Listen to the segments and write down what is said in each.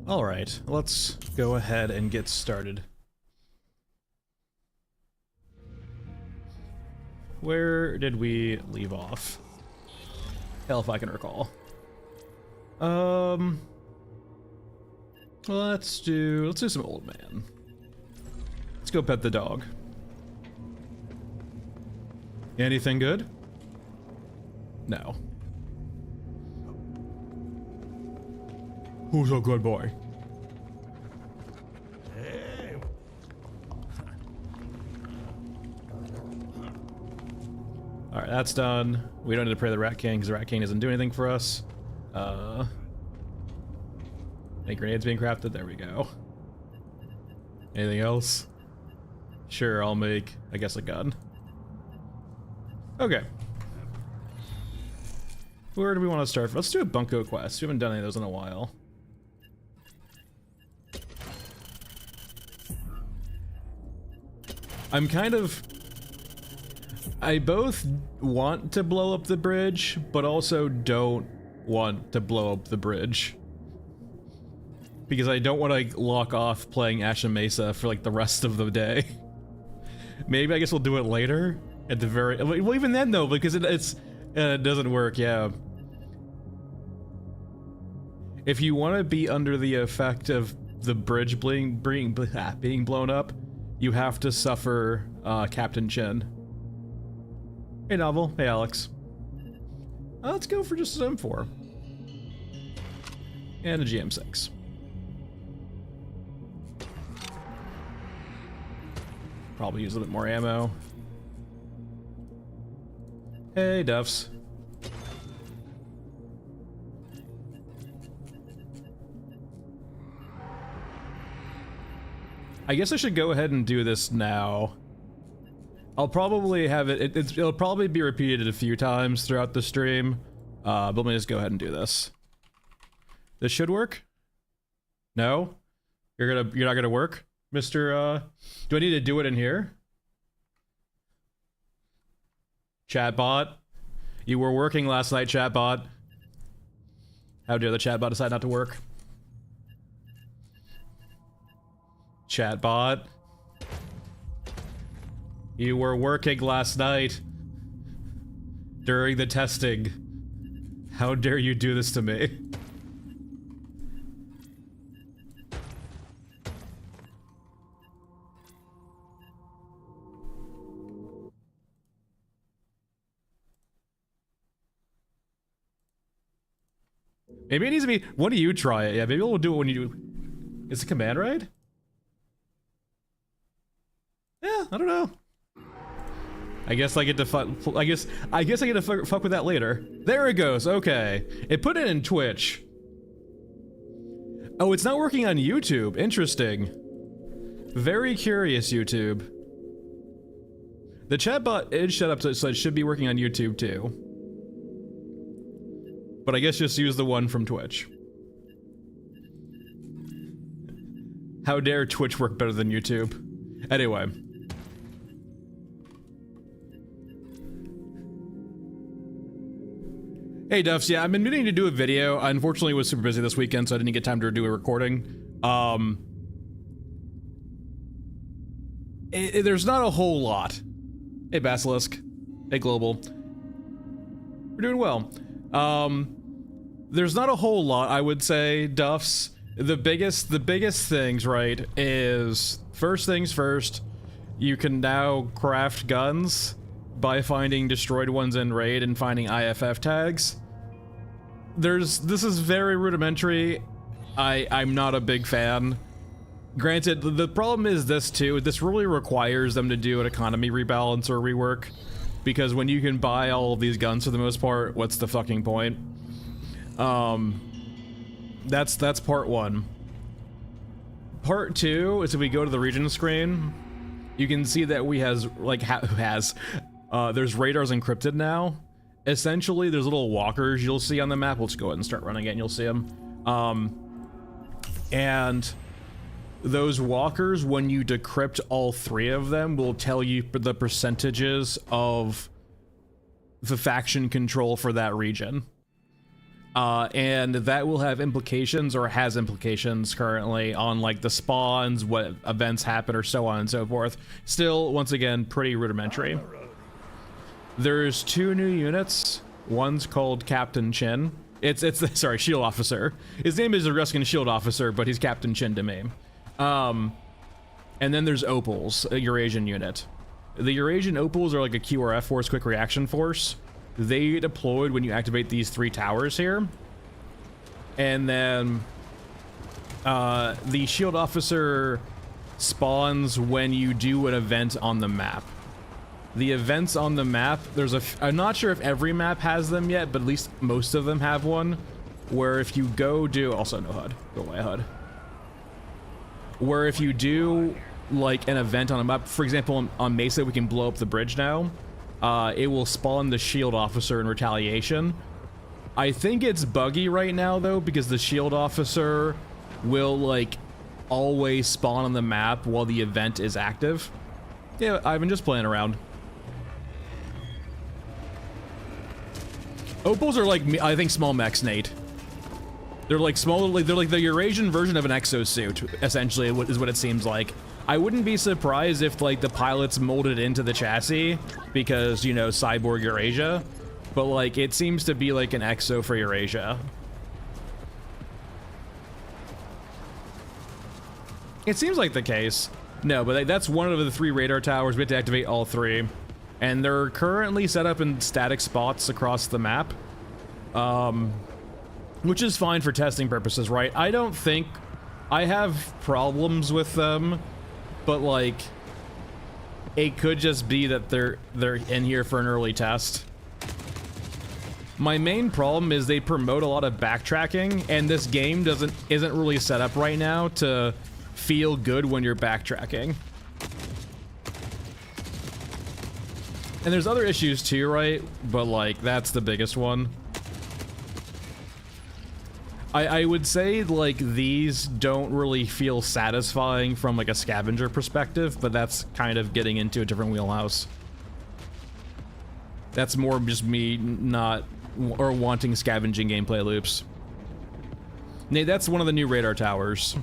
Alright, let's go ahead and get started. Where did we leave off? Hell if I can recall. Let's do some old man. Let's go pet the dog. Anything good? No. Who's a good boy? Alright, that's done. We don't need to pray the Rat King because the Rat King doesn't do anything for us. Any grenades being crafted? There we go. Anything else? Sure, I'll make, I guess, a gun. Okay. Where do we want to start? Let's do a Bunko quest. We haven't done any of those in a while. I'm kind of... I both want to blow up the bridge, but also don't want to blow up the bridge. Because I don't want to lock off playing Ashen Mesa for like the rest of the day. Maybe I guess we'll do it later at the very... Well, even then though, because it doesn't work, yeah. If you want to be under the effect of the bridge being blown up, you have to suffer Captain Chin. Hey Novel, hey Alex. Let's go for just an M4. And a GM6. Probably use a bit more ammo. Hey Duffs. I guess I should go ahead and do this now. I'll probably have it'll probably be repeated a few times throughout the stream, but let me just go ahead and do this. This should work? No? You're not gonna work? Mr. Do I need to do it in here? Chatbot? You were working last night, chatbot. How dare the chatbot decide not to work? Chatbot? You were working last night during the testing. How dare you do this to me? Maybe it needs to be, why don't you try it? Yeah, maybe we'll do it when you do. Is it command right? Yeah, I don't know. I guess I get to fuck. I guess I get to fuck with that later. There it goes. Okay, it put it in Twitch. Oh, it's not working on YouTube. Interesting. Very curious, YouTube. The chatbot is set up so it should be working on YouTube too. But I guess just use the one from Twitch. How dare Twitch work better than YouTube? Anyway. Hey Duffs, yeah, I've been meaning to do a video. I unfortunately was super busy this weekend, so I didn't get time to do a recording. There's not a whole lot. Hey Basilisk. Hey Global. We're doing well. There's not a whole lot, I would say, Duffs. The biggest things, right, is first things first, you can now craft guns by finding destroyed ones in raid and finding IFF tags. This is very rudimentary. I'm not a big fan. Granted, the problem is this too, this really requires them to do an economy rebalance or rework, because when you can buy all of these guns for the most part, what's the fucking point? That's part one. Part two is if we go to the region screen, you can see that we there's radars encrypted now. Essentially, there's little walkers you'll see on the map. Let's go ahead and start running it and you'll see them. And those walkers, when you decrypt all three of them, will tell you the percentages of the faction control for that region. And that will have implications, or has implications currently, on like the spawns, what events happen, or so on and so forth. Still, once again, pretty rudimentary. There's 2 new units. One's called Captain Chin. It's sorry, Shield Officer. His name is Euruskan Shield Officer, but he's Captain Chin to me. And then there's Opals, a Eurasian unit. The Eurasian Opals are like a QRF force, quick reaction force. They get deployed when you activate these 3 towers here. And then the Shield Officer spawns when you do an event on the map. The events on the map, I'm not sure if every map has them yet, but at least most of them have one, where if you go do, also no HUD, go away HUD. Where if you do like an event on a map, for example, on Mesa, we can blow up the bridge now. It will spawn the Shield Officer in retaliation. I think it's buggy right now though, because the Shield Officer will like always spawn on the map while the event is active. Yeah, I've been just playing around. Opals are like, I think, small mechs, Nate. They're like small, they're like the Eurasian version of an exosuit, essentially, is what it seems like. I wouldn't be surprised if like the pilots molded into the chassis because, you know, cyborg Eurasia, but like it seems to be like an exo for Eurasia. It seems like the case. No, but that's one of the 3 radar towers. We have to activate all 3, and they're currently set up in static spots across the map, which is fine for testing purposes, right? I don't think I have problems with them. But like, it could just be that they're in here for an early test. My main problem is they promote a lot of backtracking, and this game isn't really set up right now to feel good when you're backtracking. And there's other issues too, right? But like, that's the biggest one. I would say like these don't really feel satisfying from like a scavenger perspective, but that's kind of getting into a different wheelhouse. That's more just me not or wanting scavenging gameplay loops. Nate, that's one of the new radar towers.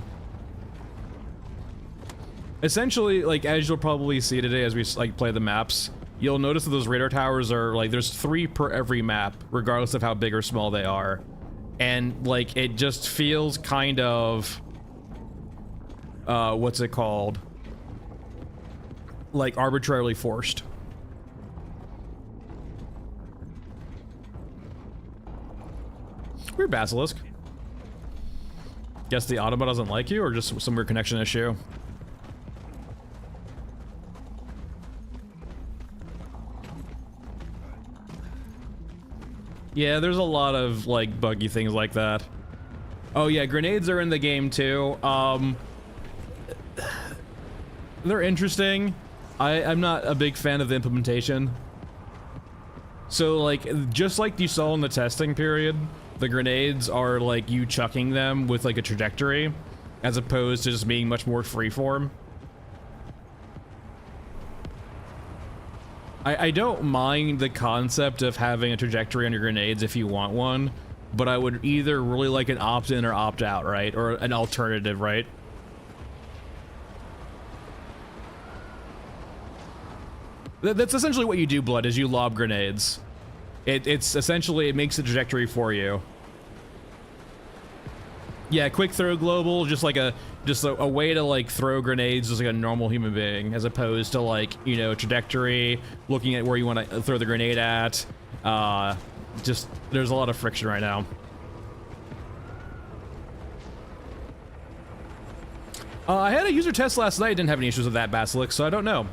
Essentially, like as you'll probably see today as we like play the maps, you'll notice that those radar towers are like there's 3 per every map, regardless of how big or small they are. And like it just feels kind of what's it called, like arbitrarily forced. Weird basilisk. Guess the Automa doesn't like you, or just some weird connection issue. Yeah, there's a lot of like buggy things like that. Oh yeah, grenades are in the game too. They're interesting. I'm not a big fan of the implementation. So like, just like you saw in the testing period, the grenades are like you chucking them with like a trajectory, as opposed to just being much more freeform. I don't mind the concept of having a trajectory on your grenades if you want one, but I would either really like an opt-in or opt-out, right? Or an alternative, right? That's essentially what you do, Blood, is you lob grenades. It's essentially, it makes the trajectory for you. Yeah, quick throw global, just a way to like throw grenades just like a normal human being, as opposed to like, you know, trajectory, looking at where you want to throw the grenade at. Just, there's a lot of friction right now. I had a user test last night, didn't have any issues with that basilisk, so I don't know.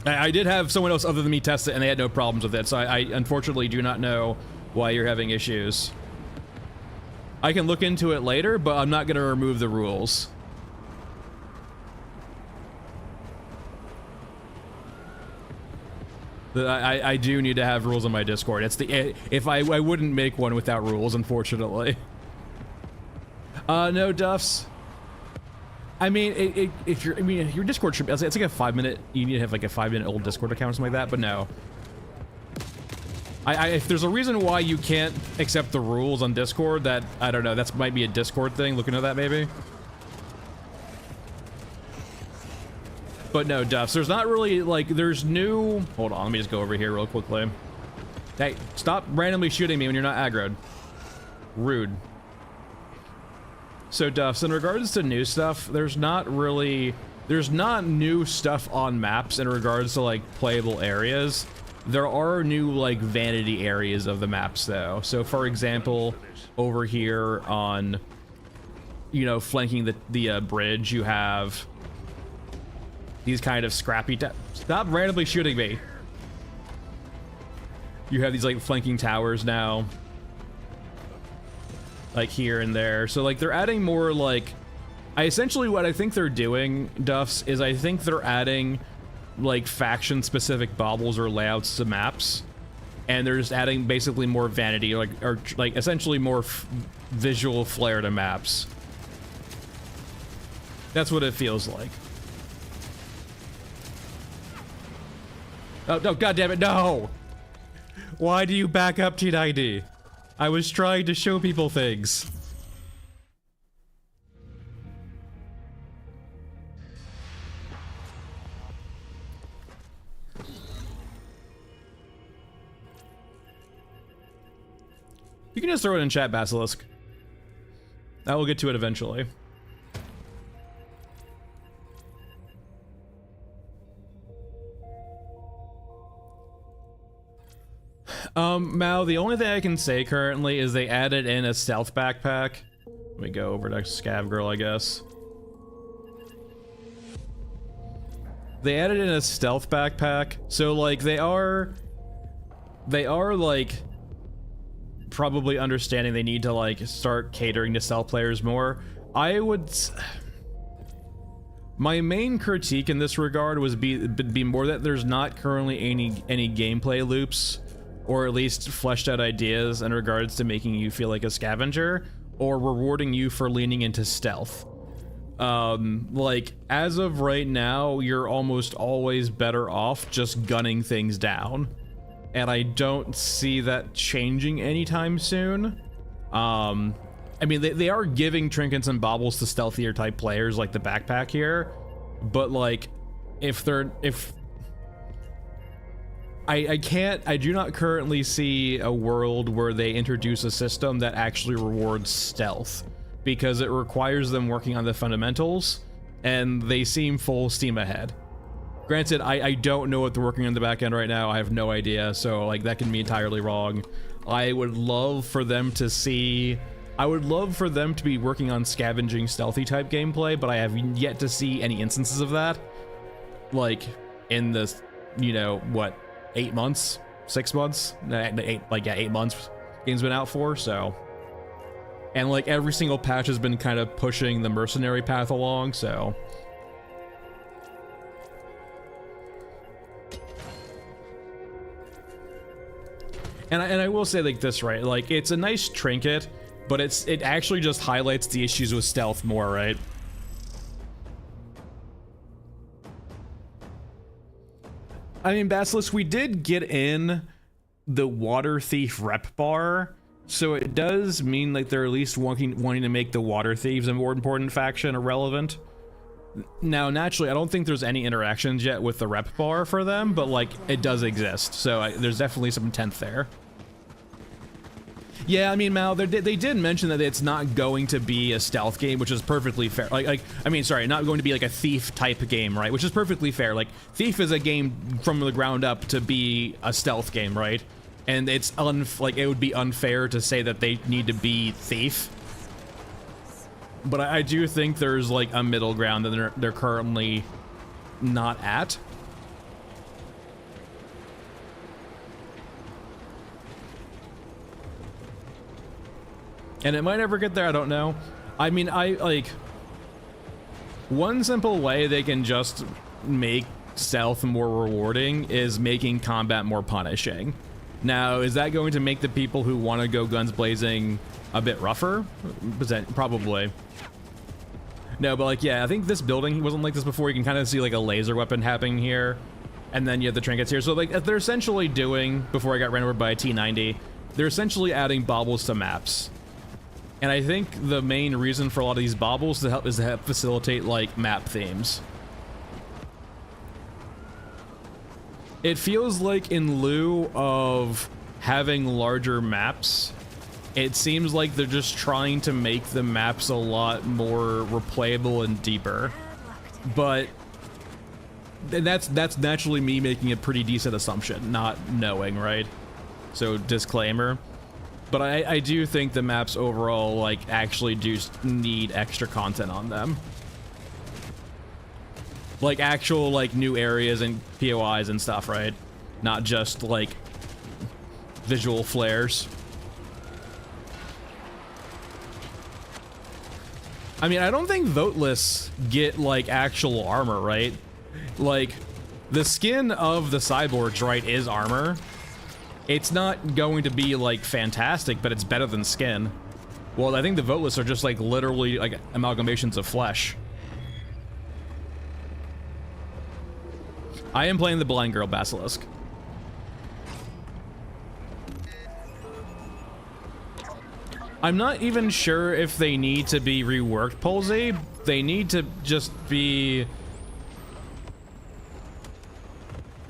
I did have someone else other than me test it, and they had no problems with it, so I unfortunately do not know why you're having issues. I can look into it later, but I'm not going to remove the rules. I do need to have rules on my Discord. It's the if I wouldn't make one without rules, unfortunately. No, Duffs. I mean, if you're, your Discord should be, it's like a 5-minute, you need to have like a 5-minute old Discord account or something like that, but no. If there's a reason why you can't accept the rules on Discord, that, I don't know, that might be a Discord thing. Look into that, maybe. But no, Duffs, there's not really, like, there's new... Hold on, let me just go over here real quickly. Hey, stop randomly shooting me when you're not aggroed. Rude. So, Duffs, in regards to new stuff, there's not new stuff on maps in regards to, like, playable areas. There are new, like, vanity areas of the maps, though. So, for example, over here on, you know, flanking the bridge, you have these kind of scrappy... Stop randomly shooting me! You have these, like, flanking towers now. Like, here and there. So, like, they're adding more, like... Essentially, what I think they're doing, Duffs, is I think they're adding... like faction specific baubles or layouts to maps, and they're just adding basically more vanity, or essentially more visual flair to maps. That's what it feels like. Oh no, god damn it, no! Why do you back up, T90? I was trying to show people things. You can just throw it in chat, Basilisk. I will get to it eventually. Mal, the only thing I can say currently is they added in a stealth backpack. Let me go over to Scav Girl, I guess. They added in a stealth backpack, so like they are like probably understanding they need to like start catering to stealth players more. My main critique in this regard was be more that there's not currently any gameplay loops, or at least fleshed out ideas in regards to making you feel like a scavenger, or rewarding you for leaning into stealth. Like, as of right now, you're almost always better off just gunning things down. And I don't see that changing anytime soon. I mean, they are giving trinkets and baubles to stealthier type players like the backpack here, but like, I do not currently see a world where they introduce a system that actually rewards stealth, because it requires them working on the fundamentals, and they seem full steam ahead. Granted, I don't know what they're working on the back end right now. I have no idea, so like that can be entirely wrong. I would love for them to be working on scavenging stealthy type gameplay, but I have yet to see any instances of that. Like in this, you know, what, 8 months, 6 months, 8 months game's been out for, so. And like every single patch has been kind of pushing the mercenary path along, so. And I will say like this, right? Like, it's a nice trinket, but it actually just highlights the issues with stealth more, right? I mean, Basilisk, we did get in the Water Thief rep bar, so it does mean like they're at least wanting to make the Water Thieves a more important faction irrelevant. Now, naturally, I don't think there's any interactions yet with the rep bar for them, but like, it does exist, so there's definitely some intent there. Yeah, I mean, Mal, they did mention that it's not going to be a stealth game, which is perfectly fair. I mean, sorry, not going to be like a Thief type game, right? Which is perfectly fair. Like, Thief is a game from the ground up to be a stealth game, right? And it's it would be unfair to say that they need to be Thief. But I do think there's like a middle ground that they're currently not at. And it might never get there, I don't know. I mean, one simple way they can just make stealth more rewarding is making combat more punishing. Now, is that going to make the people who want to go guns blazing a bit rougher? Probably. No, but like, yeah, I think this building wasn't like this before. You can kind of see like a laser weapon happening here. and then you have the trinkets here. So like they're essentially doing, before I got ran over by a T90, they're essentially adding baubles to maps. And I think the main reason for a lot of these baubles is to help facilitate like map themes. It feels like in lieu of having larger maps, it seems like they're just trying to make the maps a lot more replayable and deeper. But that's naturally me making a pretty decent assumption, not knowing, right? So disclaimer. But I do think the maps overall like actually do need extra content on them. Like actual like new areas and POIs and stuff, right? Not just like visual flares. I mean, I don't think voteless get like actual armor, right? Like the skin of the cyborgs, right, is armor. It's not going to be like fantastic, but it's better than skin. Well, I think the voteless are just like literally like amalgamations of flesh. I am playing the blind girl basilisk. I'm not even sure if they need to be reworked, Polsey. They need to just be...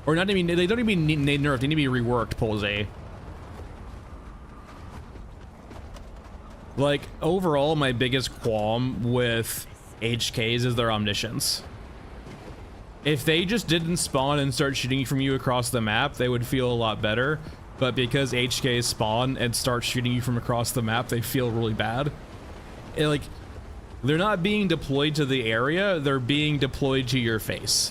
Or not even, they don't even need nerfed, they need to be reworked, Polsey. Like, overall, my biggest qualm with HKs is their omniscience. If they just didn't spawn and start shooting from you across the map, they would feel a lot better. But because HKs spawn and start shooting you from across the map, they feel really bad. Like, they're not being deployed to the area, they're being deployed to your face.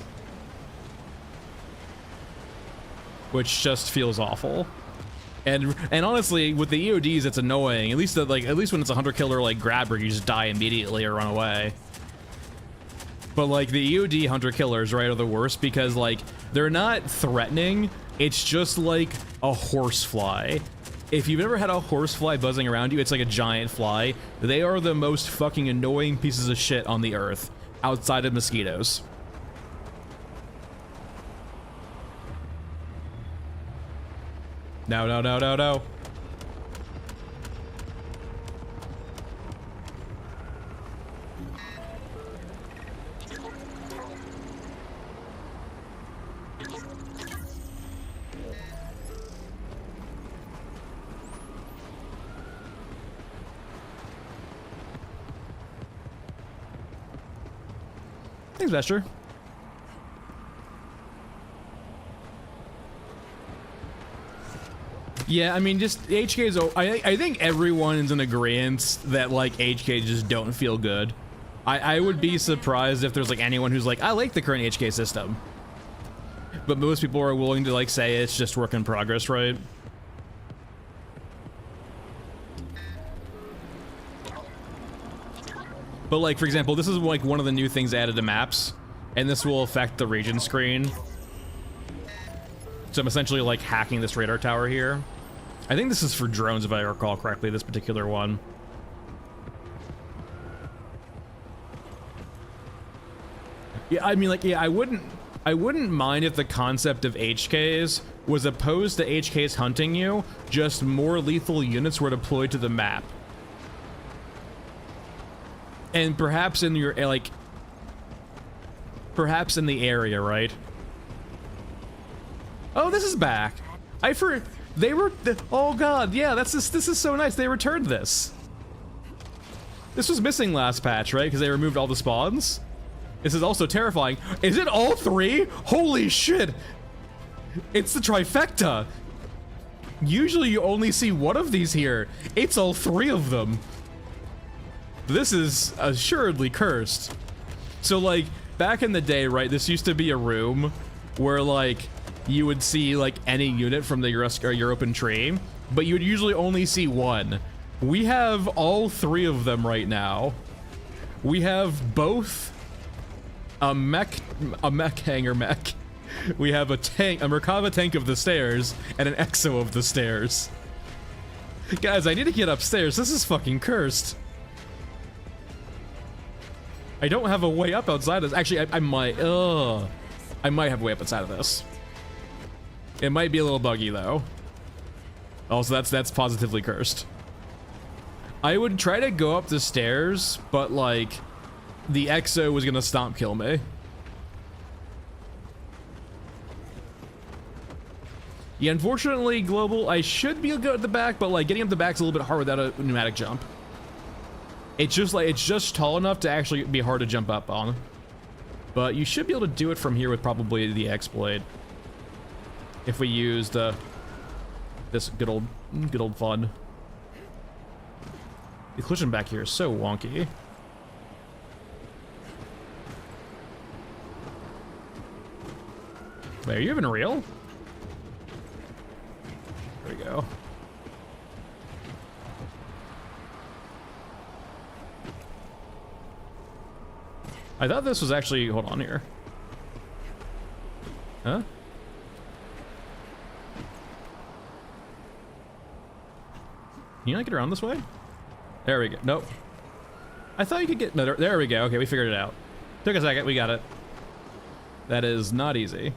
Which just feels awful. And honestly, with the EODs, it's annoying. At least when it's a hunter killer like grabber, you just die immediately or run away. But like the EOD hunter killers, right, are the worst because like they're not threatening. It's just like a horsefly. If you've ever had a horsefly buzzing around you, it's like a giant fly. They are the most fucking annoying pieces of shit on the earth, outside of mosquitoes. No, no, no, no, no. Thanks, Vesture. Yeah, I mean, just HKs. I think everyone is in agreement that like HKs just don't feel good. I would be surprised if there's like anyone who's like, I like the current HK system. But most people are willing to like say it's just work in progress, right? But like, for example, this is like one of the new things added to maps, and this will affect the region screen. So I'm essentially like hacking this radar tower here. I think this is for drones if I recall correctly, this particular one. Yeah, I mean like, yeah, I wouldn't mind if the concept of HKs was opposed to HKs hunting you, just more lethal units were deployed to the map. And perhaps in your, like, perhaps in the area, right? Oh, this is back. Oh god, yeah, this is so nice. They returned this. This was missing last patch, right? Because they removed all the spawns. This is also terrifying. Is it all three? Holy shit. It's the trifecta. Usually you only see one of these here. It's all three of them. This is assuredly cursed. So like back in the day, right, this used to be a room where like you would see like any unit from the European tree, but you would usually only see one. We have all three of them right now. We have both a mech hangar mech. We have a tank, a Merkava tank of the stairs, and an Exo of the stairs. Guys, I need to get upstairs. This is fucking cursed. I don't have a way up outside of this. Actually, I might have a way up outside of this. It might be a little buggy though. Also, that's positively cursed. I would try to go up the stairs, but like the exo was gonna stomp kill me. Yeah, unfortunately, Global, I should be good at the back, but like getting up the back's a little bit hard without a pneumatic jump. It's just tall enough to actually be hard to jump up on. But you should be able to do it from here with probably the exploit. If we used this good old fun. The collision back here is so wonky. Wait, are you even real? There we go. I thought this was actually, hold on here. Huh? Can you not get around this way? There we go. Nope. I thought you could get better. There we go. Okay, we figured it out. Took a second. We got it. That is not easy.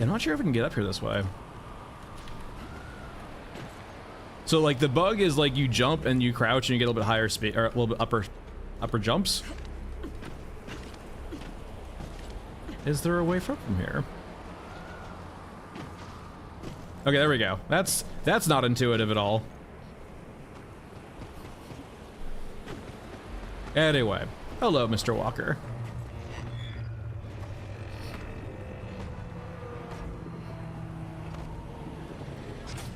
I'm not sure if we can get up here this way. So like the bug is like you jump and you crouch and you get a little bit higher speed, or a little bit upper jumps. Is there a way from here? Okay, there we go. That's not intuitive at all. Anyway, hello, Mr. Walker.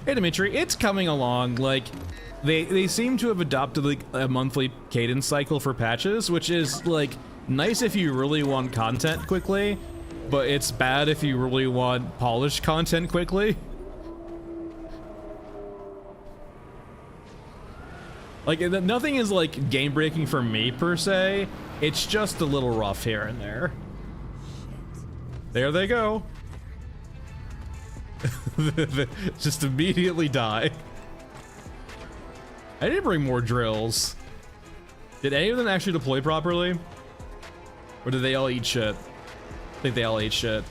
Hey, Dimitri, it's coming along. Like, they seem to have adopted like a monthly cadence cycle for patches, which is like nice if you really want content quickly, but it's bad if you really want polished content quickly. Like, nothing is like game breaking for me per se. It's just a little rough here and there. There they go. Just immediately die. I didn't bring more drills. Did any of them actually deploy properly? Or did they all eat shit? I think they all ate shit.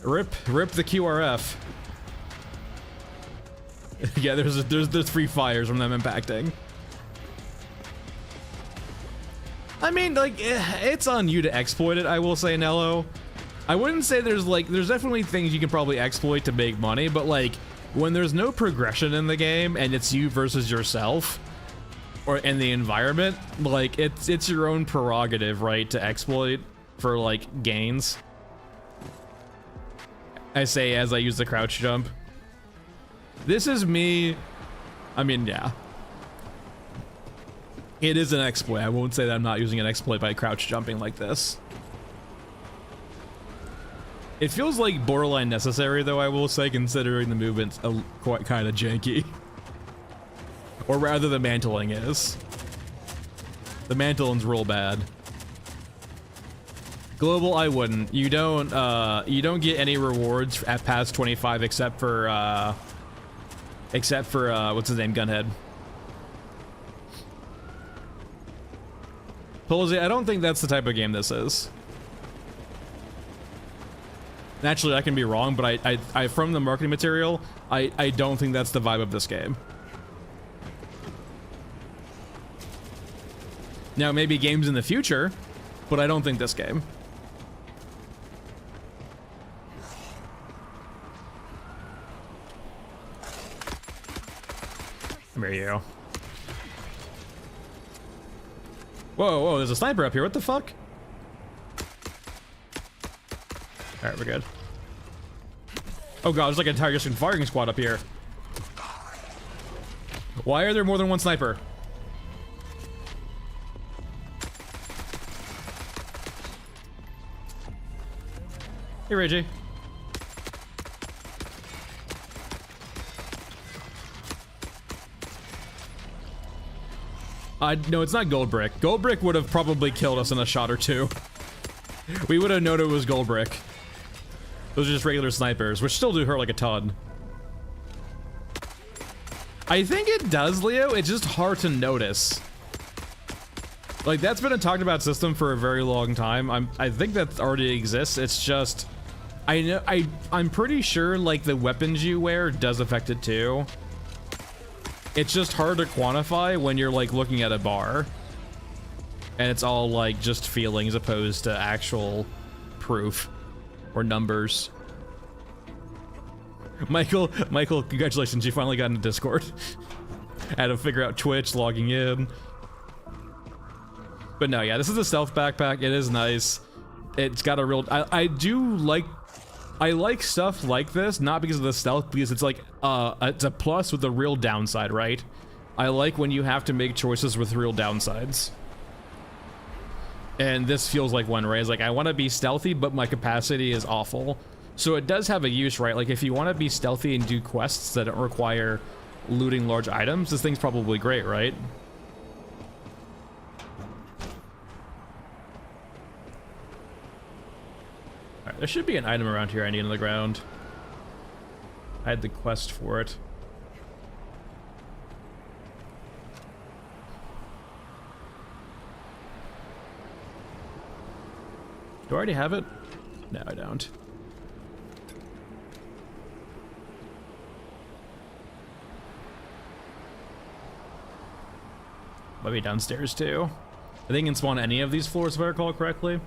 Rip the QRF. Yeah, there's free fires from them impacting. I mean, like, it's on you to exploit it, I will say, Nello. I wouldn't say there's definitely things you can probably exploit to make money, but like, when there's no progression in the game and it's you versus yourself, or in the environment, like, it's your own prerogative, right, to exploit for, like, gains. I say as I use the crouch jump. This is me, I mean, yeah. It is an exploit. I won't say that I'm not using an exploit by crouch jumping like this. It feels like borderline necessary, though, I will say, considering the movement's quite kind of janky. Or rather, the mantling is. The mantling's real bad. Global, I wouldn't. You don't get any rewards at past 25 except for what's his name, Gunhead. Polizzi, I don't think that's the type of game this is. Naturally, I can be wrong, but I from the marketing material, I don't think that's the vibe of this game. Now, maybe games in the future, but I don't think this game. Come here, you. Whoa, there's a sniper up here. What the fuck? Alright, we're good. Oh god, there's like an entire just firing squad up here. Why are there more than one sniper? Hey, Reggie. No, it's not Goldbrick. Goldbrick would have probably killed us in a shot or two. We would have known it was Goldbrick. Those are just regular snipers, which still do hurt like a ton. I think it does, Leo. It's just hard to notice. Like, that's been a talked about system for a very long time. I think that already exists. It's just, I'm pretty sure like the weapons you wear does affect it too. It's just hard to quantify when you're like looking at a bar. And it's all like just feelings opposed to actual proof or numbers. Michael, congratulations, you finally got into Discord. I had to figure out Twitch, logging in. But no, yeah, this is a stealth backpack. It is nice. It's got a real, I like stuff like this, not because of the stealth, because it's like, it's a plus with a real downside, right? I like when you have to make choices with real downsides. And this feels like one, right? It's like, I want to be stealthy, but my capacity is awful. So it does have a use, right? Like, if you want to be stealthy and do quests that don't require looting large items, this thing's probably great, right? Alright, there should be an item around here I need on the ground. I had the quest for it. Do I already have it? No, I don't. Might be downstairs too. I think it can spawn any of these floors if I recall correctly.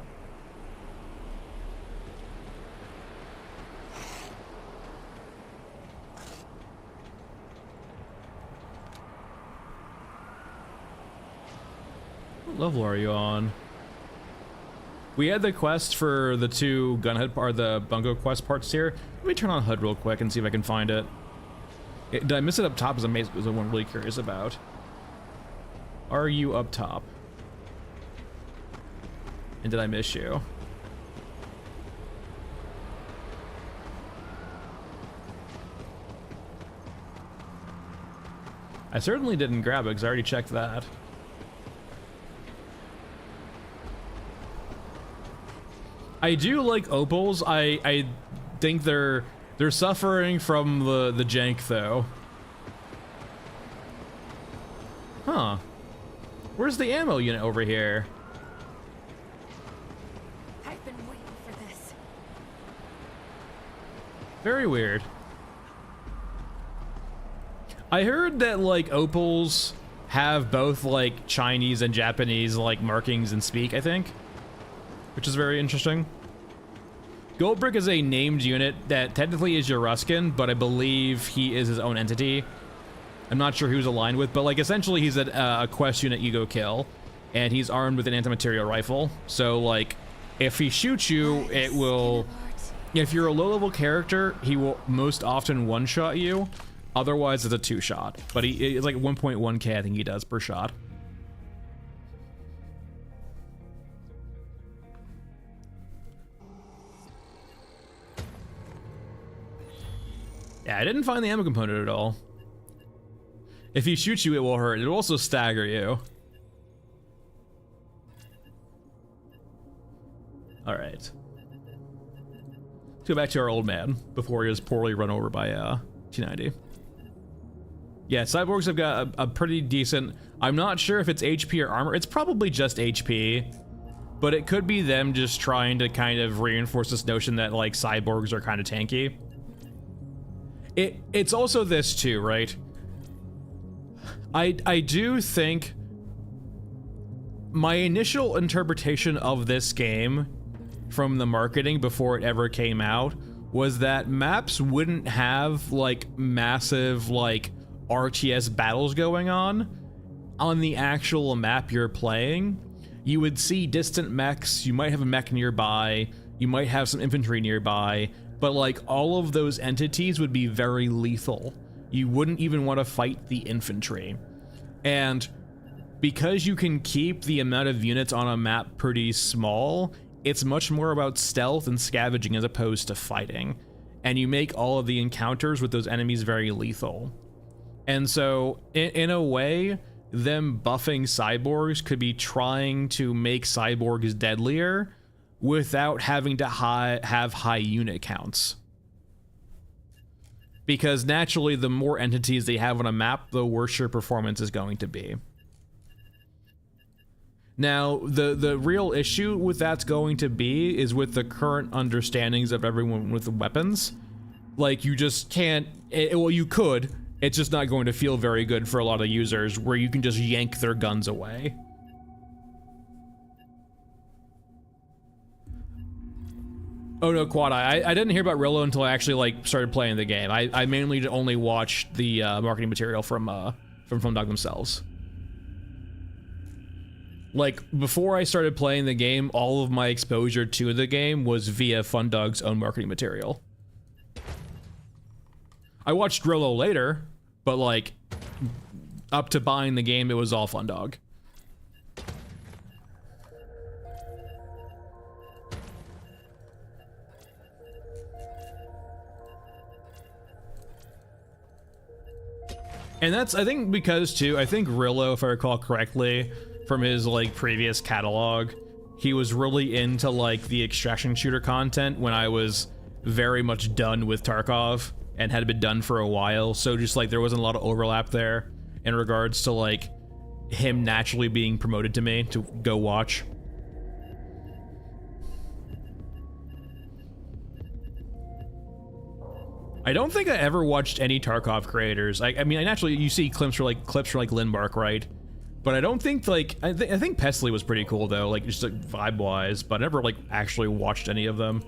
What level are you on? We had the quest for the two gunhead or the bungo quest parts here. Let me turn on HUD real quick and see if I can find it. Did I miss it up top? Is amazing. Was the one I'm really curious about. Are you up top? And did I miss you? I certainly didn't grab it because I already checked that. I do like opals. I think they're suffering from the jank though. Huh. Where's the ammo unit over here? I've been waiting for this. Very weird. I heard that like opals have both like Chinese and Japanese like markings and speak, I think. Which is very interesting. Goldbrick is a named unit that technically is Euruskan, but I believe he is his own entity. I'm not sure who he's aligned with, but like essentially he's a quest unit you go kill, and he's armed with an anti-material rifle. So like, if he shoots you, it will. If you're a low-level character, he will most often one-shot you. Otherwise, it's a two-shot. But it's like 1.1k, I think he does per shot. Yeah, I didn't find the ammo component at all. If he shoots you, it will hurt. It'll also stagger you. Alright. Let's go back to our old man before he was poorly run over by T90. Yeah, cyborgs have got a pretty decent... I'm not sure if it's HP or armor. It's probably just HP. But it could be them just trying to kind of reinforce this notion that, like, cyborgs are kind of tanky. It's also this too, right? I do think my initial interpretation of this game from the marketing before it ever came out was that maps wouldn't have like massive like RTS battles going on the actual map you're playing. You would see distant mechs, you might have a mech nearby, you might have some infantry nearby, but like all of those entities would be very lethal. You wouldn't even want to fight the infantry. And because you can keep the amount of units on a map pretty small, it's much more about stealth and scavenging as opposed to fighting. And you make all of the encounters with those enemies very lethal. And so, in a way, them buffing cyborgs could be trying to make cyborgs deadlier without having to have high unit counts. Because naturally, the more entities they have on a map, the worse your performance is going to be. Now, the real issue with that's going to be is with the current understandings of everyone with the weapons. Like, you just can't, well, you could, it's just not going to feel very good for a lot of users where you can just yank their guns away. Oh no, Quad Eye, I didn't hear about Rillo until I actually, like, started playing the game. I mainly only watched the marketing material from Dog themselves. Like, before I started playing the game, all of my exposure to the game was via Fundog's own marketing material. I watched Rillo later, but, like, up to buying the game, it was all Fundog. And that's, I think, because, too, I think Rillo, if I recall correctly, from his, like, previous catalog, he was really into, like, the extraction shooter content when I was very much done with Tarkov and had been done for a while, so just, like, there wasn't a lot of overlap there in regards to, like, him naturally being promoted to me to go watch. I don't think I ever watched any Tarkov creators. I mean, naturally, you see clips for like Lindmark, right? But I don't think, like, I think Pesley was pretty cool, though, like, just, like, vibe-wise, but I never, like, actually watched any of them.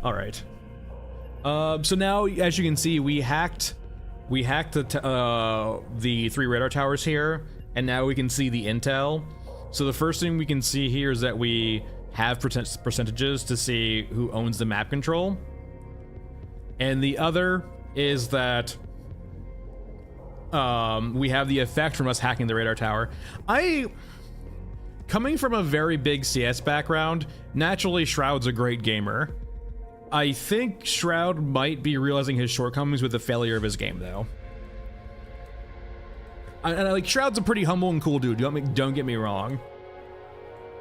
Alright. So now, as you can see, we hacked the 3 radar towers here, and now we can see the intel. So the first thing we can see here is that we have percentages to see who owns the map control. And the other is that we have the effect from us hacking the radar tower. Coming from a very big CS background, naturally Shroud's a great gamer. I think Shroud might be realizing his shortcomings with the failure of his game, though. And like, Shroud's a pretty humble and cool dude, don't get me wrong.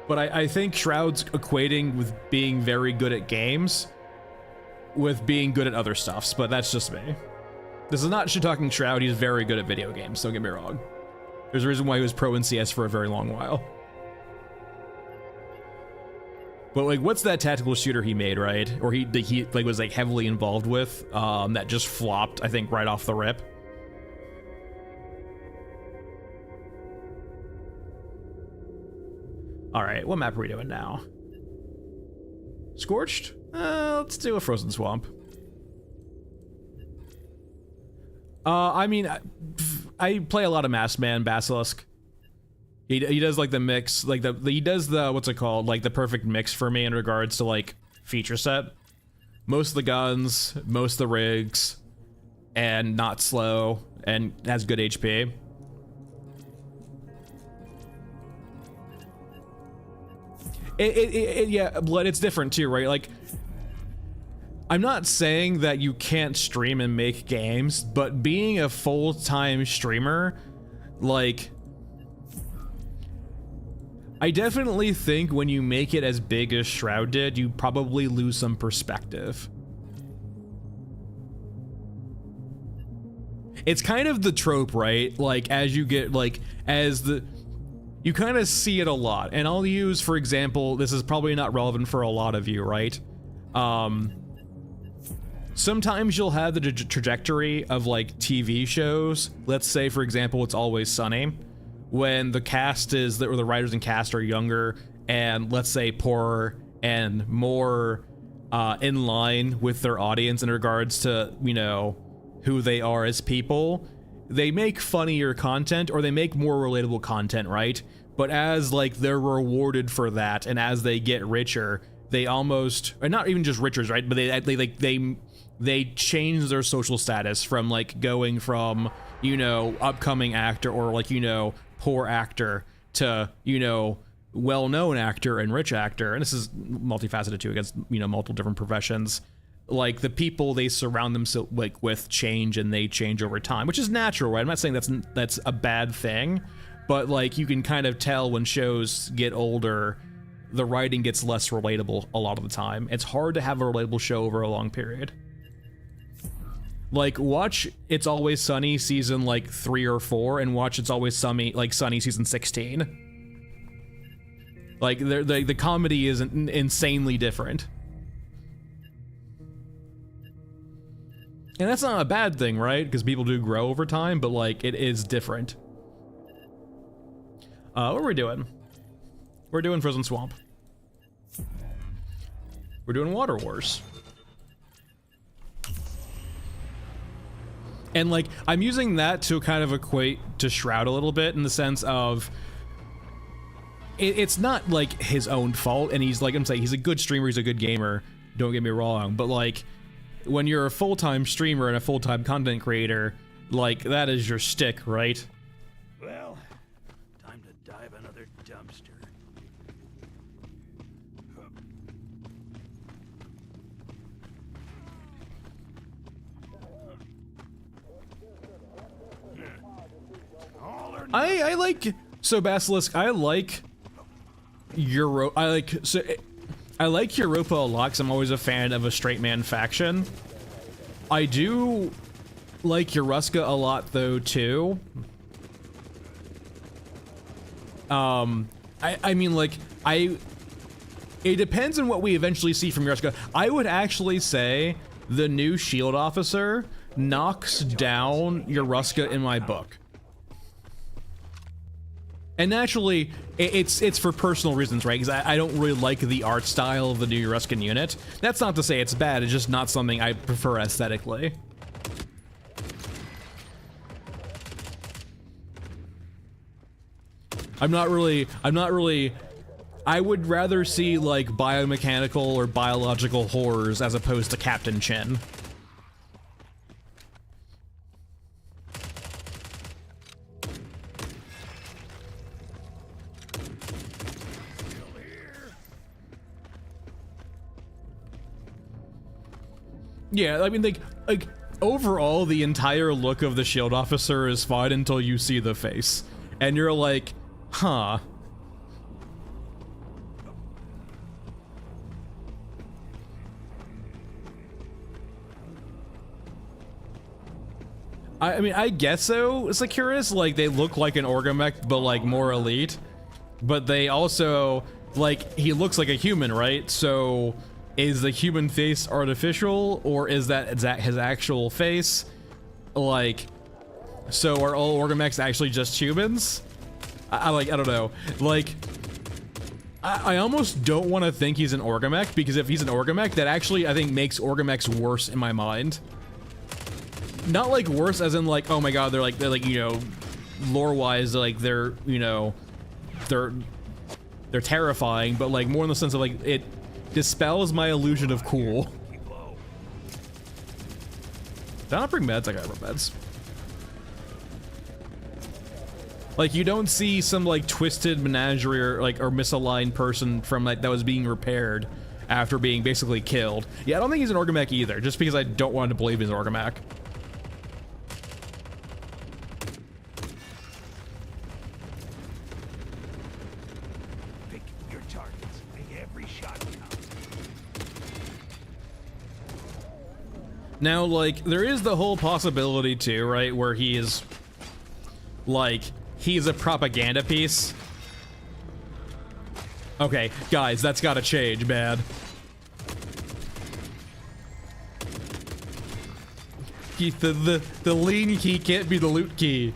But I think Shroud's equating with being very good at games with being good at other stuffs, but that's just me. This is not shit-talking Shroud, he's very good at video games, don't get me wrong. There's a reason why he was pro in CS for a very long while. But like, what's that tactical shooter he made, right? Or he like was like heavily involved with, that just flopped, I think, right off the rip. Alright, what map are we doing now? Scorched? Let's do a Frozen Swamp. I mean, I play a lot of Masked Man, Basilisk. He does like the mix, like he does the, what's it called, like the perfect mix for me in regards to like feature set. Most of the guns, most of the rigs, and not slow, and has good HP. Yeah, but it's different too, right? Like, I'm not saying that you can't stream and make games, but being a full-time streamer, like, I definitely think when you make it as big as Shroud did, you probably lose some perspective. It's kind of the trope, right? Like, as you get, like, you kind of see it a lot, and I'll use, for example, this is probably not relevant for a lot of you, right? Sometimes you'll have the trajectory of, like, TV shows. Let's say, for example, It's Always Sunny, when the cast is, or the writers and cast are younger, and let's say poorer and more in line with their audience in regards to, you know, who they are as people. They make funnier content, or they make more relatable content, right? But as, like, they're rewarded for that, and as they get richer, they almost, or not even just richer, right? But they change their social status from, like, going from, you know, upcoming actor, or, like, you know, poor actor, to, you know, well-known actor and rich actor. And this is multifaceted too, against, you know, multiple different professions. Like, the people they surround themselves, like, with change, and they change over time, which is natural, right? I'm not saying that's a bad thing, but, like, you can kind of tell when shows get older, the writing gets less relatable a lot of the time. It's hard to have a relatable show over a long period. Like, watch It's Always Sunny season, like, 3 or 4, and watch It's Always Sunny, like, Sunny season 16. Like, the comedy is insanely different. And that's not a bad thing, right? Because people do grow over time, but, like, it is different. What are we doing? We're doing Frozen Swamp. We're doing Water Wars. And, like, I'm using that to kind of equate to Shroud a little bit in the sense of it's not, like, his own fault, and he's, like I'm saying, he's a good streamer, he's a good gamer, don't get me wrong, but, like, when you're a full-time streamer and a full-time content creator, like, that is your stick, right? Well, time to dive another dumpster. I like, so Basilisk, I like Europa a lot because I'm always a fan of a straight man faction. I do like Euruskan a lot though too. I mean, like, it depends on what we eventually see from Euruskan. I would actually say the new shield officer knocks down Euruskan in my book. And naturally, it's for personal reasons, right? Because I don't really like the art style of the new Euruskan unit. That's not to say it's bad, it's just not something I prefer aesthetically. I would rather see, like, biomechanical or biological horrors as opposed to Captain Chin. Yeah, I mean, like overall, the entire look of the shield officer is fine until you see the face. And you're like, huh. I mean, I guess so, Securus, like, they look like an Orgamech, but, like, more elite. But they also, like, he looks like a human, right? So is the human face artificial, or is that his actual face? Like, so are all Orgamechs actually just humans? I don't know. Like, I almost don't want to think he's an Orgamech, because if he's an Orgamech, that actually, I think, makes Orgamechs worse in my mind. Not, like, worse as in, like, oh my god, they're like, you know, lore-wise, like, they're, you know, they're terrifying, but, like, more in the sense of, like, it dispels my illusion of cool. Did I not bring meds? I gotta bring meds. Like, you don't see some, like, twisted menagerie or, like, or misaligned person from, like, that was being repaired after being basically killed. Yeah, I don't think he's an Orgamech either, just because I don't want to believe he's an Orgamech. Pick your targets. Make every shot count. Now, like, there is the whole possibility too, right, where he is, like, he's a propaganda piece. Okay, guys, that's gotta change, man. The lean key can't be the loot key.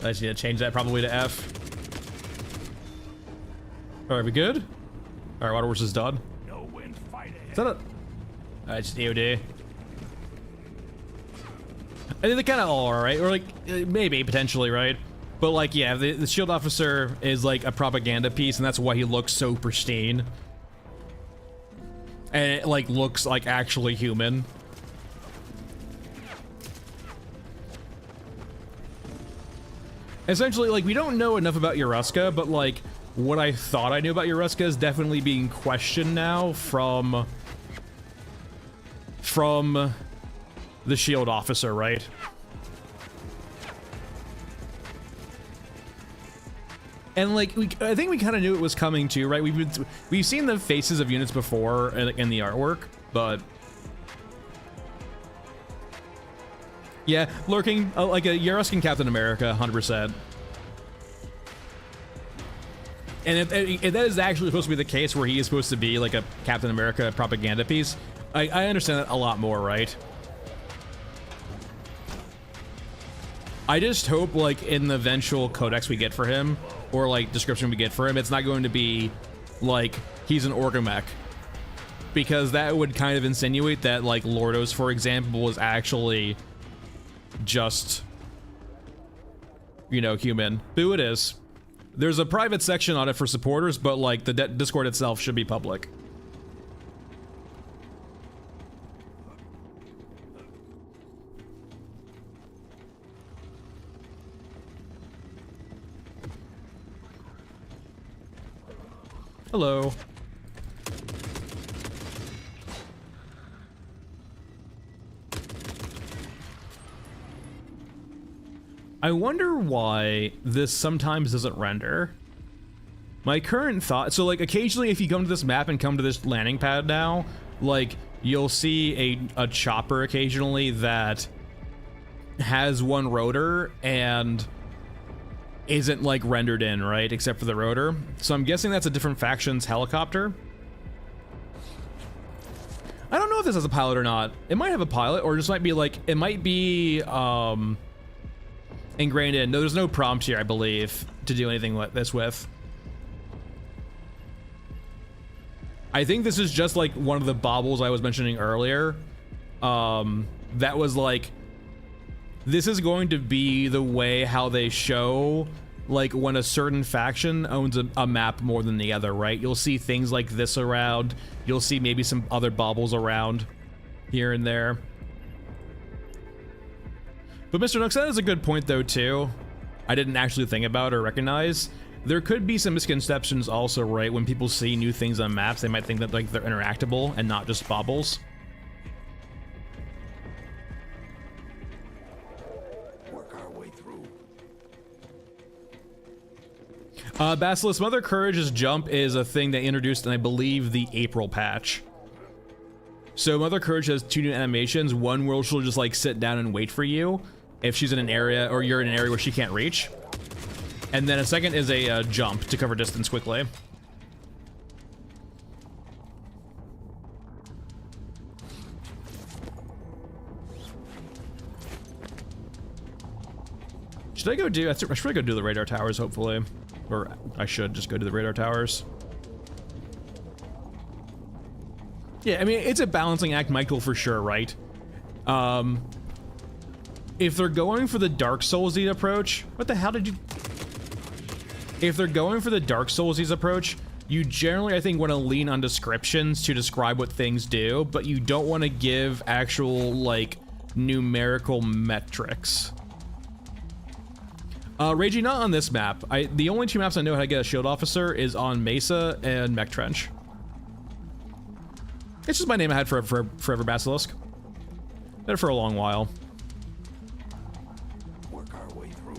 I just need to change that probably to F. Alright, we good? Alright, Water Wars is done. No win fight ahead. Is that a... just EOD. I think they kind of all are, right? Or, like, maybe, potentially, right? But, like, yeah, the shield officer is, like, a propaganda piece, and that's why he looks so pristine. And it, like, looks, like, actually human. Essentially, like, we don't know enough about Euruskan, but, like, what I thought I knew about Euruskan is definitely being questioned now from the shield officer, right? And like I think we kind of knew it was coming too, right? We've seen the faces of units before in the artwork, but yeah, lurking like a Euruskan Captain America, 100%. And if that is actually supposed to be the case, where he is supposed to be like a Captain America propaganda piece, I understand that a lot more, right? I just hope, like, in the eventual codex we get for him, or like description we get for him, it's not going to be like he's an Orgamech, because that would kind of insinuate that like Lordos, for example, is actually just, you know, human. Boo, it is. There's a private section on it for supporters, but like the Discord itself should be public. Hello. I wonder why this sometimes doesn't render. My current thought, so like occasionally if you come to this map and come to this landing pad now, like you'll see a chopper occasionally that has one rotor and isn't like rendered in, right? Except for the rotor. So I'm guessing that's a different faction's helicopter. I don't know if this has a pilot or not. It might have a pilot, or just might be like, it might be ingrained in. No, there's no prompt here, I believe, to do anything like this with. I think this is just like one of the baubles I was mentioning earlier. That was like, this is going to be the way how they show like when a certain faction owns a map more than the other, right? You'll see things like this around. You'll see maybe some other baubles around here and there. But Mr. Nooks, that is a good point though too. I didn't actually think about or recognize. There could be some misconceptions also, right? When people see new things on maps, they might think that like they're interactable and not just baubles. Basilisk, Mother Courage's jump is a thing they introduced in, I believe, the April patch. So Mother Courage has two new animations. One where she'll just like sit down and wait for you if she's in an area, or you're in an area where she can't reach. And then a second is a jump to cover distance quickly. Should I go do, I should probably go do the radar towers, hopefully. Or I should just go to the radar towers. Yeah, I mean, it's a balancing act, Michael, for sure, right? If they're going for the Dark Soulsy approach, what the hell did you... If they're going for the Dark Soulsy approach, you generally, I think, want to lean on descriptions to describe what things do, but you don't want to give actual, like, numerical metrics. Raging, not on this map. The only two maps I know how to get a shield officer is on Mesa and Mech Trench. It's just my name I had for Forever Basilisk. Had it for a long while. Work our way through.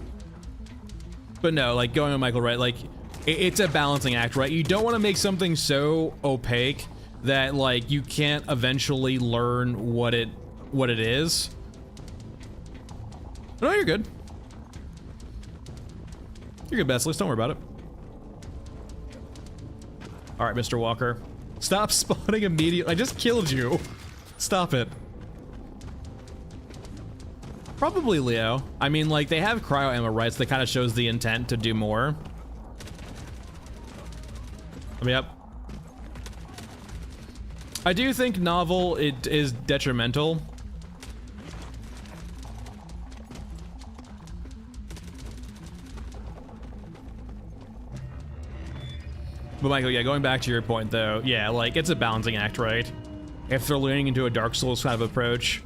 But no, like going on Michael, right? Like it's a balancing act, right? You don't want to make something so opaque that like you can't eventually learn what it is. No, you're good. You're good, Basilisk. Don't worry about it. All right, Mr. Walker. Stop spawning immediately. I just killed you. Stop it. Probably Leo. I mean, like, they have cryo ammo, right? So that kind of shows the intent to do more. I mean, yep. I do think novel, it is detrimental. But Michael, yeah, going back to your point though, yeah, like it's a balancing act, right? If they're leaning into a Dark Souls kind of approach,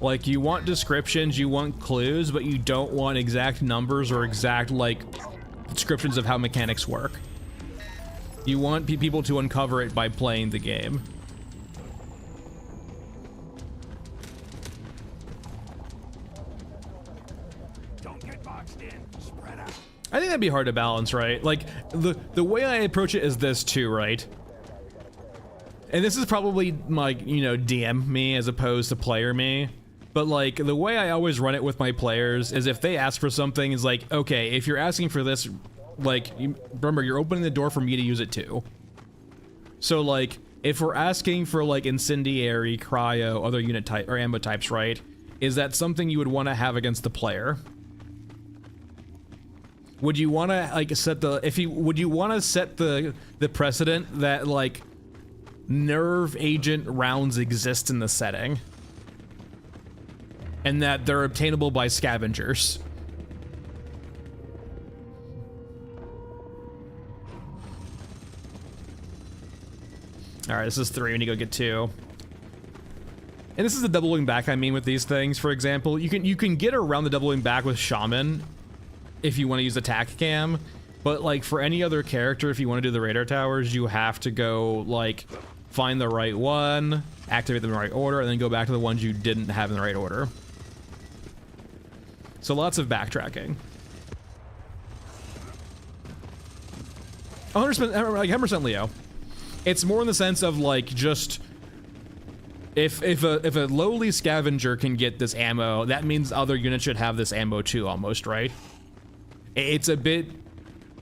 like you want descriptions, you want clues, but you don't want exact numbers or exact like descriptions of how mechanics work. You want people to uncover it by playing the game. Don't get boxed in. Spread out. I think that'd be hard to balance, right? Like, the way I approach it is this too, right? And this is probably my, you know, DM me as opposed to player me. But like, the way I always run it with my players is if they ask for something, is like, okay, if you're asking for this, like, remember, you're opening the door for me to use it too. So like, if we're asking for like incendiary, cryo, other unit type or ammo types, right? Is that something you would want to have against the player? Would you want to like set the, would you want to set the precedent that like nerve agent rounds exist in the setting? And that they're obtainable by scavengers? Alright, this is 3, we need to go get 2. And this is the doubling back I mean with these things. For example, you can get around the doubling back with Shaman if you want to use attack cam, but like for any other character, if you want to do the radar towers, you have to go like find the right one, activate them in the right order, and then go back to the ones you didn't have in the right order. So lots of backtracking. 100%, like 100% Leo. It's more in the sense of like just if a lowly scavenger can get this ammo, that means other units should have this ammo too, almost, right? It's a bit.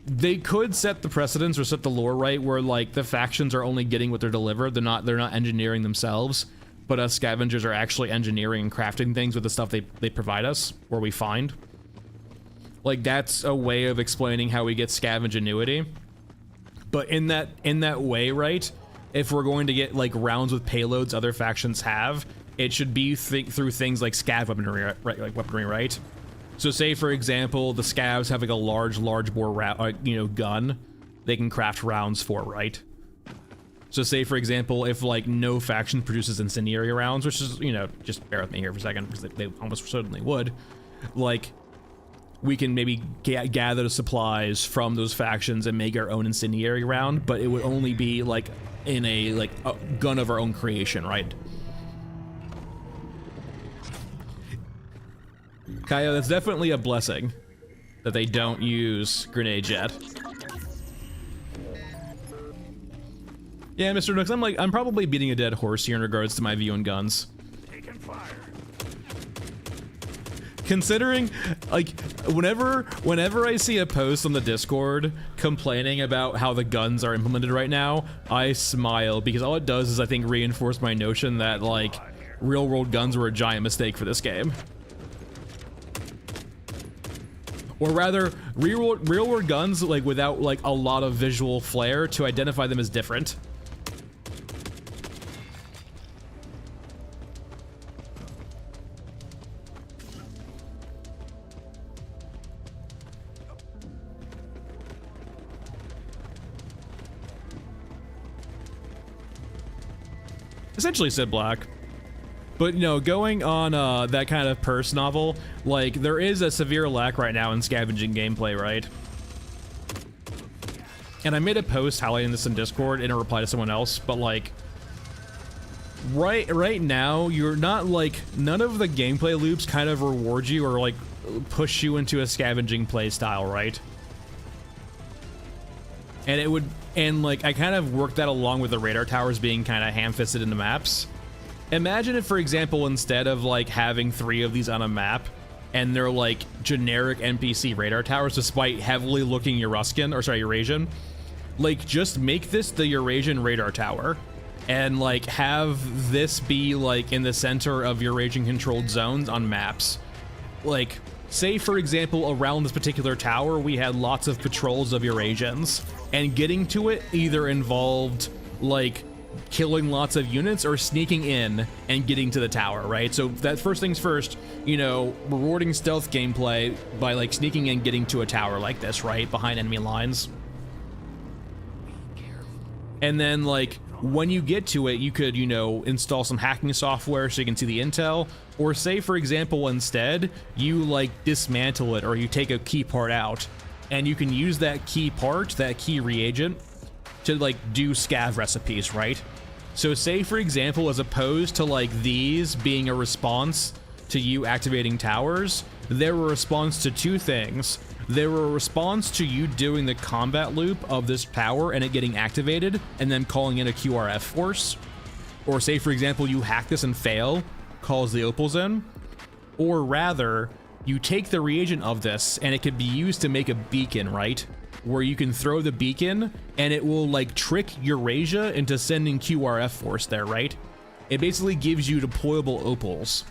They could set the precedence or set the lore right where like the factions are only getting what they're delivered. They're not engineering themselves, but us scavengers are actually engineering and crafting things with the stuff they provide us or we find. Like that's a way of explaining how we get scavenge annuity. But in that way, right? If we're going to get like rounds with payloads other factions have, it should be through things like scav weaponry, right? Like weaponry, right? So say for example, the scavs have like a large bore gun, they can craft rounds for, right? So say for example, if like no faction produces incendiary rounds, which is, you know, just bear with me here for a second because they almost certainly would, like we can maybe gather the supplies from those factions and make our own incendiary round, but it would only be like in a gun of our own creation, right? Kaya, that's definitely a blessing that they don't use grenades yet. Yeah, Mr. Nooks, I'm probably beating a dead horse here in regards to my view on guns. Taking fire. Considering, like, whenever I see a post on the Discord complaining about how the guns are implemented right now, I smile because all it does is I think reinforce my notion that like real world guns were a giant mistake for this game. Or rather, real world guns like without like a lot of visual flair to identify them as different. Essentially Sid Black. But, you know, going on that kind of purse novel, like, there is a severe lack right now in scavenging gameplay, right? And I made a post highlighting this in Discord in a reply to someone else, but, like, right now, you're not, like, none of the gameplay loops kind of reward you or, like, push you into a scavenging play style, right? And it would, and, like, I kind of worked that along with the radar towers being kind of ham-fisted in the maps. Imagine if, for example, instead of like having 3 of these on a map and they're like generic NPC radar towers despite heavily looking Eurasian, like just make this the Eurasian radar tower and like have this be like in the center of Eurasian controlled zones on maps. Like say for example around this particular tower we had lots of patrols of Eurasians and getting to it either involved like killing lots of units or sneaking in and getting to the tower, right? So that first things first, you know, rewarding stealth gameplay by like sneaking in, getting to a tower like this, right? Behind enemy lines. And then like when you get to it, you could, you know, install some hacking software so you can see the intel, or say for example, instead you like dismantle it or you take a key part out and you can use that key part, that key reagent to like do scav recipes, right? So say for example, as opposed to like these being a response to you activating towers, they're a response to 2 things. they were a response to you doing the combat loop of this power and it getting activated and then calling in a QRF force. Or say, for example, you hack this and fail, calls the opals in. Or rather, you take the reagent of this and it could be used to make a beacon, right? Where you can throw the beacon and it will like trick Eurasia into sending QRF force there, right? It basically gives you deployable opals.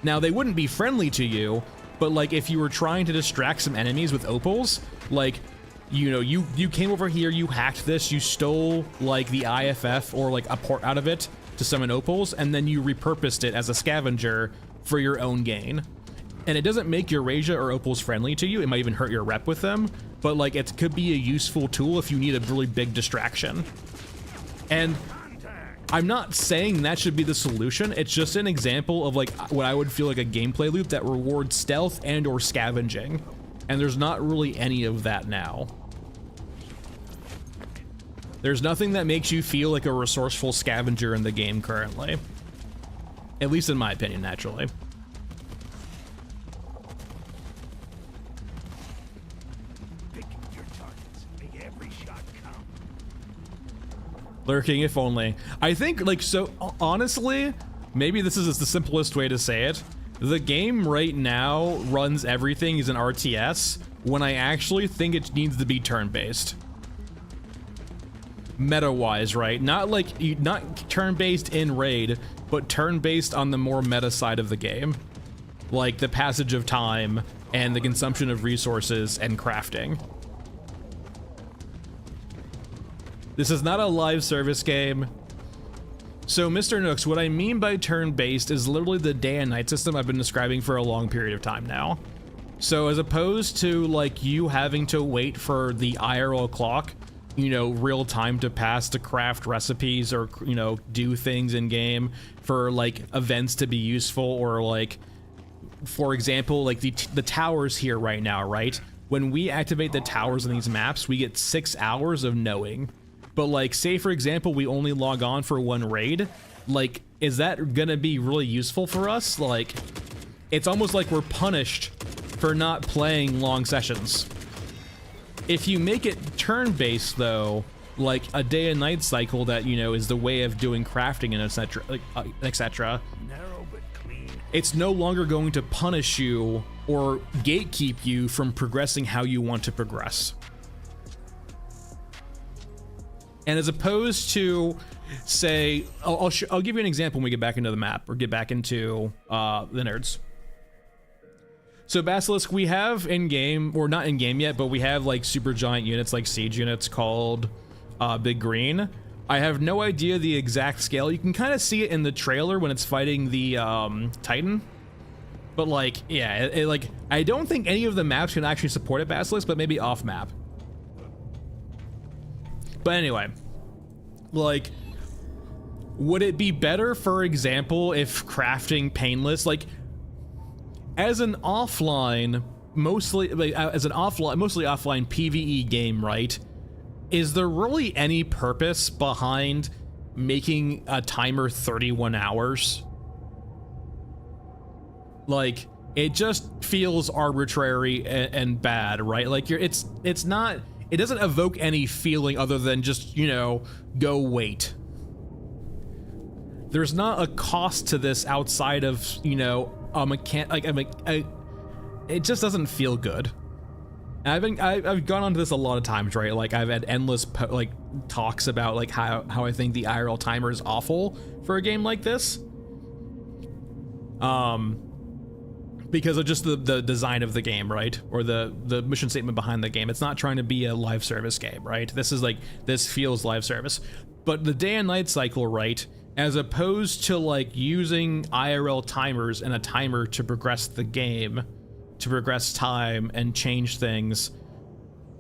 Now, they wouldn't be friendly to you, but like if you were trying to distract some enemies with opals, like, you know, you came over here, you hacked this, you stole like the IFF or like a port out of it to summon opals, and then you repurposed it as a scavenger for your own gain. And it doesn't make Eurasia or opals friendly to you, it might even hurt your rep with them, but like it could be a useful tool if you need a really big distraction. And I'm not saying that should be the solution, it's just an example of like what I would feel like a gameplay loop that rewards stealth and or scavenging. And there's not really any of that now. There's nothing that makes you feel like a resourceful scavenger in the game currently. At least in my opinion, naturally. Pick your targets. Make every shot count. Lurking, if only. I think, like, so, honestly, maybe this is the simplest way to say it. The game right now runs everything as an RTS, when I actually think it needs to be turn-based. Meta-wise, right? Not like, not turn-based in raid, but turn-based on the more meta side of the game. Like the passage of time, and the consumption of resources, and crafting. This is not a live service game. So, Mr. Nooks, what I mean by turn-based is literally the day and night system I've been describing for a long period of time now. So, as opposed to, like, you having to wait for the IRL clock, you know, real time to pass to craft recipes or, you know, do things in game for, like, events to be useful, or, like, for example, like the towers here right now, right? When we activate the towers in these maps, we get 6 hours of knowing. But like, say for example, we only log on for one raid, like, is that gonna be really useful for us? Like, it's almost like we're punished for not playing long sessions. If you make it turn-based though, like a day and night cycle that, you know, is the way of doing crafting and etc, like, etc. Narrow but clean. It's no longer going to punish you or gatekeep you from progressing how you want to progress. And as opposed to, say, I'll give you an example when we get back into the map, or get back into the nerds. So Basilisk, we have in-game, or not in-game yet, but we have like super giant units, like siege units called Big Green. I have no idea the exact scale. You can kind of see it in the trailer when it's fighting the Titan. But like, yeah, like, I don't think any of the maps can actually support it, Basilisk, but maybe off-map. But anyway, like, would it be better, for example, if crafting painless, like, as an offline, mostly offline PvE game, right? Is there really any purpose behind making a timer 31 hours? Like, it just feels arbitrary and bad, right? Like, it's not, it doesn't evoke any feeling other than just, you know, go wait. There's not a cost to this outside of, you know, it just doesn't feel good. I've gone onto this a lot of times, right? Like, I've had endless talks about like how I think the IRL timer is awful for a game like this. Because of just the design of the game, right? Or the mission statement behind the game. It's not trying to be a live service game, right? This is like, this feels live service. But the day and night cycle, right? As opposed to like using IRL timers and a timer to progress the game, to progress time and change things,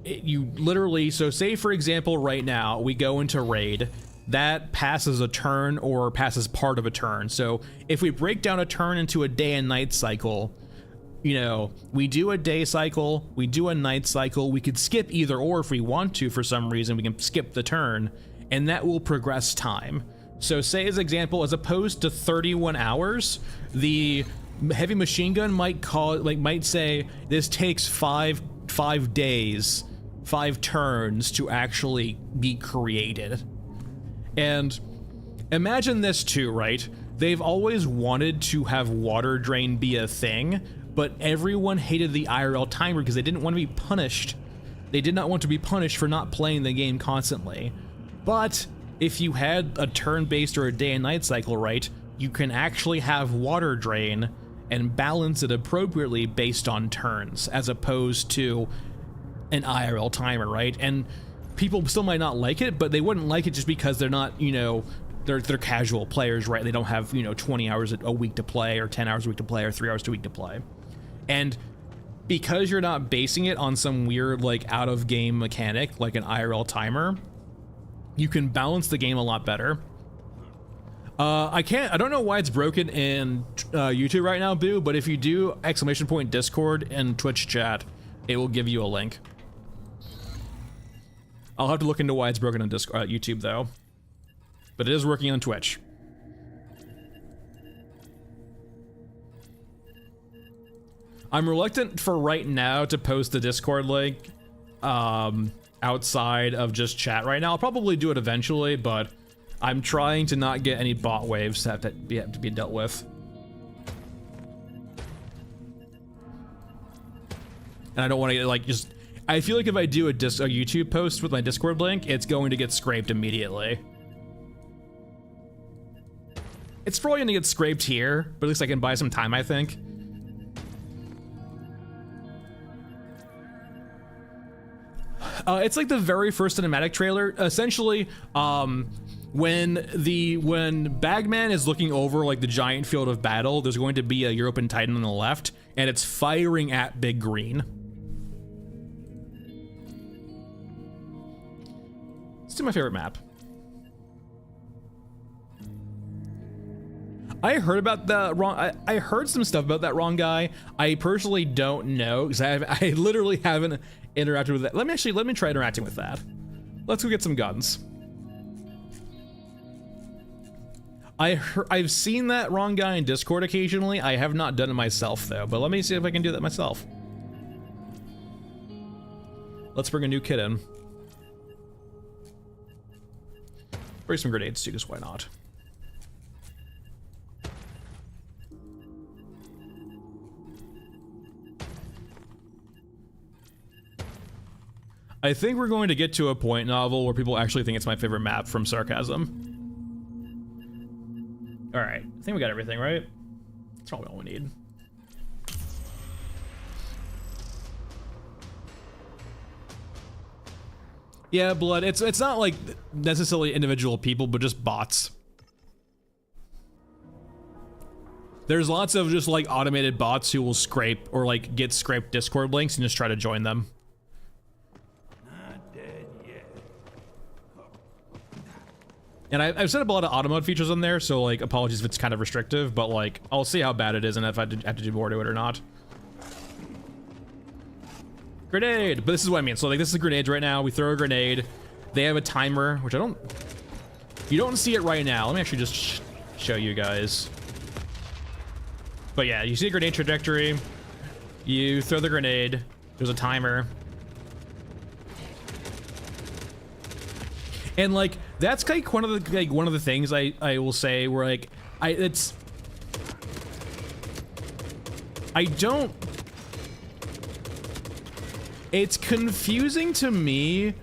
you literally, so say for example right now we go into raid, that passes a turn or passes part of a turn. So if we break down a turn into a day and night cycle, you know, we do a day cycle, we do a night cycle, we could skip either or if we want to. For some reason we can skip the turn, and that will progress time. So say as example, as opposed to 31 hours, the heavy machine gun might might say this takes five days, 5 turns to actually be created. And imagine this too, right? They've always wanted to have water drain be a thing, but everyone hated the IRL timer because they didn't want to be punished. They did not want to be punished for not playing the game constantly. But if you had a turn-based or a day and night cycle, right, you can actually have water drain and balance it appropriately based on turns, as opposed to an IRL timer, right? And people still might not like it, but they wouldn't like it just because they're not, you know, they're casual players, right? They don't have, you know, 20 hours a week to play, or 10 hours a week to play, or 3 hours a week to play. And because you're not basing it on some weird, like, out-of-game mechanic, like an IRL timer, you can balance the game a lot better. I don't know why it's broken in YouTube right now, Boo, but if you do ! Discord and Twitch chat, it will give you a link. I'll have to look into why it's broken on YouTube, though. But it is working on Twitch. I'm reluctant for right now to post the Discord link outside of just chat right now. I'll probably do it eventually, but I'm trying to not get any bot waves that have to be dealt with. And I don't want to like just... I feel like if I do a YouTube post with my Discord link, it's going to get scraped immediately. It's probably going to get scraped here, but at least I can buy some time, I think. It's like the very first cinematic trailer. Essentially, when Bagman is looking over like the giant field of battle, there's going to be a European Titan on the left, and it's firing at Big Green. Let's do my favorite map. I heard about the wrong. I heard some stuff about that wrong guy. I personally don't know because I literally haven't interacted with that. Let me try interacting with that. Let's go get some guns. I've seen that wrong guy in Discord occasionally. I have not done it myself though, but let me see if I can do that myself. Let's bring a new kid in. Bring some grenades too, because why not? I think we're going to get to a point, Novel, where people actually think it's my favorite map from sarcasm. Alright, I think we got everything, right? That's probably all we need. Yeah, Blood, it's not like necessarily individual people, but just bots. There's lots of just like automated bots who will scrape or like get scraped Discord links and just try to join them. And I've set up a lot of auto mode features on there, so like apologies if it's kind of restrictive, but like I'll see how bad it is and if I have to do more to it or not. Grenade! But this is what I mean. So like this is grenades right now. We throw a grenade. They have a timer, which you don't see it right now. Let me actually just show you guys. But yeah, you see a grenade trajectory. You throw the grenade. There's a timer. And like that's like one of the things I will say where like it's confusing to me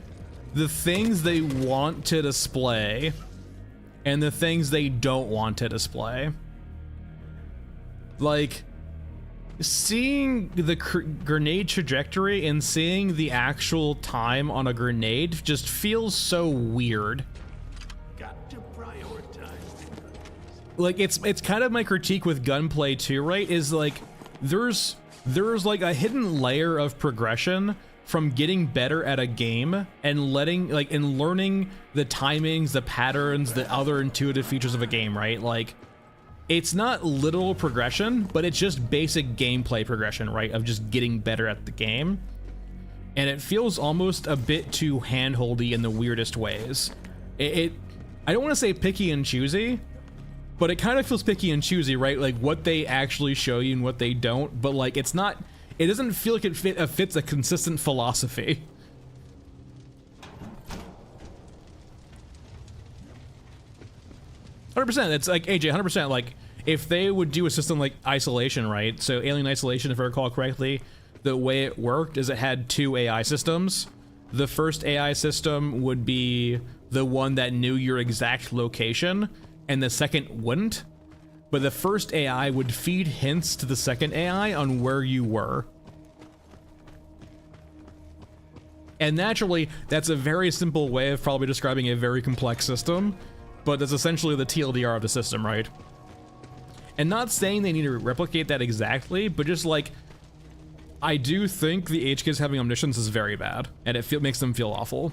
the things they want to display and the things they don't want to display. Like seeing the grenade trajectory and seeing the actual time on a grenade just feels so weird. Got to prioritize. Like it's kind of my critique with Gunplay too, right? Is like there's like a hidden layer of progression from getting better at a game and learning the timings, the patterns, the other intuitive features of a game, right? Like it's not literal progression, but it's just basic gameplay progression, right? Of just getting better at the game. And it feels almost a bit too handholdy in the weirdest ways. I don't want to say picky and choosy, but it kind of feels picky and choosy, right? Like what they actually show you and what they don't, but like it doesn't feel like it fits a consistent philosophy. It's like AJ, 100%. Like if they would do a system like isolation, right? So Alien Isolation, if I recall correctly, the way it worked is it had 2 AI systems. The first AI system would be the one that knew your exact location, and the second wouldn't. But the first AI would feed hints to the second AI on where you were. And naturally, that's a very simple way of probably describing a very complex system, but that's essentially the TLDR of the system, right? And not saying they need to replicate that exactly, but just like, I do think the HKs having omniscience is very bad, and it makes them feel awful.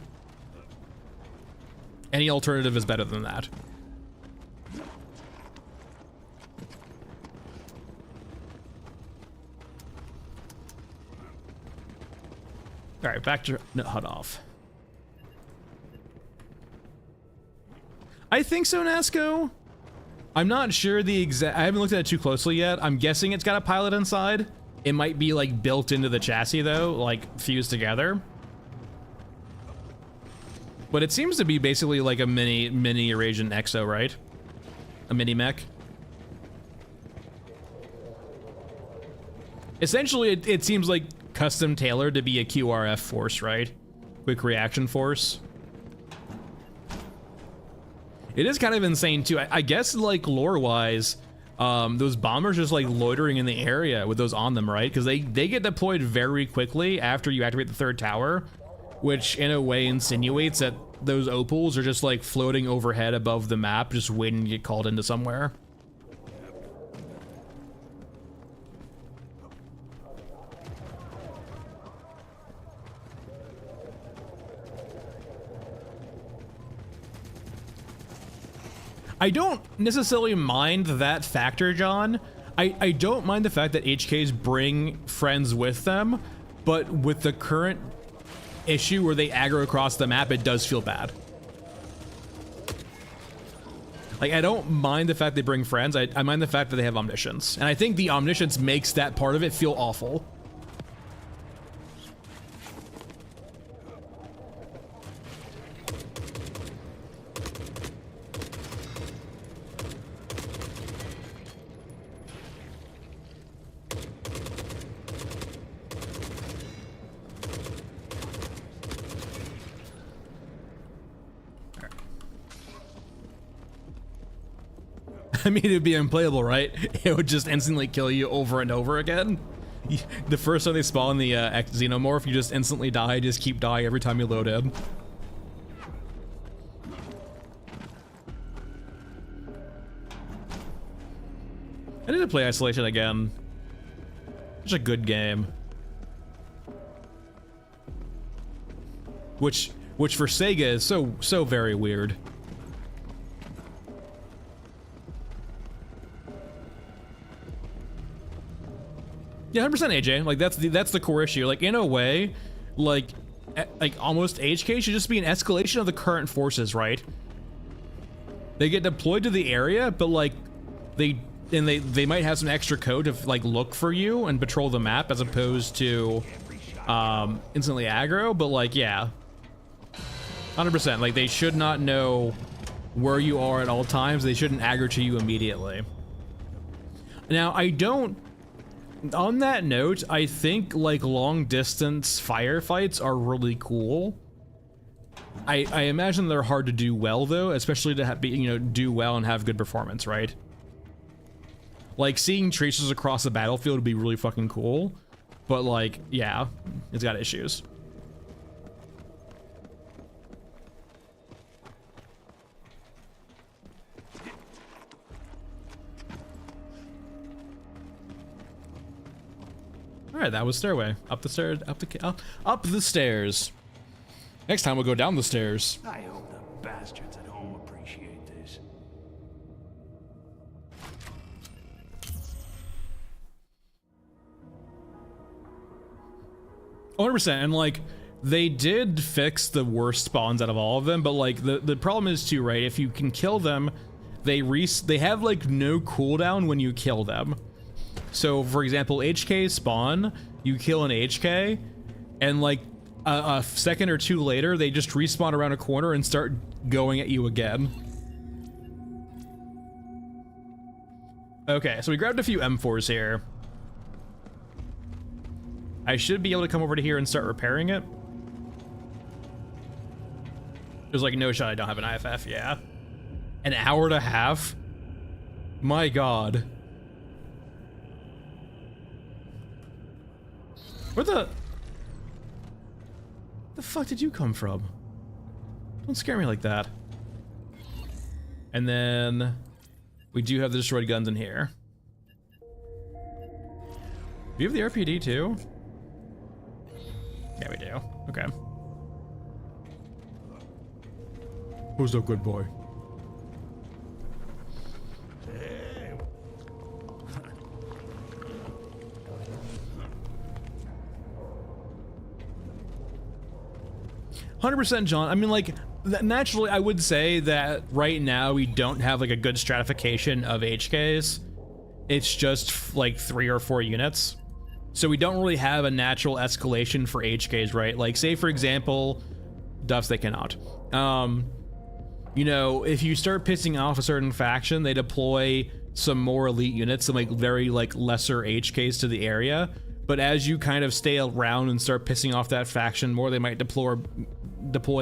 Any alternative is better than that. All right, back to HUD off. I think so, Nasco. I'm not sure the exact, I haven't looked at it too closely yet. I'm guessing it's got a pilot inside. It might be like built into the chassis though, like fused together. But it seems to be basically like a mini Eurasian Exo, right? A mini mech. Essentially, it seems like custom tailored to be a QRF force, right? Quick reaction force. It is kind of insane too. I guess like lore-wise, those bombers just like loitering in the area with those on them, right? Because they get deployed very quickly after you activate the 3rd tower, which in a way insinuates that those opals are just like floating overhead above the map, just waiting to get called into somewhere. I don't necessarily mind that factor, John. I don't mind the fact that HKs bring friends with them, but with the current issue where they aggro across the map, it does feel bad. Like, I don't mind the fact they bring friends, I mind the fact that they have omniscience. And I think the omniscience makes that part of it feel awful. I mean, it'd be unplayable, right? It would just instantly kill you over and over again. The first time they spawn the xenomorph, you just instantly die, just keep dying every time you load in. I need to play Isolation again. It's a good game. Which for Sega is so very weird. Yeah, 100% AJ. Like that's the core issue. Like in a way, like almost HK should just be an escalation of the current forces, right? They get deployed to the area, but like they might have some extra code to like look for you and patrol the map as opposed to instantly aggro. But like, yeah, 100%. Like they should not know where you are at all times. They shouldn't aggro to you immediately. Now I don't. On that note, I think like long distance firefights are really cool. I imagine they're hard to do well though, especially to do well and have good performance, right? Like seeing traces across the battlefield would be really fucking cool, but like, yeah, it's got issues. All right, that was stairway. Up the stairs, up the stairs. Next time we'll go down the stairs. I hope the bastards at home appreciate this. Oh, 100%, and like, they did fix the worst spawns out of all of them, but like, the problem is too, right? If you can kill them, they have like no cooldown when you kill them. So for example, HK spawn, you kill an HK, and like a second or two later, they just respawn around a corner and start going at you again. Okay, so we grabbed a few M4s here. I should be able to come over to here and start repairing it. There's like no shot I don't have an IFF, yeah. An hour and a half? My god. Where the fuck did you come from? Don't scare me like that. And then we do have the destroyed guns in here. Do you have the RPD too? Yeah, we do. Okay. Who's a good boy? Hey. 100% John. I mean, like, naturally, I would say that right now we don't have like a good stratification of HKs. It's just like 3 or 4 units. So we don't really have a natural escalation for HKs, right? Like, say for example, Duffs, they cannot. You know, if you start pissing off a certain faction, they deploy some more elite units, some like very like lesser HKs to the area. But as you kind of stay around and start pissing off that faction more, they might deploy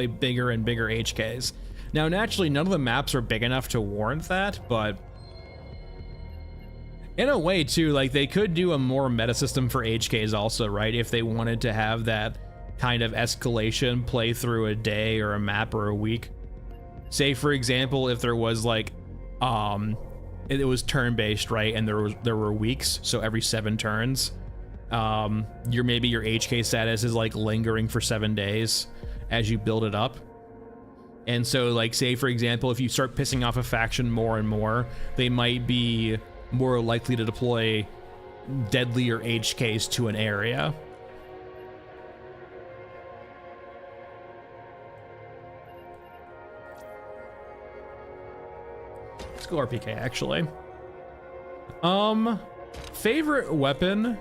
bigger and bigger HKs. Now, naturally, none of the maps are big enough to warrant that, but in a way too, like they could do a more meta system for HKs also, right? If they wanted to have that kind of escalation play through a day or a map or a week. Say for example, if there was like, it was turn-based, right? And there were weeks, so every 7 turns, maybe your HK status is like lingering for 7 days as you build it up. And so like, say for example, if you start pissing off a faction more and more, they might be more likely to deploy deadlier HKs to an area. Let's go RPK actually. Favorite weapon?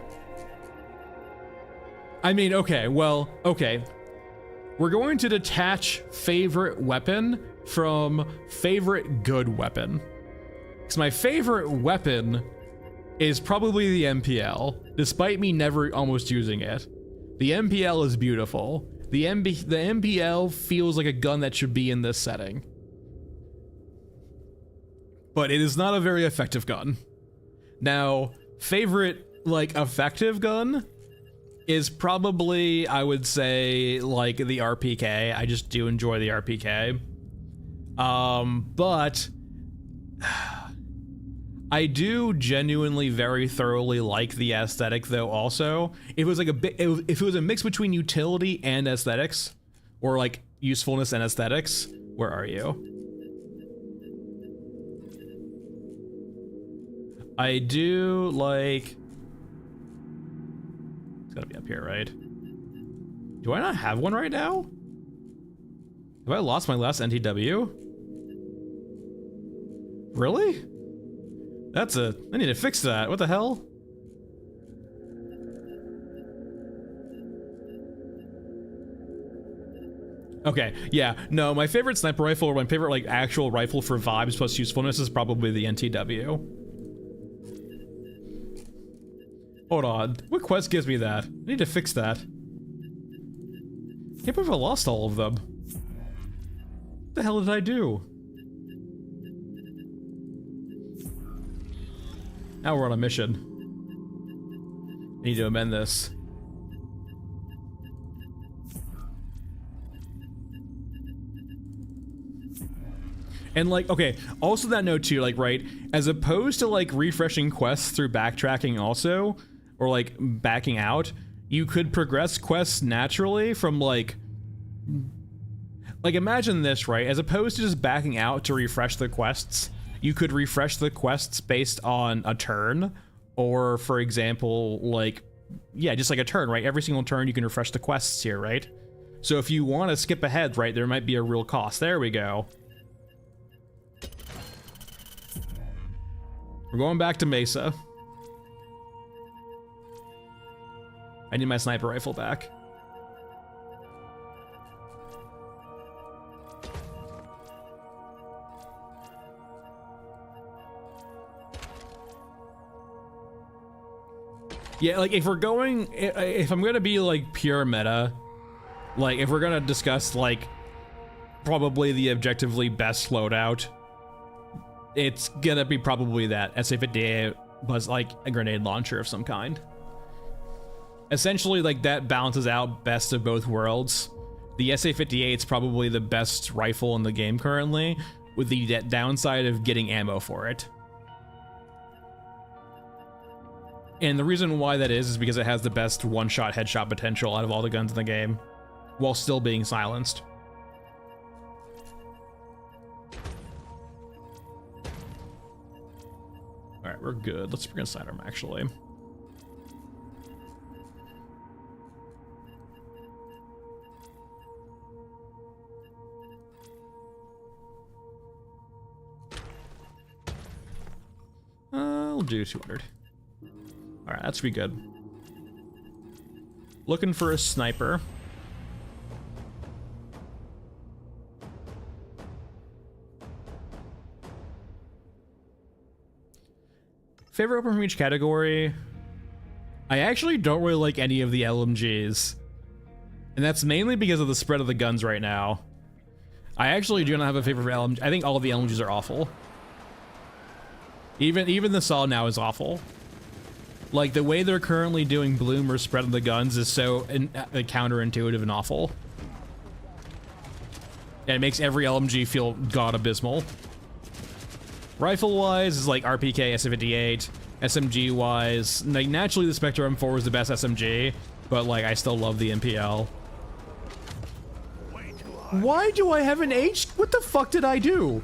I mean, okay, well, okay. We're going to detach favorite weapon from favorite good weapon. Because my favorite weapon is probably the MPL, despite me never almost using it. The MPL is beautiful. The MPL feels like a gun that should be in this setting. But it is not a very effective gun. Now, favorite, like, effective gun is probably, I would say, like, the RPK. I just do enjoy the RPK. But I do genuinely very thoroughly like the aesthetic though also. If it was like if it was a mix between utility and aesthetics, or like usefulness and aesthetics, where are you? I do like, it's gotta be up here, right? Do I not have one right now? Have I lost my last NTW? Really? I need to fix that. What the hell? Okay, yeah, no, my favorite sniper rifle, or my favorite like actual rifle for vibes plus usefulness is probably the NTW. Hold on, what quest gives me that? I need to fix that. Can't believe I lost all of them. What the hell did I do? Now we're on a mission. I need to amend this. And like, okay, also that note too, like, right, as opposed to like refreshing quests through backtracking also, or like backing out, you could progress quests naturally from like imagine this, right? As opposed to just backing out to refresh the quests, you could refresh the quests based on a turn, or for example, like, yeah, just like a turn, right? Every single turn you can refresh the quests here, right? So if you want to skip ahead, right, there might be a real cost. There we go. We're going back to Mesa. I need my sniper rifle back. Yeah, like if we're going, if I'm gonna be like pure meta, like if we're gonna discuss like probably the objectively best loadout, it's gonna be probably that SA-58 was like a grenade launcher of some kind. Essentially, like that balances out best of both worlds. The SA-58 is probably the best rifle in the game currently, with the downside of getting ammo for it. And the reason why that is because it has the best one-shot headshot potential out of all the guns in the game, while still being silenced. Alright, we're good. Let's bring a sidearm, actually. We'll do 200. Alright, that should be good. Looking for a sniper. Favorite weapon from each category? I actually don't really like any of the LMGs. And that's mainly because of the spread of the guns right now. I actually do not have a favorite for LMG. I think all of the LMGs are awful. Even the SAW now is awful. Like, the way they're currently doing bloom or spread of the guns is so counterintuitive and awful. And it makes every LMG feel god abysmal. Rifle-wise is like RPK, SA-58. SMG-wise, like, naturally the Spectre M4 is the best SMG, but like, I still love the MPL. Why do I have an H? What the fuck did I do?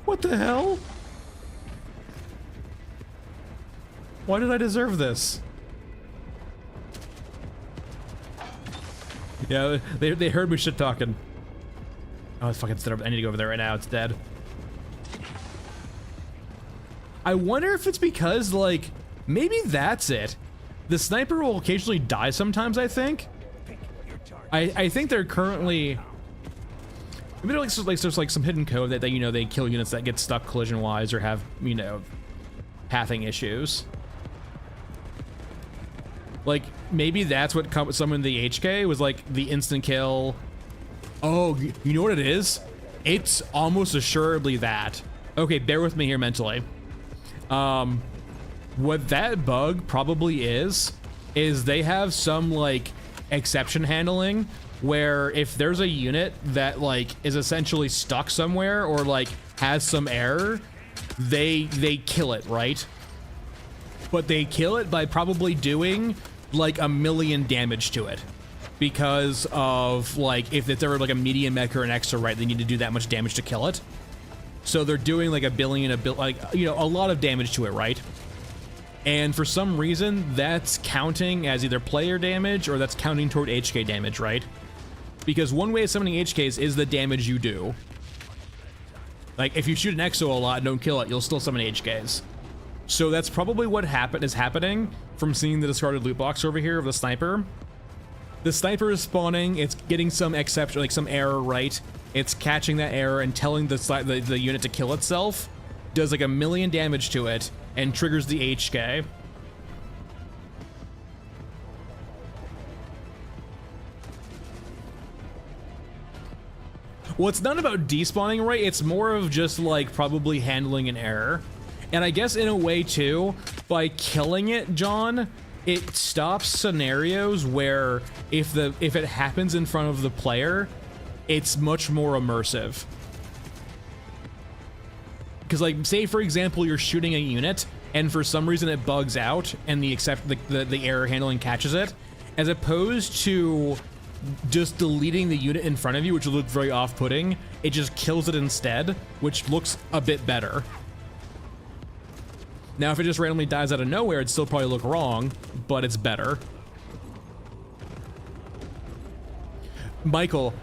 What the hell? Why did I deserve this? Yeah, they heard me shit talking. Oh, fucking stood up. I need to go over there right now. It's dead. I wonder if it's because, like, maybe that's it. The sniper will occasionally die sometimes, I think. I think they're currently... Maybe there's like some hidden code that you know, they kill units that get stuck collision-wise or have, you know, pathing issues. Like, maybe that's what summoned the HK, was like the instant kill. Oh, you know what it is? It's almost assuredly that. Okay, bear with me here mentally. What that bug probably is they have some like exception handling where if there's a unit that like is essentially stuck somewhere or like has some error, they kill it, right? But they kill it by probably doing like 1 million damage to it, because of like if it's ever like a medium mech or an extra, right, they need to do that much damage to kill it. So they're doing like a lot of damage to it, right? And for some reason that's counting as either player damage or that's counting toward HK damage, right? Because one way of summoning HKs is the damage you do. Like if you shoot an exo a lot and don't kill it, you'll still summon HKs. So that's probably what is happening from seeing the discarded loot box over here of the sniper. The sniper is spawning, it's getting some exception, like some error, right? It's catching that error and telling the unit to kill itself, does like 1 million damage to it, and triggers the HK. Well, it's not about despawning, right? It's more of just like probably handling an error. And I guess in a way too, by killing it, John, it stops scenarios where if it happens in front of the player, it's much more immersive. Because like, say for example, you're shooting a unit and for some reason it bugs out and the error handling catches it, as opposed to just deleting the unit in front of you, which will look very off-putting, it just kills it instead, which looks a bit better. Now, if it just randomly dies out of nowhere, it'd still probably look wrong, but it's better. Michael,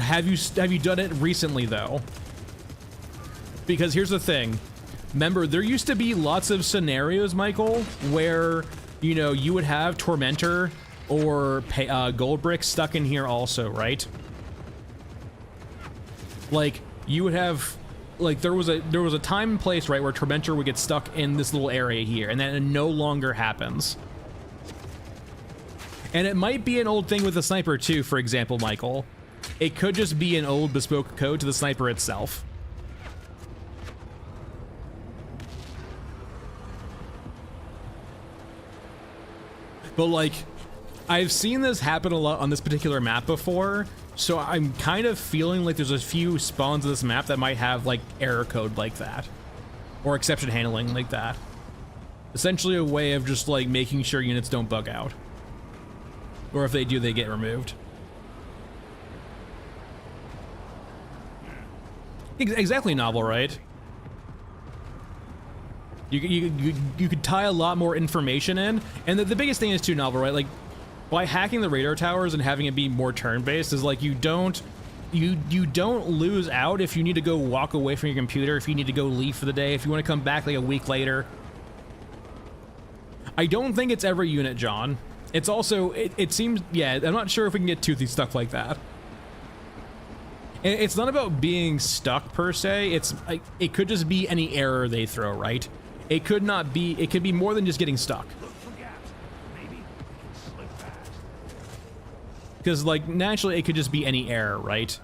have you done it recently though? Because here's the thing. Remember, there used to be lots of scenarios, Michael, where, you know, you would have Tormentor or Gold Brick stuck in here also, right? Like, you would have, like, there was a time and place, right, where Tormentor would get stuck in this little area here, and then it no longer happens. And it might be an old thing with the sniper too, for example, Michael. It could just be an old bespoke code to the sniper itself. But like, I've seen this happen a lot on this particular map before, so I'm kind of feeling like there's a few spawns of this map that might have like error code like that, or exception handling like that. Essentially a way of just like making sure units don't bug out. Or if they do, they get removed. Exactly, Novel, right? You could tie a lot more information in, and the biggest thing is too, Novel, right? Like, by hacking the radar towers and having it be more turn-based is like you don't lose out if you need to go walk away from your computer, if you need to go leave for the day, if you want to come back like a week later. I don't think it's every unit, John. It's also, it seems, yeah, I'm not sure if we can get toothy stuff like that. And it's not about being stuck per se, it's like, it could just be any error they throw, right? It could not be, it could be more than just getting stuck. Because like, naturally it could just be any error, right?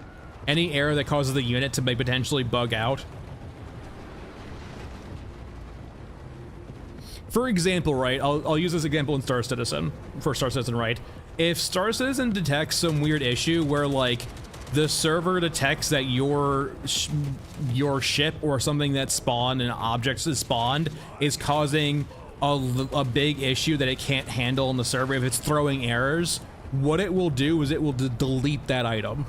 Any error that causes the unit to potentially bug out. For example, right, I'll use this example in Star Citizen, for Star Citizen, right? If Star Citizen detects some weird issue where like the server detects that your ship or something that spawned and objects that spawned is causing a big issue that it can't handle on the server, if it's throwing errors, what it will do is it will delete that item.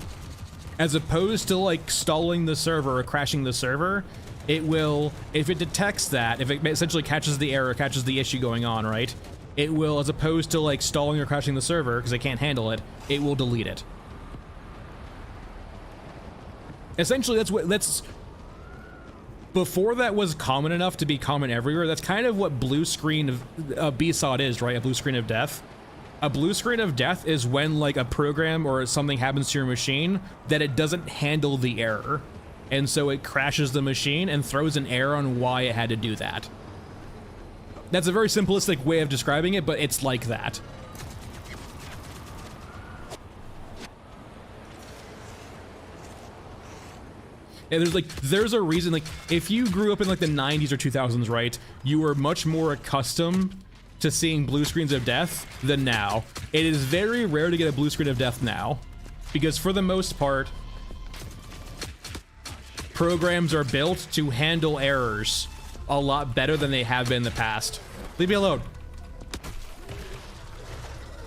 As opposed to like stalling the server or crashing the server, it will, if it detects that, if it essentially catches the error, catches the issue going on, right? It will, as opposed to like stalling or crashing the server because it can't handle it, it will delete it. Essentially, that's before that was common enough to be common everywhere. That's kind of what blue screen of BSOD is, right? A blue screen of death. A blue screen of death is when like a program or something happens to your machine that it doesn't handle the error. And so it crashes the machine and throws an error on why it had to do that. That's a very simplistic way of describing it, but it's like that. And there's a reason, like, if you grew up in like the 90s or 2000s, right, you were much more accustomed to seeing blue screens of death than now. It is very rare to get a blue screen of death now, because for the most part, programs are built to handle errors a lot better than they have been in the past. Leave me alone.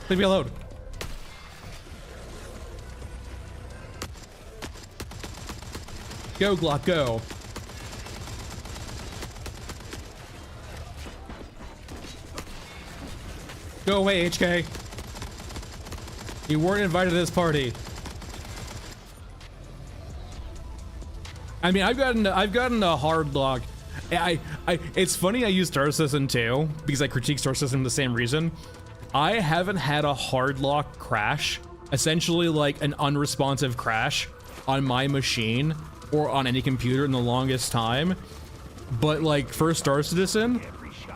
Leave me alone. Go, Glock, go. Go away, HK. You weren't invited to this party. I mean, I've gotten a hard lock. It's funny I use Star Citizen too, because I critique Star Citizen for the same reason. I haven't had a hard lock crash, essentially like an unresponsive crash on my machine or on any computer in the longest time. But like for Star Citizen,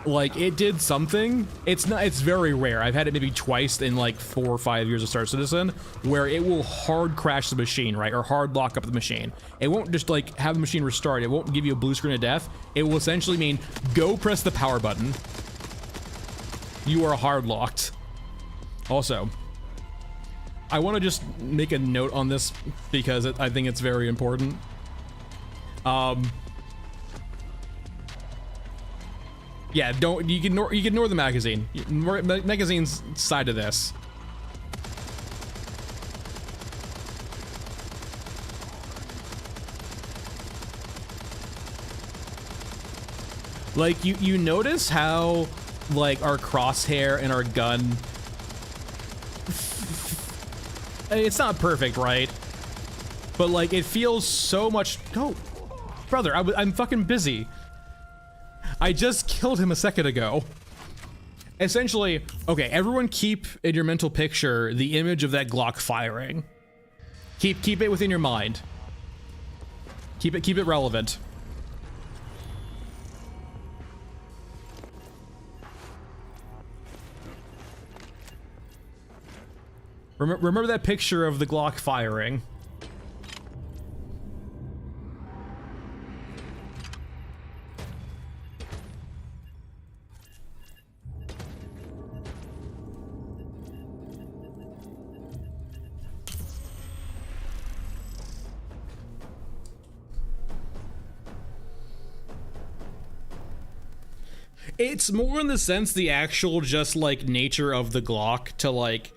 like it did something. It's very rare. I've had it maybe twice in like 4 or 5 years of Star Citizen where it will hard crash the machine, right? Or hard lock up the machine. It won't just like have the machine restart. It won't give you a blue screen of death. It will essentially mean go press the power button. You are hard locked. Also, I want to just make a note on this because I think it's very important. Yeah, you can ignore the magazine. Magazine's side of this. Like you notice how like our crosshair and our gun. It's not perfect, right? But like it feels so much. Oh, brother, I'm fucking busy. I just killed him a second ago. Essentially, okay, everyone keep in your mental picture the image of that Glock firing. Keep it within your mind. Keep it relevant. Remember that picture of the Glock firing. It's more in the sense the actual just like nature of the Glock to like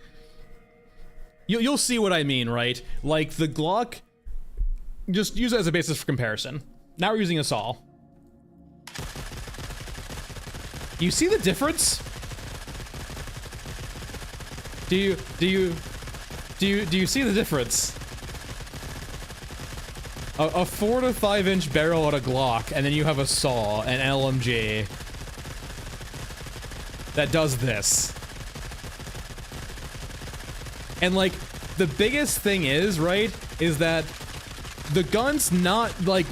you'll see what I mean, right? Like the Glock, just use it as a basis for comparison. Now we're using a saw. You see the difference? Do you see the difference? A 4 to 5 inch barrel on a Glock, and then you have a saw, an LMG that does this. And like the biggest thing is, right, is that the gun's not like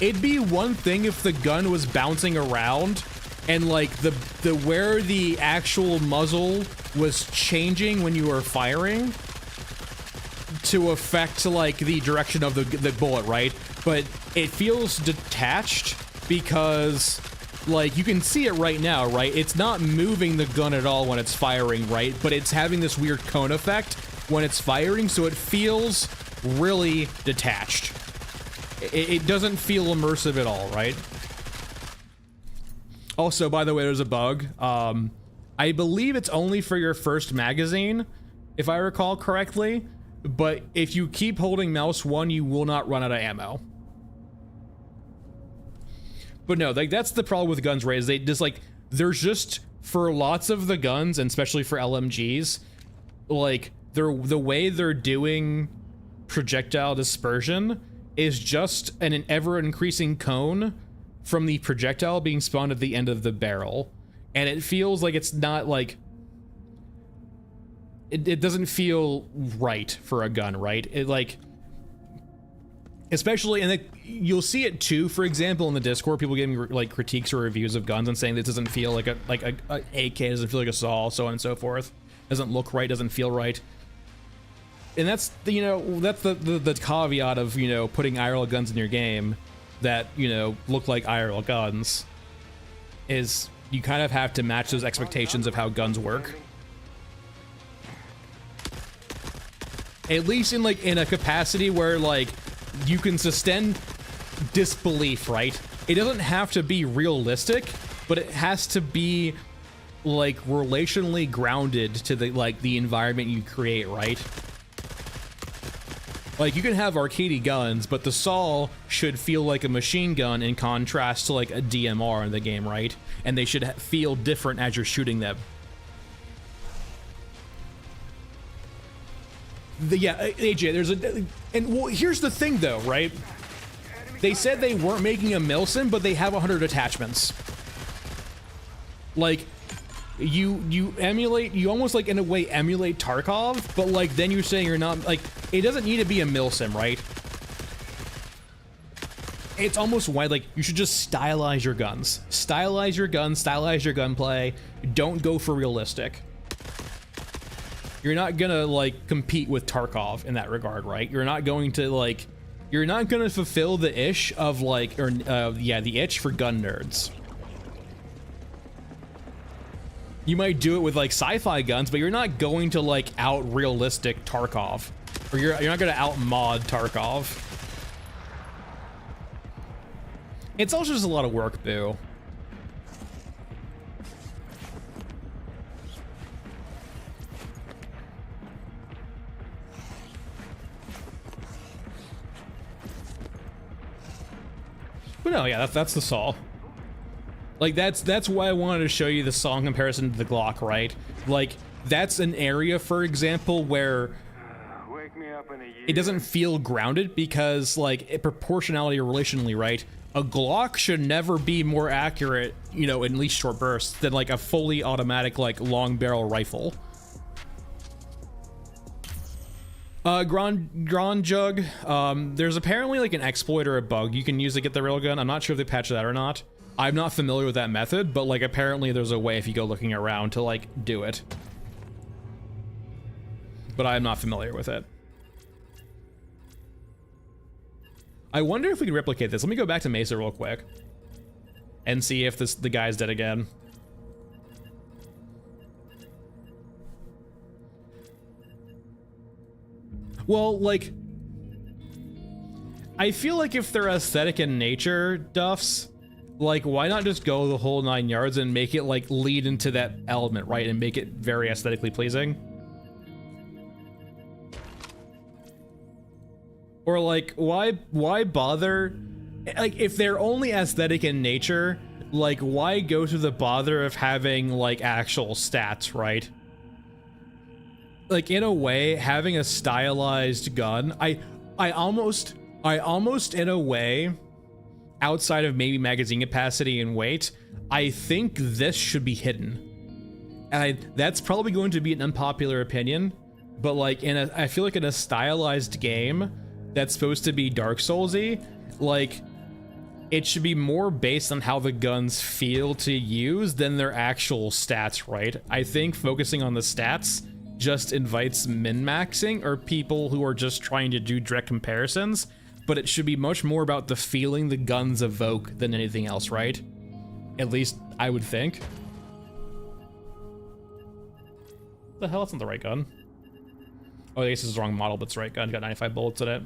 it'd be one thing if the gun was bouncing around and like the where the actual muzzle was changing when you were firing to affect like the direction of the bullet, right? But it feels detached because like you can see it right now, right? It's not moving the gun at all when it's firing, right? But it's having this weird cone effect when it's firing, so it feels really detached. It doesn't feel immersive at all, right? Also, by the way, there's a bug. I believe it's only for your first magazine, if I recall correctly. But if you keep holding mouse 1, you will not run out of ammo. But no, like that's the problem with guns, right? Is they just like there's just for lots of the guns, and especially for LMGs, like the way they're doing projectile dispersion is just an ever increasing cone from the projectile being spawned at the end of the barrel, and it feels like it's not like it doesn't feel right for a gun, right? It like. Especially, and you'll see it too, for example, in the Discord, people giving like critiques or reviews of guns and saying this doesn't feel like a AK, doesn't feel like a saw, so on and so forth. Doesn't look right, doesn't feel right. And that's the, you know, that's the caveat of, you know, putting IRL guns in your game that, you know, look like IRL guns, is you kind of have to match those expectations of how guns work. At least in like in a capacity where like you can suspend disbelief, right? It doesn't have to be realistic, but it has to be like relationally grounded to the like the environment you create, right? Like you can have arcadey guns, but the saw should feel like a machine gun in contrast to like a DMR in the game, right? And they should feel different as you're shooting them. Yeah, AJ, there's a, and well, here's the thing though, right? They said they weren't making a Milsim, but they have 100 attachments. Like, you emulate, you almost like in a way emulate Tarkov, but like then you're saying you're not, like, it doesn't need to be a Milsim, right? It's almost why, like, you should just stylize your guns. Stylize your guns, stylize your gunplay. Don't go for realistic. You're not gonna like compete with Tarkov in that regard, right? You're not going to like, you're not gonna fulfill the itch of like, or yeah, the itch for gun nerds. You might do it with like sci-fi guns, but you're not going to like out realistic Tarkov, or you're not gonna out mod Tarkov. It's also just a lot of work, boo. But no, yeah, that's the saw. Like, that's why I wanted to show you the song comparison to the Glock, right? Like, that's an area, for example, where it doesn't feel grounded because, like, proportionality or relationally, right? A Glock should never be more accurate, you know, in at least short bursts than, like, a fully automatic, like, long barrel rifle. Grand Jug, there's apparently, like, an exploit or a bug you can use to get the railgun. I'm not sure if they patched that or not. I'm not familiar with that method, but, like, apparently there's a way if you go looking around to, like, do it. But I'm not familiar with it. I wonder if we can replicate this. Let me go back to Mesa real quick and see if the guy's dead again. Well, like, I feel like if they're aesthetic in nature, Duffs, like, why not just go the whole 9 yards and make it, like, lead into that element, right? And make it very aesthetically pleasing. Or, like, why bother? Like, if they're only aesthetic in nature, like, why go to the bother of having, like, actual stats, right? Like, in a way, having a stylized gun, I almost, in a way, outside of maybe magazine capacity and weight, I think this should be hidden. And that's probably going to be an unpopular opinion, but, like, I feel like in a stylized game that's supposed to be Dark Souls-y, like, it should be more based on how the guns feel to use than their actual stats, right? I think focusing on the stats just invites min-maxing or people who are just trying to do direct comparisons, but it should be much more about the feeling the guns evoke than anything else, right? At least I would think. The hell, that's not the right gun. Oh, I guess this is the wrong model, but it's the right gun. Got 95 bullets in it.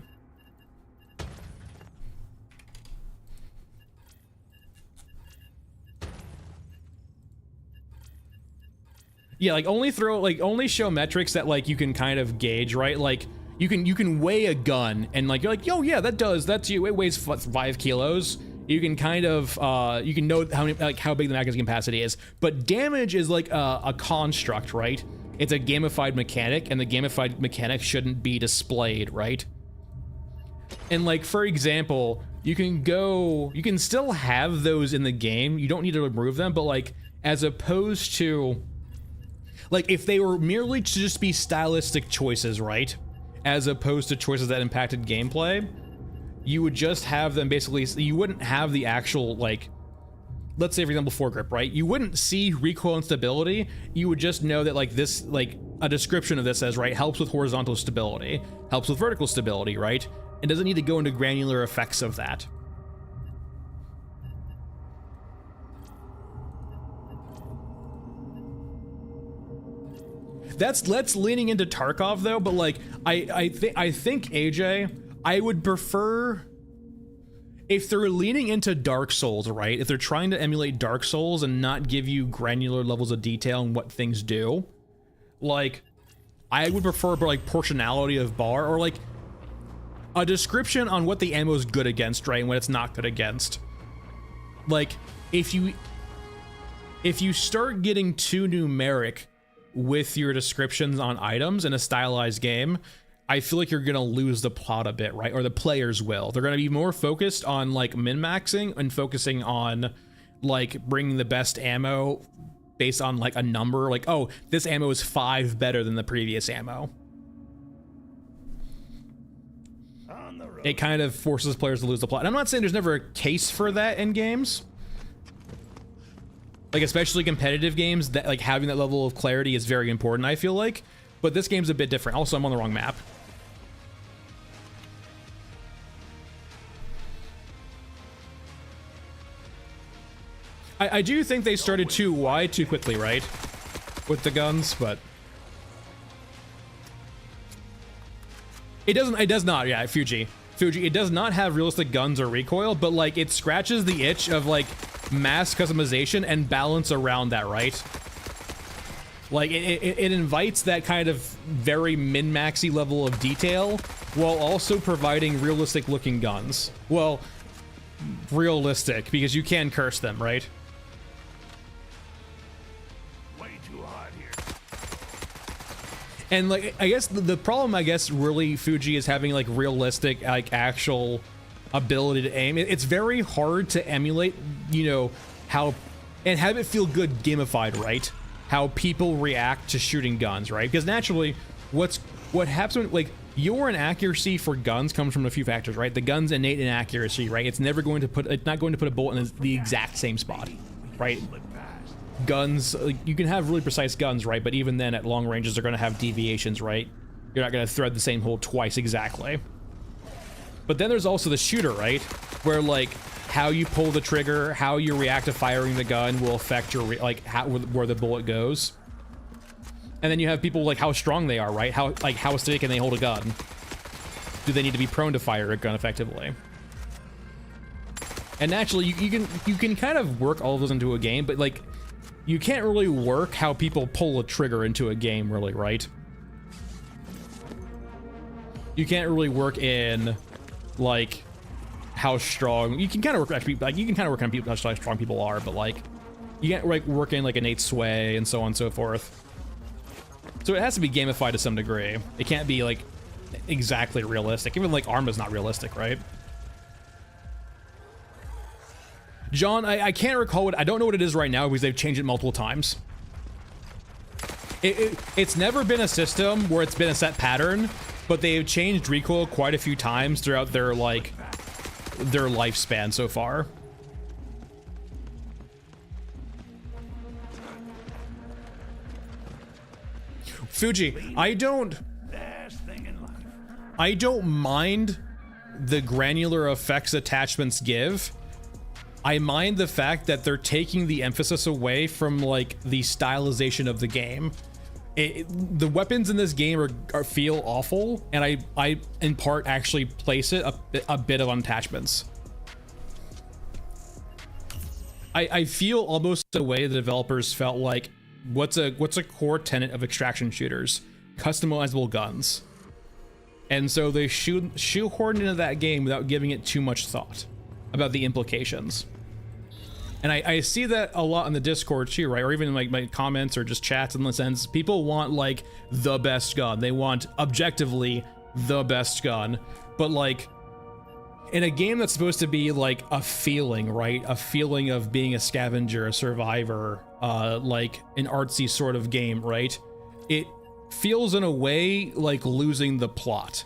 Yeah, like, only show metrics that, like, you can kind of gauge, right? Like, you can weigh a gun and, like, you're like, oh yeah, that's you. It weighs 5 kilos. You can kind of you can know how many, like, how big the magazine capacity is. But damage is like a construct, right? It's a gamified mechanic, and the gamified mechanic shouldn't be displayed, right? And, like, for example, you can still have those in the game. You don't need to remove them, but, like, as opposed to, like, if they were merely to just be stylistic choices, right? As opposed to choices that impacted gameplay, you would just have them basically, you wouldn't have the actual, like, let's say, for example, foregrip, right? You wouldn't see recoil and stability. You would just know that, like, this, like, a description of this says, right, helps with horizontal stability, helps with vertical stability, right? It doesn't need to go into granular effects of that. That's leaning into Tarkov though, but, like, I think AJ, I would prefer if they're leaning into Dark Souls, right? If they're trying to emulate Dark Souls and not give you granular levels of detail on what things do, like, I would prefer, like, proportionality of bar, or, like, a description on what the ammo is good against, right, and what it's not good against. Like, if you start getting too numeric with your descriptions on items in a stylized game, I feel like you're gonna lose the plot a bit, right? Or the players will. They're gonna be more focused on, like, min-maxing and focusing on, like, bringing the best ammo based on, like, a number. Like, oh, this ammo is 5 better than the previous ammo. It kind of forces players to lose the plot. And I'm not saying there's never a case for that in games. Like, especially competitive games, that, like, having that level of clarity is very important, I feel like. But this game's a bit different. Also, I'm on the wrong map. I do think they started too wide too quickly, right? With the guns, but it does not, yeah, Fuji, it does not have realistic guns or recoil, but, like, it scratches the itch of, like, mass customization and balance around that, right? Like, it invites that kind of very min-maxy level of detail while also providing realistic looking guns. Well, realistic, because you can curse them, right? And like, I guess the problem, I guess, really Fuji is having like realistic, like actual ability to aim. It's very hard to emulate, you know, how, and have it feel good gamified, right? How people react to shooting guns, right? Because naturally, what happens when, like, your inaccuracy for guns comes from a few factors, right? The gun's innate inaccuracy, right? It's not going to put a bullet in the exact same spot, right? Guns, like, you can have really precise guns, right? But even then, at long ranges, they're going to have deviations, right? You're not going to thread the same hole twice exactly. But then there's also the shooter, right? Where, like, how you pull the trigger, how you react to firing the gun will affect your, where the bullet goes. And then you have people like how strong they are, right? How steady can they hold a gun? Do they need to be prone to fire a gun effectively? And naturally, you can kind of work all of those into a game, but like, you can't really work how people pull a trigger into a game, really, right? You can't really work in like how strong. You can kind of work actually, like you can kind of work on people, how strong people are, but like you can't like work in like innate sway and so on and so forth. So it has to be gamified to some degree. It can't be like exactly realistic. Even like Arma's not realistic, right? John, I can't recall what, I don't know what it is right now because they've changed it multiple times. It's never been a system where it's been a set pattern, but they've changed recoil quite a few times throughout their like their lifespan so far. Fuji, I don't mind the granular effects attachments give. I mind the fact that they're taking the emphasis away from like the stylization of the game. The weapons in this game feel awful, and I in part actually place it a bit of attachments. I feel almost the way the developers felt like, what's a core tenet of extraction shooters? Customizable guns. And so they shoehorned into that game without giving it too much thought about the implications. And I see that a lot in the Discord too, right? Or even in like my comments or just chats in the sense, people want like the best gun. They want objectively the best gun. But like in a game that's supposed to be like a feeling, right? A feeling of being a scavenger, a survivor, like an artsy sort of game, right? It feels in a way like losing the plot.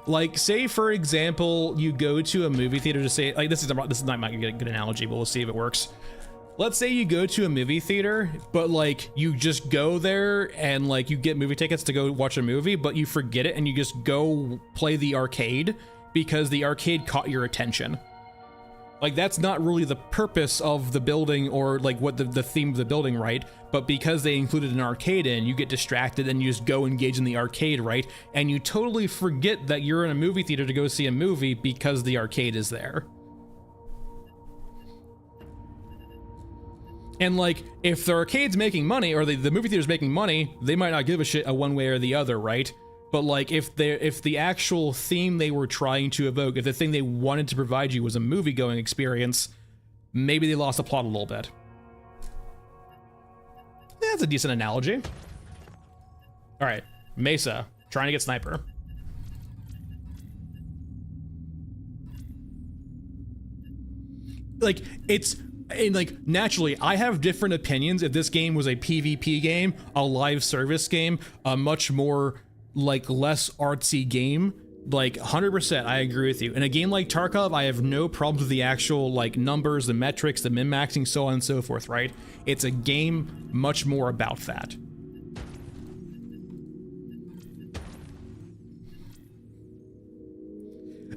Like, say for example, you go to a movie theater to say, like, this is not a good analogy, but we'll see if it works. Let's say you go to a movie theater, but like you just go there and like you get movie tickets to go watch a movie, but you forget it and you just go play the arcade because the arcade caught your attention. Like, that's not really the purpose of the building or like what the theme of the building, right? But because they included an arcade in, you get distracted and you just go engage in the arcade, right? And you totally forget that you're in a movie theater to go see a movie because the arcade is there. And like, if the arcade's making money or the movie theater's making money, they might not give a shit one way or the other, right? But like, if the actual theme they were trying to evoke, if the thing they wanted to provide you was a movie-going experience, maybe they lost the plot a little bit. That's a decent analogy. All right, Mesa, trying to get sniper. Like, and like, naturally, I have different opinions if this game was a PvP game, a live service game, a much more like less artsy game. Like 100%, I agree with you. In a game like Tarkov, I have no problems with the actual like numbers, the metrics, the min-maxing, so on and so forth, right? It's a game much more about that.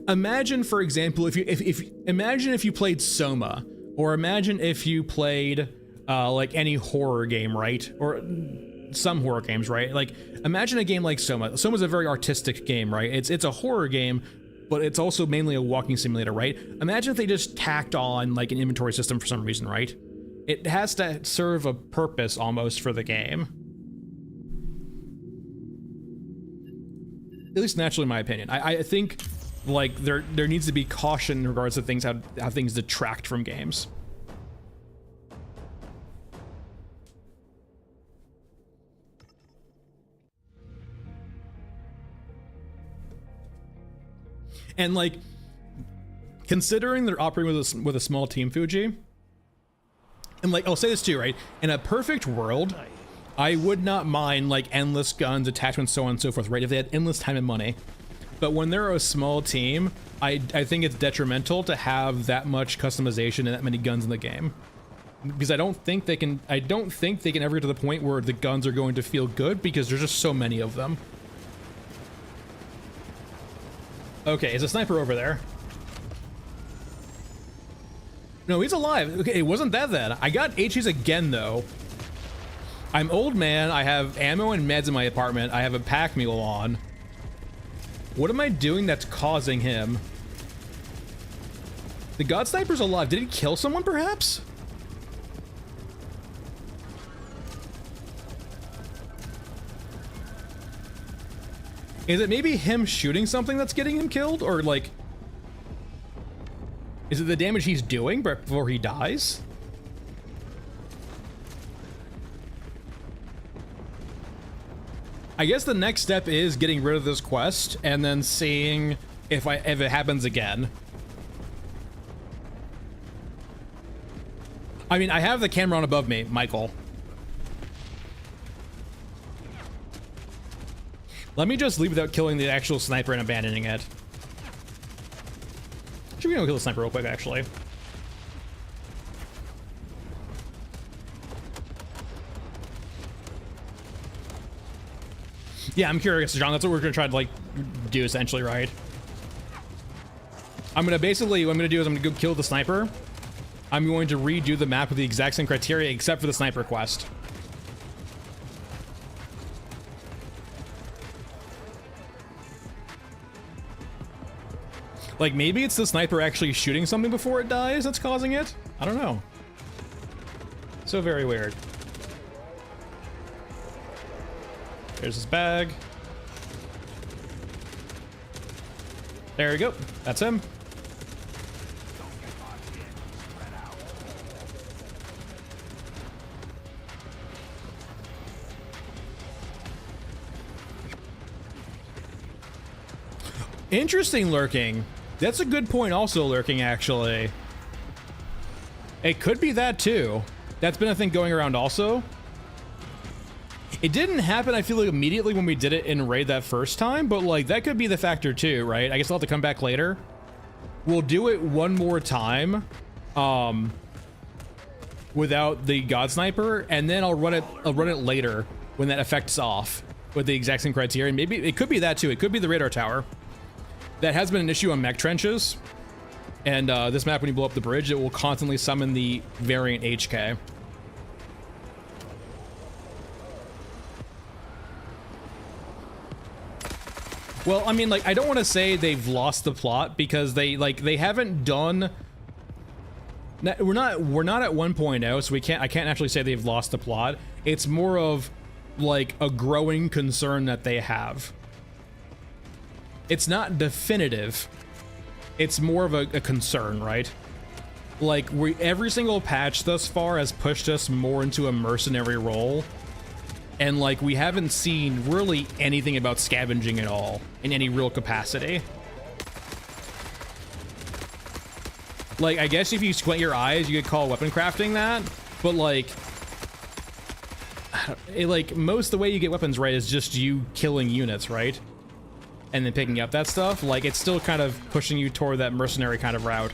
Imagine, for example, imagine if you played Soma, or imagine if you played like any horror game, right? Or some horror games, right? Like, imagine a game like Soma. Soma's a very artistic game, right? It's a horror game, but it's also mainly a walking simulator, right? Imagine if they just tacked on like an inventory system for some reason, right? It has to serve a purpose almost for the game. At least naturally, in my opinion. I think like there needs to be caution in regards to things, how things detract from games. And like, considering they're operating with a small team, Fuji, and like, I'll say this too, right? In a perfect world, I would not mind like endless guns, attachments, so on and so forth, right? If they had endless time and money. But when they're a small team, I think it's detrimental to have that much customization and that many guns in the game. Because I don't think they can ever get to the point where the guns are going to feel good because there's just so many of them. Okay, is a sniper over there? No, he's alive. Okay, it wasn't that then. I got HEs again though. I'm old man, I have ammo and meds in my apartment, I have a pack mule on. What am I doing that's causing him? The God Sniper's alive. Did he kill someone perhaps? Is it maybe him shooting something that's getting him killed? Or like, is it the damage he's doing before he dies? I guess the next step is getting rid of this quest and then seeing if it happens again. I mean, I have the camera on above me, Michael. Let me just leave without killing the actual sniper and abandoning it. Should we go kill the sniper real quick, actually? Yeah, I'm curious, John. That's what we're gonna try to like do essentially, right? I'm gonna go kill the sniper. I'm going to redo the map with the exact same criteria except for the sniper quest. Like maybe it's the sniper actually shooting something before it dies that's causing it? I don't know. So very weird. There's his bag. There we go. That's him. Interesting, lurking. That's a good point also, lurking, actually. It could be that too. That's been a thing going around also. It didn't happen, I feel like, immediately when we did it in raid that first time, but like that could be the factor too, right? I guess I'll have to come back later. We'll do it one more time without the God Sniper, and then I'll run it later when that effect's off with the exact same criteria. Maybe it could be that too. It could be the radar tower. That has been an issue on mech trenches. And this map, when you blow up the bridge, it will constantly summon the variant HK. Well, I mean, like, I don't want to say they've lost the plot because they haven't done. We're not at 1.0, so I can't actually say they've lost the plot. It's more of like a growing concern that they have. It's not definitive. It's more of a concern, right? Like every single patch thus far has pushed us more into a mercenary role. And like we haven't seen really anything about scavenging at all in any real capacity. Like I guess if you squint your eyes, you could call weapon crafting that, but like most of the way you get weapons right is just you killing units, right? And then picking up that stuff. Like it's still kind of pushing you toward that mercenary kind of route.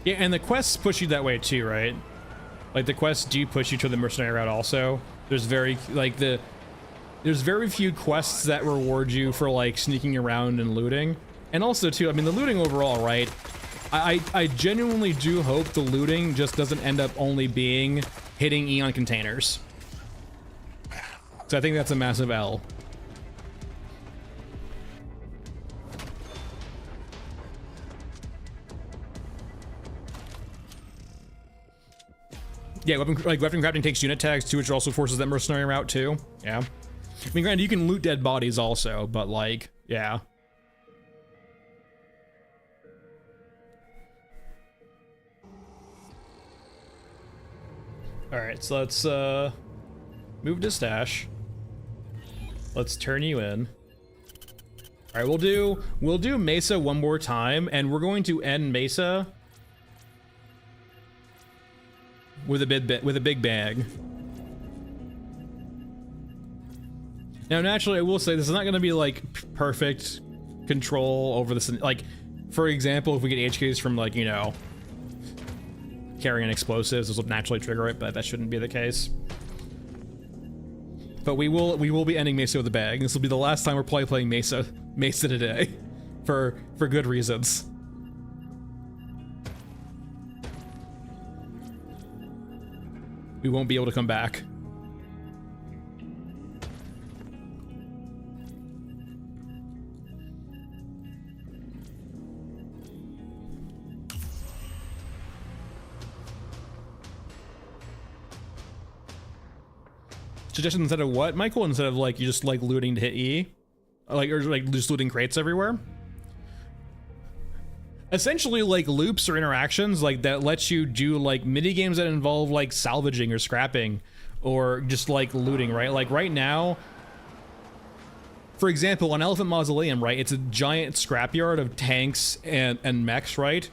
Yeah, and the quests push you that way too, right? Like the quests do push you to the mercenary route also. There's very few quests that reward you for like sneaking around and looting. And also too, I mean the looting overall, right? I genuinely do hope the looting just doesn't end up only being hitting Eon containers. So I think that's a massive L. Yeah, weapon crafting takes unit tags too, which also forces that mercenary route too. Yeah. I mean, granted, you can loot dead bodies also, but like, Yeah. All right, so let's move to stash. Let's turn you in. All right, we'll do Mesa one more time, and we're going to end Mesa with a big bang. Now, naturally, I will say this is not going to be like perfect control over this. Like, for example, if we get HKs from, like, you know, carrying explosives, this will naturally trigger it, but that shouldn't be the case. But we will be ending Mesa with a bang. This will be the last time we're probably playing Mesa today, for good reasons. We won't be able to come back. Suggestion instead of what, Michael? Instead of like you just like looting to hit E, like, or like just looting crates everywhere. Essentially, like loops or interactions like that lets you do like mini games that involve like salvaging or scrapping, or just like looting, right? Like right now, for example, on Elephant Mausoleum, right? It's a giant scrapyard of tanks and mechs, right?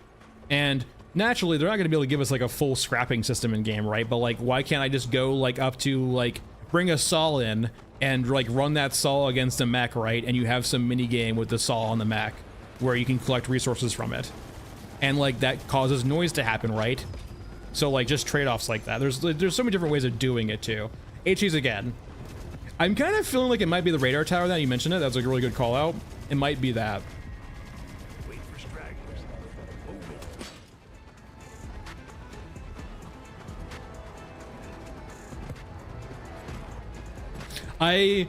And naturally, they're not going to be able to give us like a full scrapping system in game, right? But like, why can't I just go like up to like bring a saw in and like run that saw against a mech, right? And you have some mini game with the saw on the mech where you can collect resources from it, and like that causes noise to happen, right? So like just trade-offs like that. There's so many different ways of doing it too. HEs again. I'm kind of feeling like it might be the radar tower that you mentioned it. That's like a really good call out. It might be that. Wait for stragglers. Move it.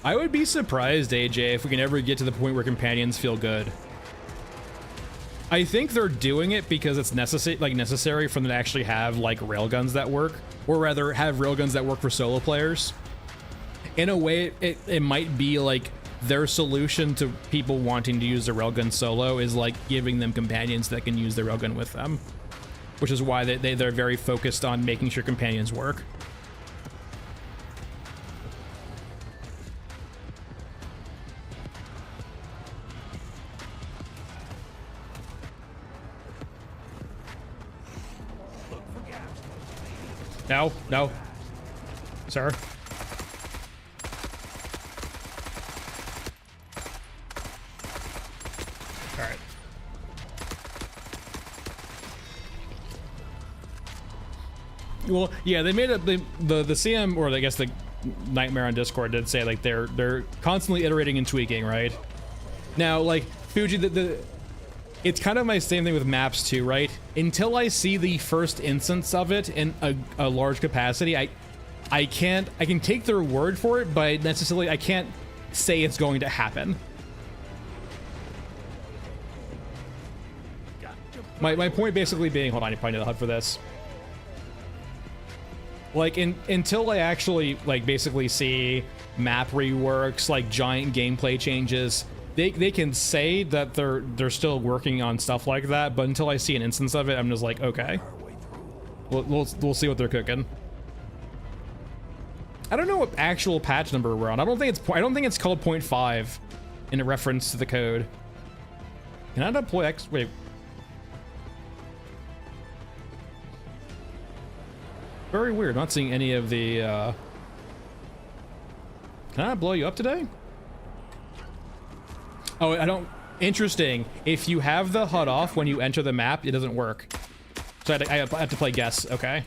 I would be surprised, AJ, if we can ever get to the point where companions feel good. I think they're doing it because it's necessary for them to actually have like railguns that work, or rather have railguns that work for solo players. In a way, it might be like their solution to people wanting to use the railgun solo is like giving them companions that can use the railgun with them, which is why they're very focused on making sure companions work. No, no, sir. All right. Well, yeah, they made the CM, or I guess the Nightmare on Discord did say like they're constantly iterating and tweaking, right? Now, like Fuji, it's kind of my same thing with maps too, right? Until I see the first instance of it in a large capacity, I can take their word for it, but necessarily I can't say it's going to happen. My point basically being, hold on, you probably need the HUD for this. Like until I actually like basically see map reworks, like giant gameplay changes, they can say that they're still working on stuff like that, but until I see an instance of it, I'm just like, okay, we'll see what they're cooking. I don't know what actual patch number we're on. I don't think it's called 0.5 in a reference to the code. Can I deploy X? Wait. Very weird. Not seeing any of the. Can I blow you up today? Oh, I don't. Interesting. If you have the HUD off when you enter the map, it doesn't work. So I have to play guess. Okay.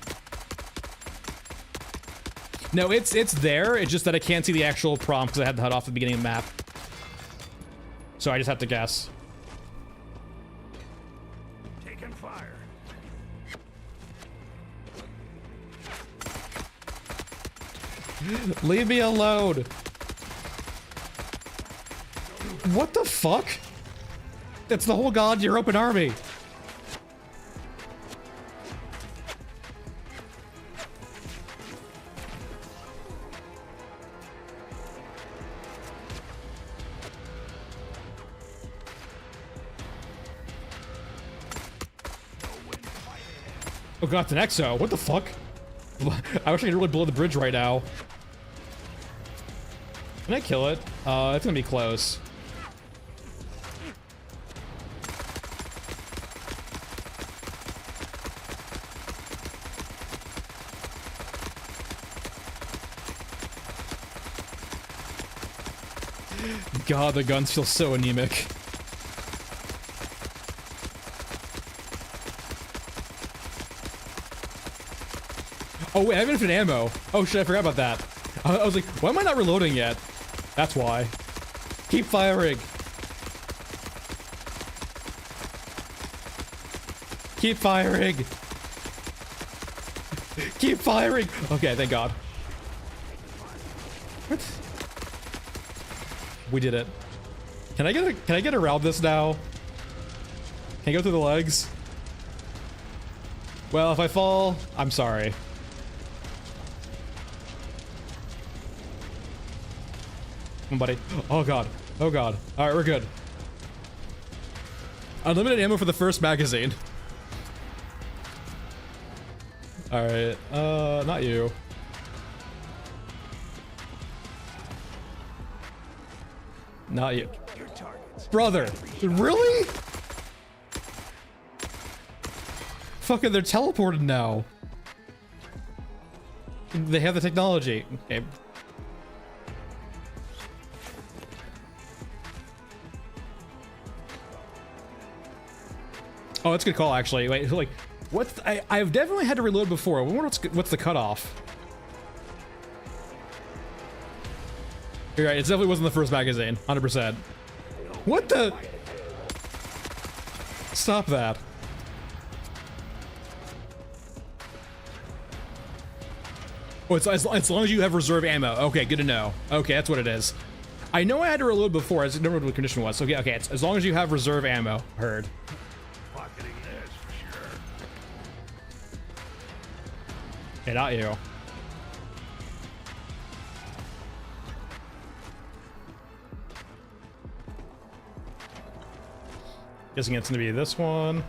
No, it's there. It's just that I can't see the actual prompt because I had the HUD off at the beginning of the map. So I just have to guess. Taking fire. Leave me alone. What the fuck? That's the whole God Your Open Army. Oh god, it's an exo. What the fuck? I wish I could really blow the bridge right now. Can I kill it? It's gonna be close. God, the guns feel so anemic. Oh wait, I have infinite ammo. Oh shit, I forgot about that. I was like, why am I not reloading yet? That's why. Keep firing. Keep firing. Keep firing. Okay, thank God. What? We did it. Can I get around this now? Can I go through the legs? Well, if I fall, I'm sorry. Come on, buddy. Oh god. Oh god. Alright, we're good. Unlimited ammo for the first magazine. Alright, not you. Not you. Brother, really? Fucking, they're teleported now. They have the technology. Okay. Oh, that's a good call, actually. Wait, like, what's... I've definitely had to reload before. I wonder what's the cutoff? You're right, it definitely wasn't the first magazine. 100%. What the... Stop that. Oh, it's as long as you have reserve ammo. Okay, good to know. Okay, that's what it is. I know I had to reload before. I just never remember what the condition was. So, yeah, okay, it's as long as you have reserve ammo. Heard. Pocketing this for sure. Okay, not you. Guessing it's gonna be this one.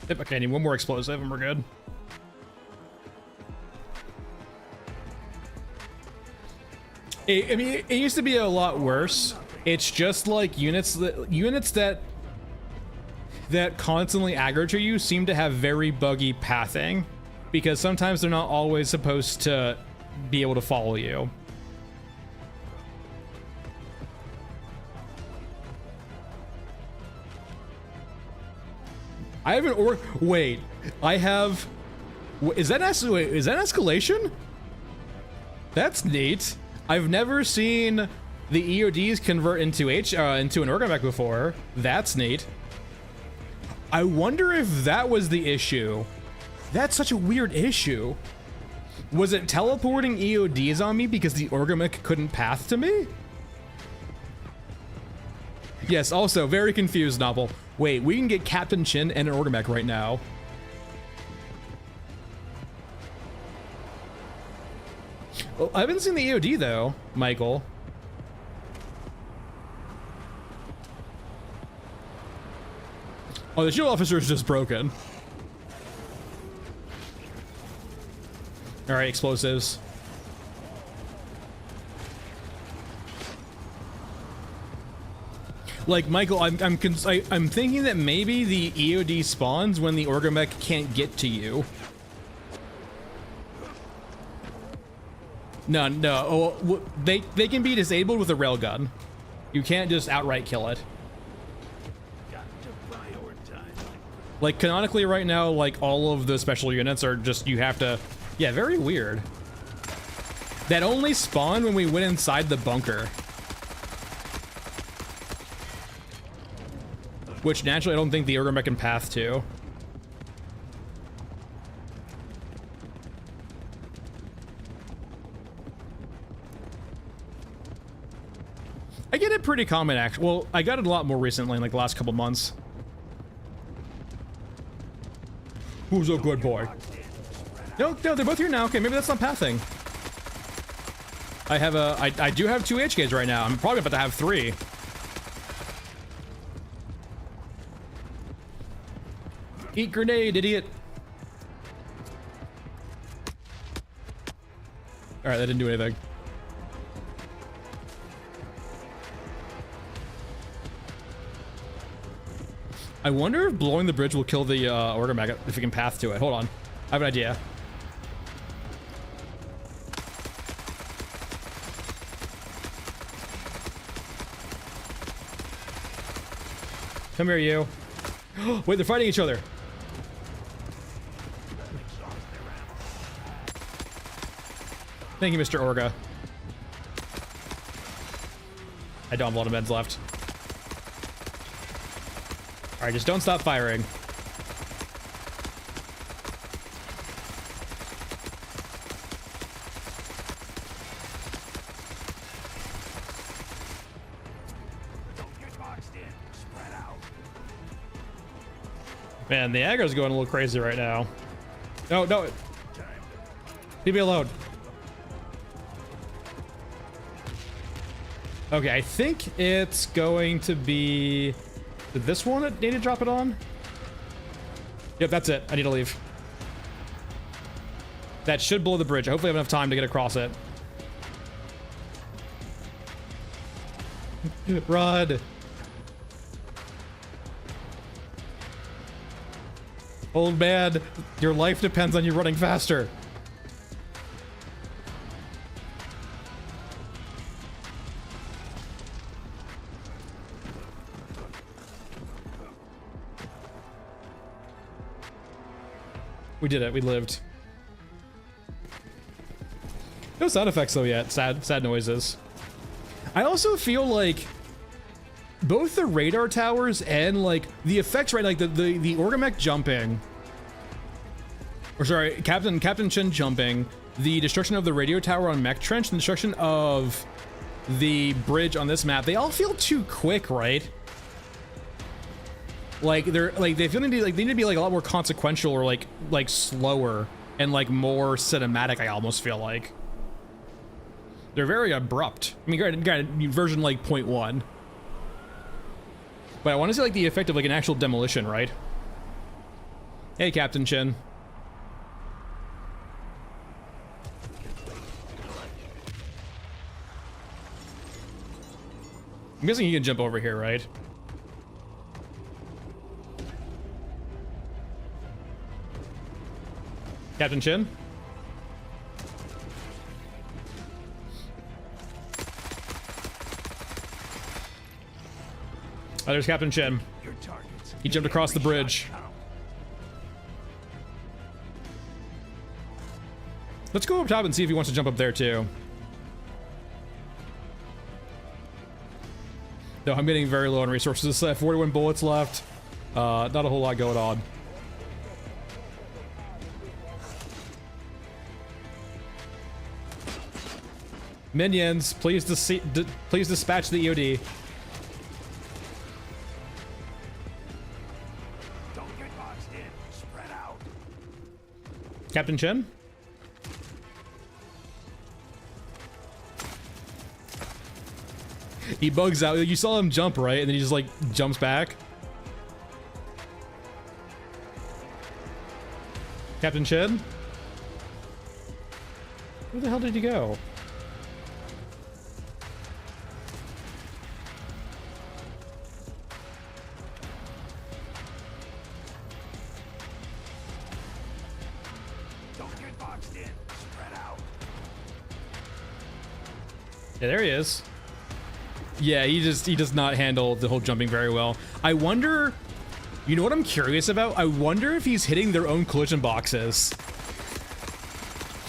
Yep, okay, I need one more explosive and we're good. I mean, it used to be a lot worse. It's just like units that constantly aggro to you seem to have very buggy pathing, because sometimes they're not always supposed to be able to follow you. I have an wait, I have... Is that an escalation? That's neat. I've never seen the EODs convert into into an organ before. That's neat. I wonder if that was the issue. That's such a weird issue. Was it teleporting EODs on me because the Orgamic couldn't path to me? Yes, also, very confused, Novel. Wait, we can get Captain Chin and an Orgamic right now. Well, I haven't seen the EOD, though, Michael. Oh, the shield officer is just broken. All right, explosives. Like, Michael, I'm thinking that maybe the EOD spawns when the Orgamic can't get to you. No. Oh, they can be disabled with a railgun. You can't just outright kill it. Like, canonically right now, like, all of the special units are just, you have to... Yeah, very weird. That only spawned when we went inside the bunker. Which, naturally, I don't think the Orgamic can path to. I get it pretty common, actually. Well, I got it a lot more recently, in like the last couple months. Who's a good boy? No, they're both here now. Okay, maybe that's not pathing. I do have 2 HKs right now. I'm probably about to have 3. Eat grenade, idiot. All right, that didn't do anything. I wonder if blowing the bridge will kill the order maggot if we can path to it. Hold on. I have an idea. Come here, you. Wait, they're fighting each other. Thank you, Mr. Orga. I don't have a lot of meds left. Alright, just don't stop firing. Don't get boxed in. Spread out. Man, the aggro's going a little crazy right now. No, no. Leave me alone. Okay, I think it's going to be... Did this one need to drop it on? Yep, that's it. I need to leave. That should blow the bridge. Hopefully I have enough time to get across it. Run! Old man, your life depends on you running faster. We did it. We lived. No sound effects though yet. Sad noises. I also feel like both the radar towers and like the effects, right? Like the Orgamech jumping, or sorry, Captain Chin jumping, the destruction of the radio tower on Mech Trench, and the destruction of the bridge on this map. They all feel too quick, right? Like they feel they need to be like a lot more consequential or like slower and like more cinematic. I almost feel like they're very abrupt. I mean, granted, version like 0.1, but I want to see like the effect of like an actual demolition, right? Hey, Captain Chin. I'm guessing you can jump over here, right? Captain Chin? Oh, there's Captain Chin. He jumped across the bridge. Let's go up top and see if he wants to jump up there too. No, I'm getting very low on resources. I have 41 bullets left. Not a whole lot going on. Minions, please dispatch the EOD. Don't get boxed in. Spread out. Captain Chen? He bugs out. You saw him jump, right? And then he just like jumps back. Captain Chen? Where the hell did he go? Yeah, there he is. Yeah, he does not handle the whole jumping very well. I wonder, you know what I'm curious about? I wonder if he's hitting their own collision boxes.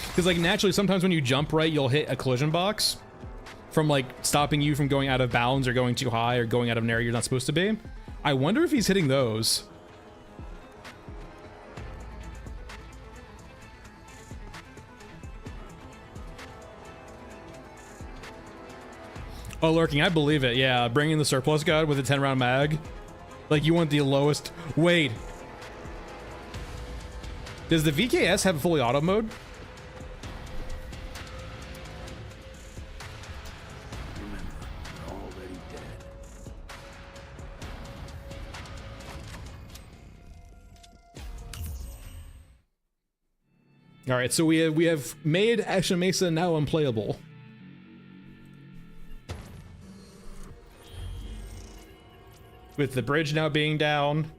Because like naturally, sometimes when you jump right, you'll hit a collision box from like stopping you from going out of bounds or going too high or going out of an area you're not supposed to be. I wonder if he's hitting those. Oh, lurking, I believe it. Yeah, bringing the surplus god with a 10-round mag. Like, you want the lowest... Wait. Does the VKS have a fully auto mode? Remember, we're already dead. All right, so we have made Action Mesa now unplayable. With the bridge now being down.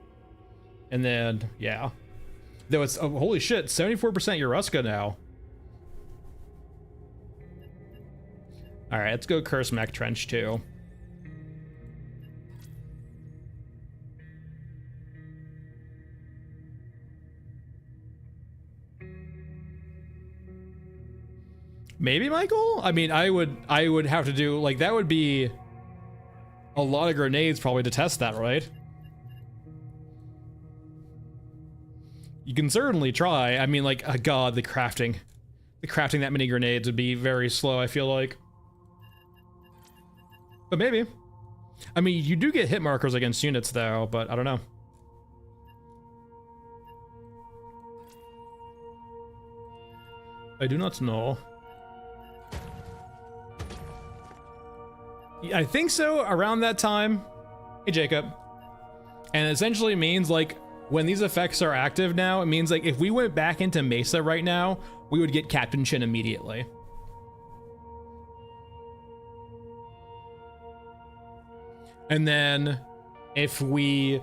And then, yeah. Though it's, oh, holy shit, 74% Euruskan now. All right, let's go Curse Mech Trench too. Maybe, Michael? I mean, I would have to do, like, that would be a lot of grenades probably to test that, right? You can certainly try. I mean, like, God, the crafting that many grenades would be very slow, I feel like. But maybe. I mean, you do get hit markers against units though, but I don't know. I do not know. I think so, around that time. Hey, Jacob. And it essentially means, like, when these effects are active now, it means, like, if we went back into Mesa right now, we would get Captain Chin immediately. And then, if we...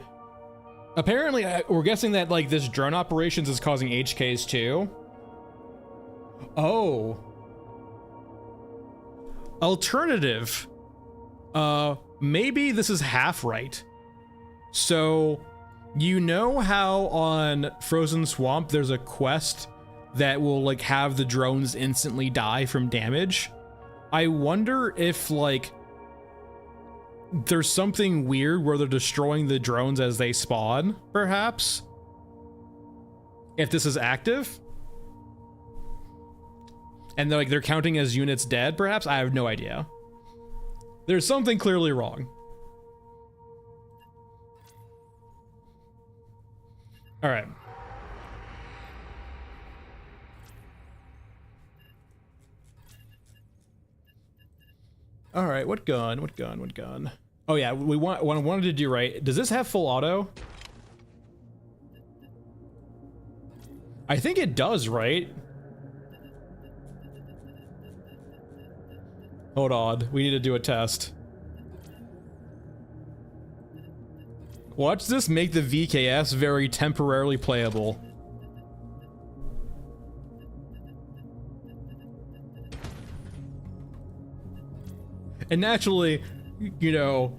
Apparently, we're guessing that, like, this drone operations is causing HKs too. Oh. Alternative. Maybe this is half right. So, you know how on Frozen Swamp there's a quest that will, like, have the drones instantly die from damage? I wonder if, like, there's something weird where they're destroying the drones as they spawn, perhaps? If this is active? And they're counting as units dead, perhaps? I have no idea. There's something clearly wrong. All right. All right, what gun? What gun? What gun? Oh yeah, what I wanted to do right. Does this have full auto? I think it does, right? Hold on, we need to do a test. Watch this make the VKS very temporarily playable. And naturally, you know,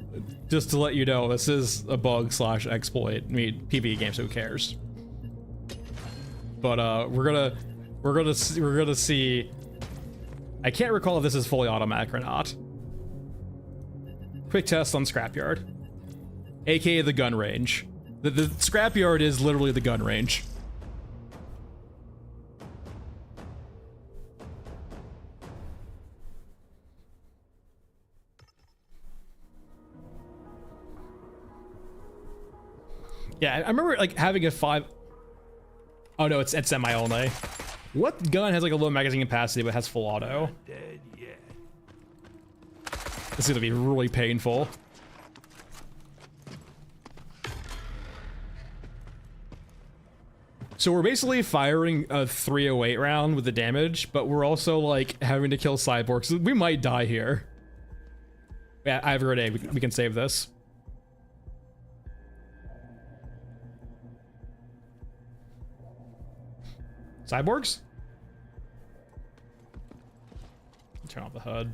just to let you know, this is a bug / exploit. I mean, PvE games, who cares? But we're gonna see. I can't recall if this is fully automatic or not. Quick test on Scrapyard. AKA the gun range. The Scrapyard is literally the gun range. Yeah, I remember, like, having a 5... Oh no, it's semi only. What gun has, like, a low magazine capacity but has full auto? Dead yet. This is gonna be really painful. So we're basically firing a 308 round with the damage, but we're also, like, having to kill cyborgs. We might die here. Yeah, I have a grenade. We can save this. Cyborgs? Turn off the HUD.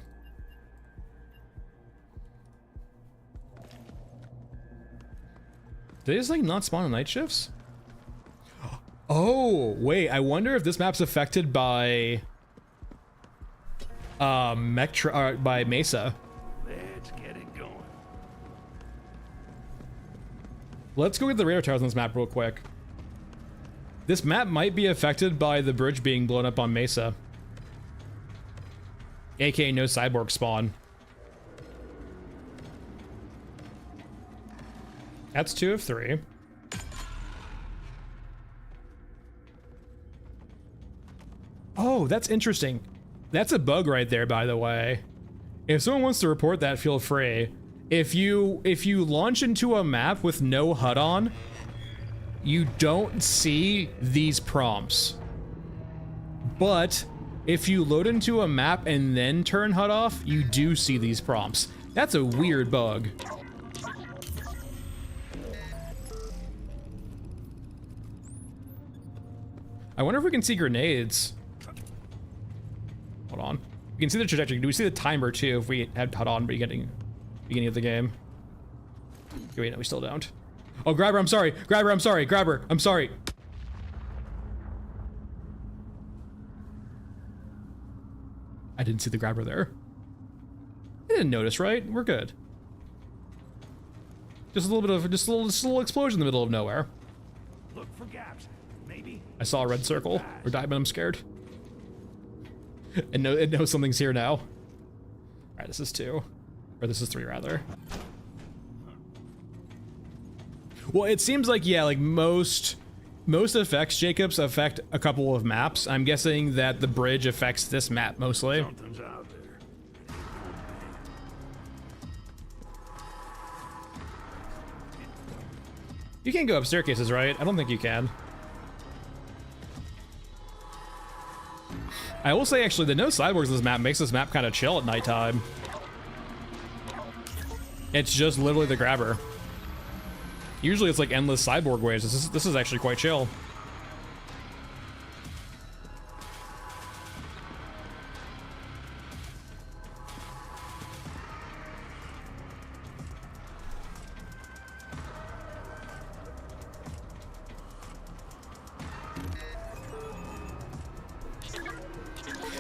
Did they just, like, not spawn on night shifts? Oh, wait, I wonder if this map's affected by by Mesa. Let's get it going. Let's go get the radar towers on this map real quick. This map might be affected by the bridge being blown up on Mesa. AKA no cyborg spawn. That's 2 of 3. Oh, that's interesting. That's a bug right there, by the way. If someone wants to report that, feel free. If you launch into a map with no HUD on, you don't see these prompts. But if you load into a map and then turn HUD off, you do see these prompts. That's a weird bug. I wonder if we can see grenades. Hold on. We can see the trajectory. Do we see the timer too if we had HUD on beginning of the game? Okay, wait, no, we still don't. Oh, grab her, I'm sorry. Grab her, I'm sorry. Grab her, I'm sorry. I didn't see the grabber there. I didn't notice, right? We're good. Just a little explosion in the middle of nowhere. Look for gaps. Maybe. I saw a red circle. Or diamond, I'm scared. And it knows something's here now. Alright, this is 2. Or this is 3 rather. Well, it seems like, yeah, like most effects, Jacobs, affect a couple of maps. I'm guessing that the bridge affects this map mostly. Something's out there. You can't go up staircases, right? I don't think you can. I will say, actually, the no sidewalks in this map makes this map kind of chill at nighttime. It's just literally the grabber. Usually it's like endless cyborg waves. This is actually quite chill.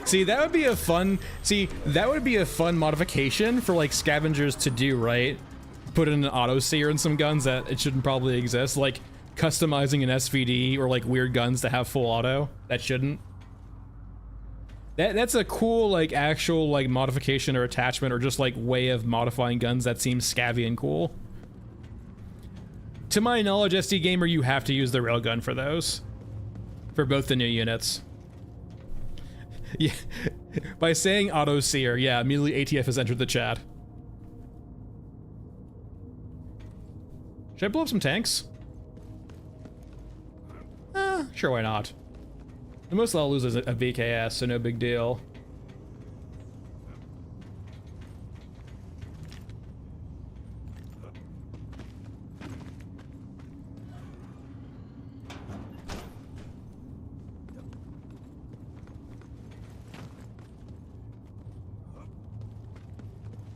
See, that would be a fun modification for like scavengers to do, right? Put in an auto sear in some guns that it shouldn't probably exist, like customizing an SVD or like weird guns to have full auto that shouldn't. That's a cool like actual like modification or attachment or just like way of modifying guns that seems scavvy and cool. To my knowledge, SD Gamer, you have to use the railgun for those. For both the new units. Yeah, by saying auto sear, yeah, immediately ATF has entered the chat. Should I blow up some tanks? Sure, why not? The most I'll lose is a VKS, so no big deal.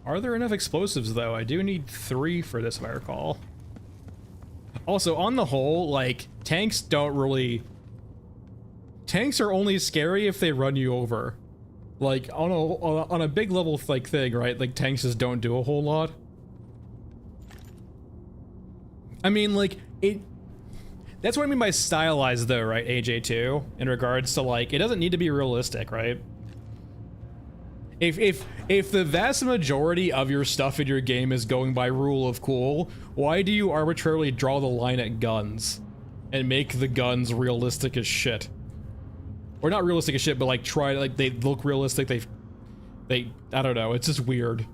Are there enough explosives, though? I do need 3 for this, if I recall. Also, on the whole, like, tanks don't really... Tanks are only scary if they run you over. Like, on a big level, like, thing, right? Like, tanks just don't do a whole lot. I mean, like, that's what I mean by stylized, though, right, AJ2? In regards to, like, it doesn't need to be realistic, right? If the vast majority of your stuff in your game is going by rule of cool, why do you arbitrarily draw the line at guns and make the guns realistic as shit? Or not realistic as shit, but like try, like they look realistic, they I don't know, it's just weird.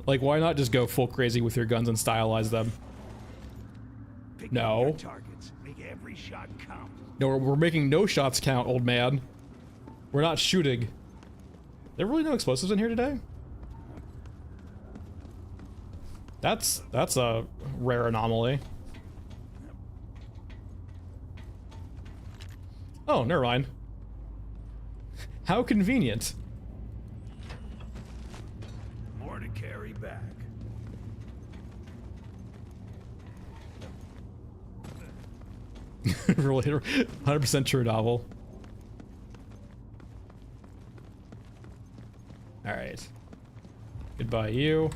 Like, why not just go full crazy with your guns and stylize them? No. Targets. Make every shot count. No, we're making no shots count, old man. We're not shooting. There really no explosives in here today? That's a rare anomaly. Oh, never mind. How convenient. More to carry back. Really, 100% true novel. Alright. Goodbye, you.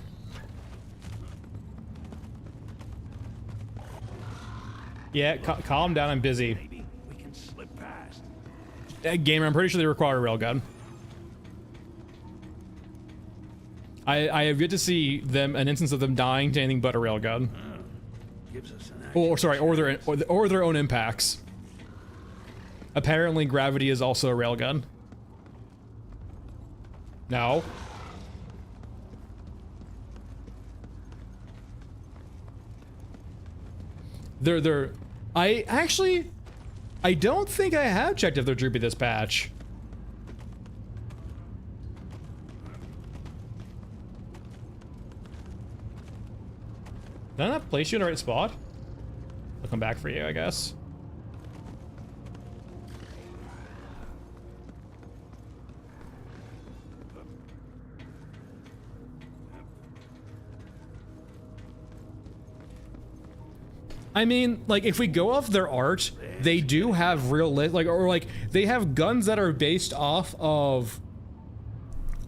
Yeah, calm down, I'm busy. Maybe we can slip past. Gamer, I'm pretty sure they require a railgun. I have yet to see an instance of them dying to anything but a railgun. Gives us an Or sorry, or their own impacts. Apparently, gravity is also a railgun. No. I actually, I don't think I have checked if they're droopy this patch. Did I not place you in the right spot? I'll come back for you, I guess. I mean, like, if we go off their art, they do have real they have guns that are based off of,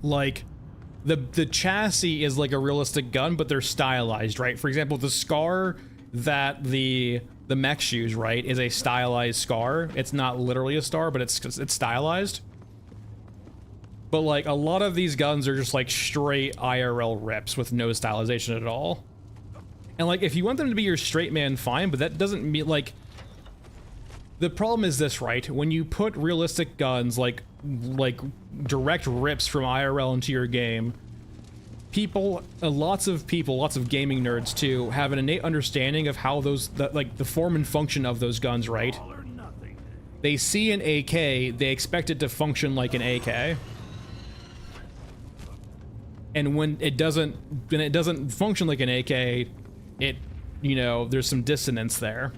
like, the chassis is like a realistic gun, but they're stylized, right? For example, the scar that the mechs use, right, is a stylized scar. It's not literally a star, but it's stylized. But like a lot of these guns are just like straight IRL rips with no stylization at all. And like if you want them to be your straight man, fine, but that doesn't mean like. The problem is this, right? When you put realistic guns like direct rips from IRL into your game, lots of gaming nerds too, have an innate understanding of how the form and function of those guns, right? They see an AK, they expect it to function like an AK. And when it doesn't function like an AK, it, you know, there's some dissonance there.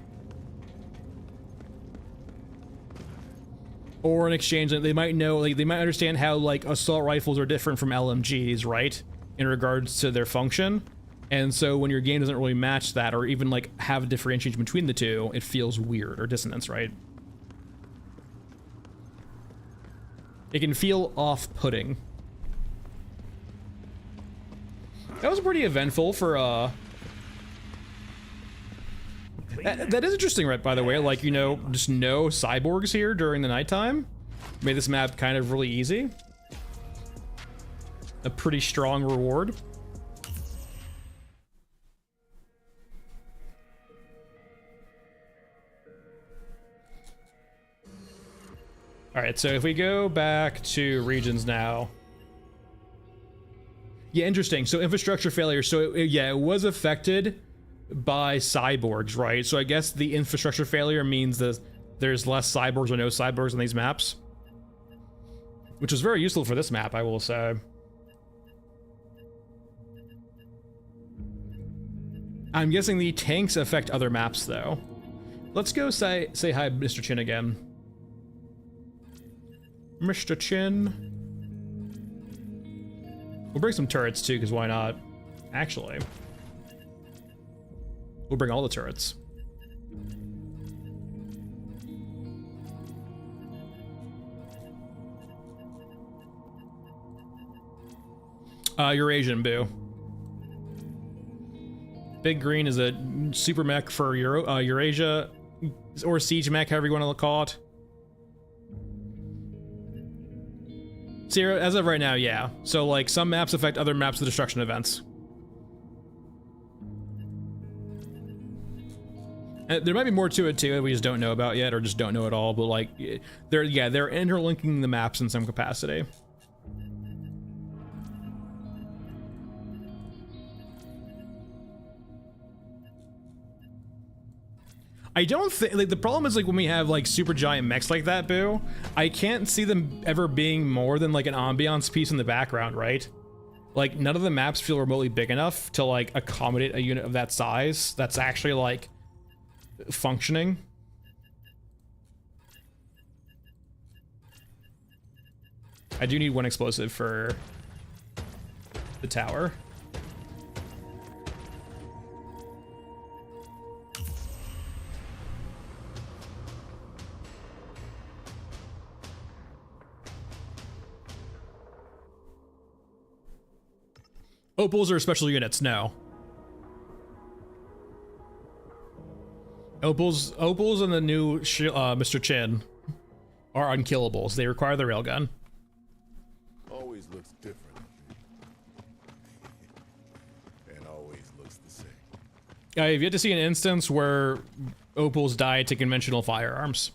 Or in exchange, they might know, like, they might understand how, like, assault rifles are different from LMGs, right? In regards to their function. And so when your game doesn't really match that, or even, like, have a differentiation between the two, it feels weird, or dissonance, right? It can feel off-putting. That was pretty eventful for, That is interesting, right, by the way, like, you know, just no cyborgs here during the nighttime. Made this map kind of really easy. A pretty strong reward. Alright, so if we go back to regions now. Yeah, interesting. So infrastructure failure. So yeah, it was affected by cyborgs, right? So I guess the infrastructure failure means that there's less cyborgs or no cyborgs on these maps, which is very useful for this map, I will say. I'm guessing the tanks affect other maps though. Let's go say hi, Mr. Chin again. Mr. Chin. We'll bring some turrets too, because why not? Actually. We'll bring all the turrets. Eurasian, boo. Big Green is a super mech for Eurasia, or siege mech, however you want to call it. See, as of right now, yeah. So, like, some maps affect other maps with destruction events. There might be more to it too that we just don't know about yet, or just don't know at all, but like, they're interlinking the maps in some capacity. I don't think, like, the problem is, like, when we have, like, super giant mechs like that, boo, I can't see them ever being more than, like, an ambiance piece in the background, right? Like, none of the maps feel remotely big enough to, like, accommodate a unit of that size that's actually, like, functioning. I do need one explosive for the tower. Opals are special units, no. Opals and the new Mr. Chin are unkillables. They require the railgun. Always looks different. And always looks the same. I've yet to see an instance where Opals die to conventional firearms.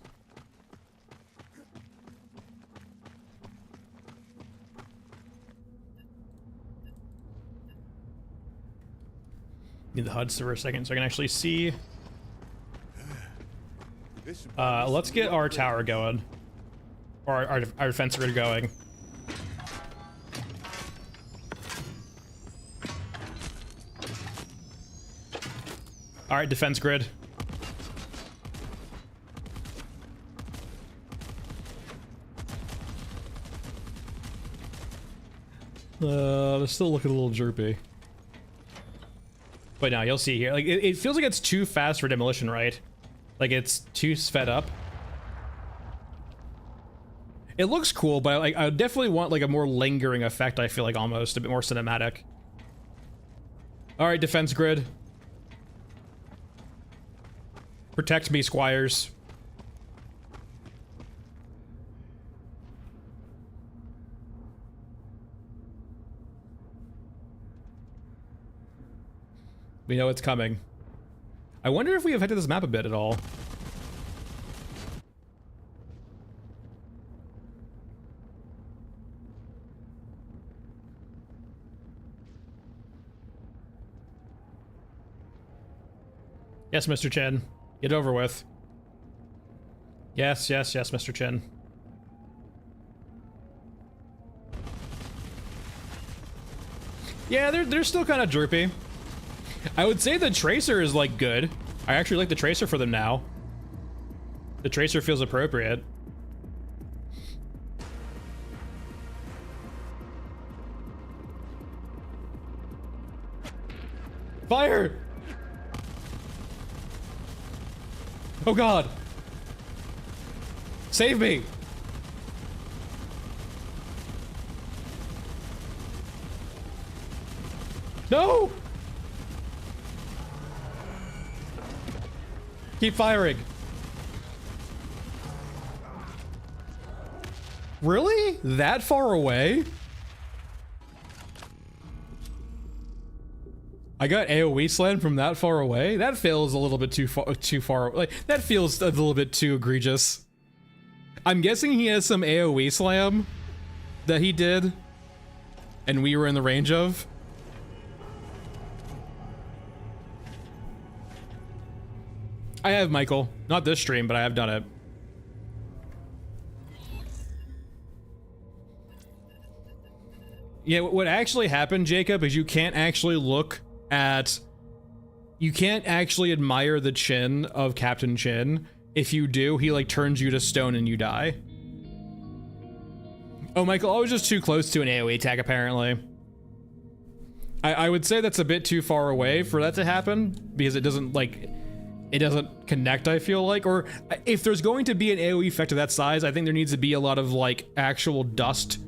Need the HUDs for a second so I can actually see. This Let's get our tower going. Or our defense grid going. Alright, defense grid. They're still looking a little droopy. But now you'll see here. Like it feels like it's too fast for demolition, right? Like it's too sped up. It looks cool, but like I definitely want like a more lingering effect. I feel like almost a bit more cinematic. All right, defense grid. Protect me, squires. We know it's coming. I wonder if we affected this map a bit at all. Yes, Mr. Chin. Get over with. Yes, yes, yes, Mr. Chin. Yeah, they're still kind of droopy. I would say the tracer is like good. I actually like the tracer for them now. The tracer feels appropriate. Fire! Oh god! Save me! No! Keep firing. Really? That far away? I got AoE slammed from that far away? That feels a little bit too far. Like, that feels a little bit too egregious. I'm guessing he has some AoE slam that he did and we were in the range of. I have, Michael. Not this stream, but I have done it. Yeah, what actually happened, Jacob, is you can't actually look at... You can't actually admire the chin of Captain Chin. If you do, he, like, turns you to stone and you die. Oh, Michael, I was just too close to an AoE attack, apparently. I would say that's a bit too far away for that to happen, because it doesn't, like... It doesn't connect, I feel like. Or if there's going to be an AoE effect of that size, I think there needs to be a lot of like actual dust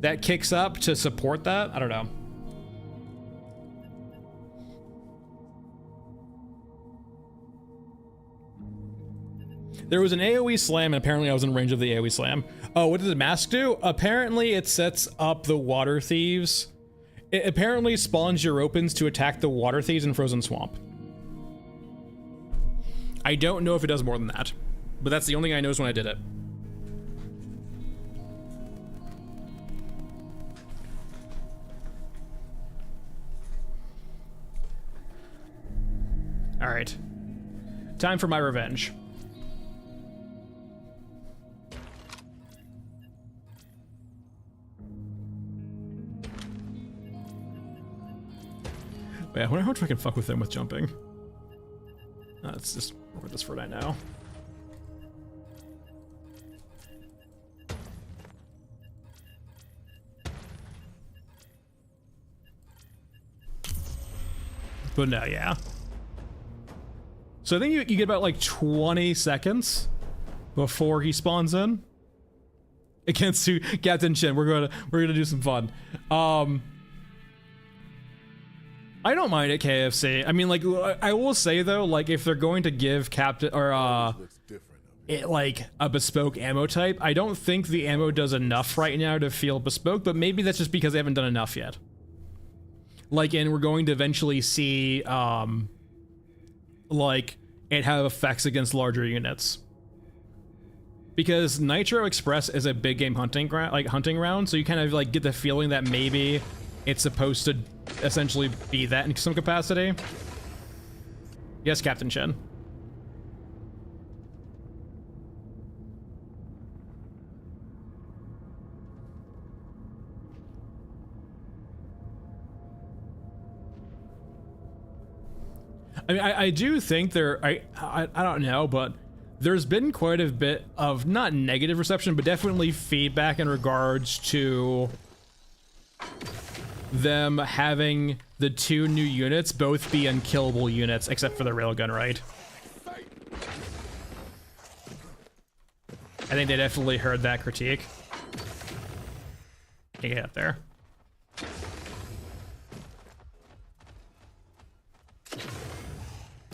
that kicks up to support that. I don't know. There was an AoE slam and apparently I was in range of the AoE slam. Oh, what did the mask do? Apparently it sets up the water thieves. It apparently spawns Europans to attack the water thieves in Frozen Swamp. I don't know if it does more than that, but that's the only thing I noticed when I did it. All right, time for my revenge. Wait, I wonder how much I can fuck with them with jumping. Let's just work with this for right now. But no, yeah. So I think you get about like 20 seconds before he spawns in. Against Captain Chin. We're gonna do some fun. I don't mind at KFC. I mean, like, I will say though, like, if they're going to give Captain or it like a bespoke ammo type, I don't think the ammo does enough right now to feel bespoke. But maybe that's just because they haven't done enough yet. Like, and we're going to eventually see, like, it have effects against larger units. Because Nitro Express is a big game hunting round, so you kind of like get the feeling that maybe it's supposed to essentially be that in some capacity. Yes, Captain Chen. I mean, I do think I don't know, but there's been quite a bit of, not negative reception, but definitely feedback in regards to them having the 2 new units both be unkillable units, except for the railgun, right? I think they definitely heard that critique. Can't get up there.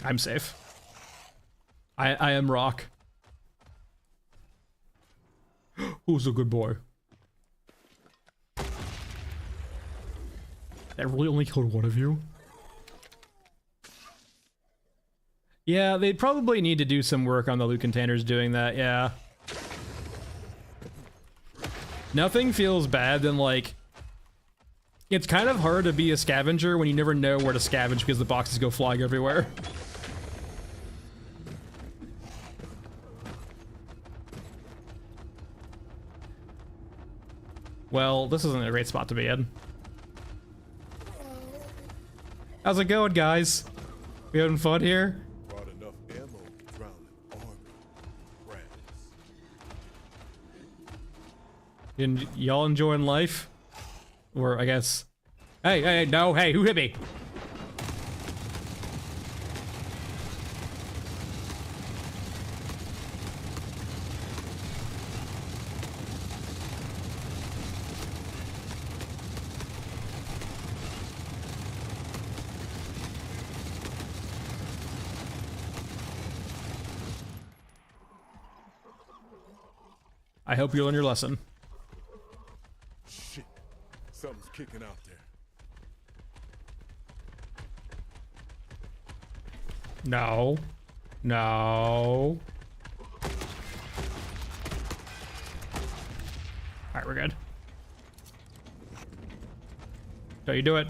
I'm safe. I am Rock. Who's a good boy? That really only killed one of you? Yeah, they'd probably need to do some work on the loot containers doing that, yeah. Nothing feels bad than, like... It's kind of hard to be a scavenger when you never know where to scavenge because the boxes go flying everywhere. Well, this isn't a great spot to be in. How's it going, guys? We having fun here? Brought enough ammo to drown an army. Rats. Y'all enjoying life? Or I guess... Hey, no, hey, who hit me? I hope you learn your lesson. Shit. Something's kicking out there. No. No. Alright, we're good. Don't you do it.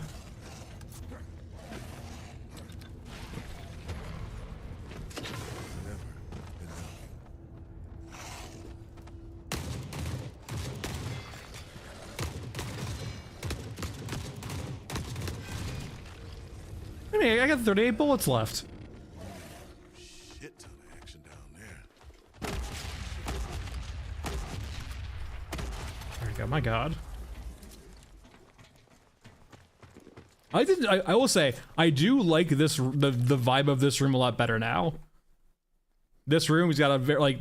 I mean, I got 38 bullets left. Shit ton of action down there. There you go, my god. I will say, I do like this, the vibe of this room a lot better now. This room has got a very, like,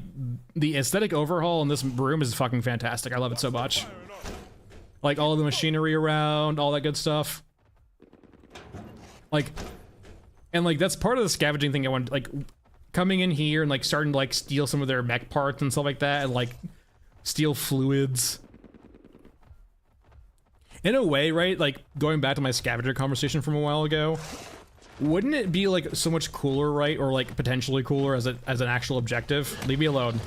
the aesthetic overhaul in this room is fucking fantastic. I love it so much. Like, all the machinery around, all that good stuff. Like, and like, that's part of the scavenging thing I want, like, coming in here and like starting to like steal some of their mech parts and stuff like that, and like, steal fluids. In a way, right, like, going back to my scavenger conversation from a while ago, wouldn't it be like so much cooler, right, or like potentially cooler as an actual objective? Leave me alone.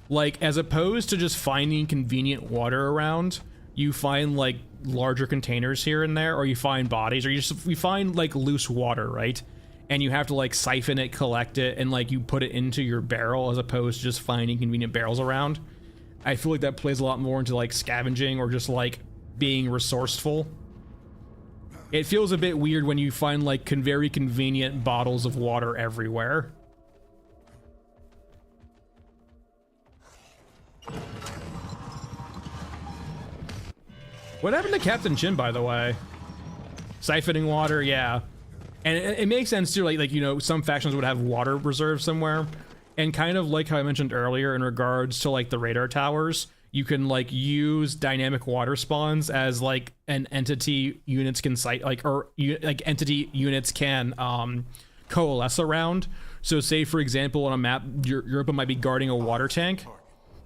Like, as opposed to just finding convenient water around, you find like larger containers here and there, or you find bodies, or you find like loose water, right? And you have to like siphon it, collect it, and like you put it into your barrel as opposed to just finding convenient barrels around. I feel like that plays a lot more into like scavenging or just like being resourceful. It feels a bit weird when you find like very convenient bottles of water everywhere. What happened to Captain Chin, by the way? Siphoning water, yeah. And it makes sense too, like, you know, some factions would have water reserves somewhere. And kind of like how I mentioned earlier in regards to like the radar towers, you can like use dynamic water spawns as like an entity units can site, like, or like entity units can coalesce around. So say for example on a map, your opponent might be guarding a water tank.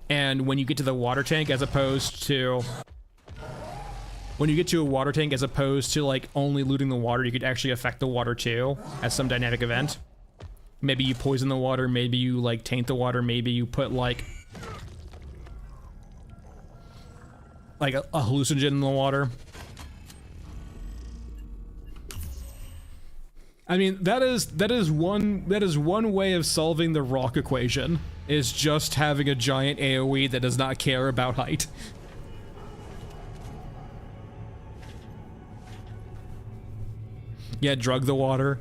And when you get to the water tank, as opposed to like only looting the water, you could actually affect the water too as some dynamic event. Maybe you poison the water, maybe you like taint the water, maybe you put like a hallucinogen in the water. I mean, that is one way of solving the rock equation, is just having a giant AoE that does not care about height. Yeah, drug the water.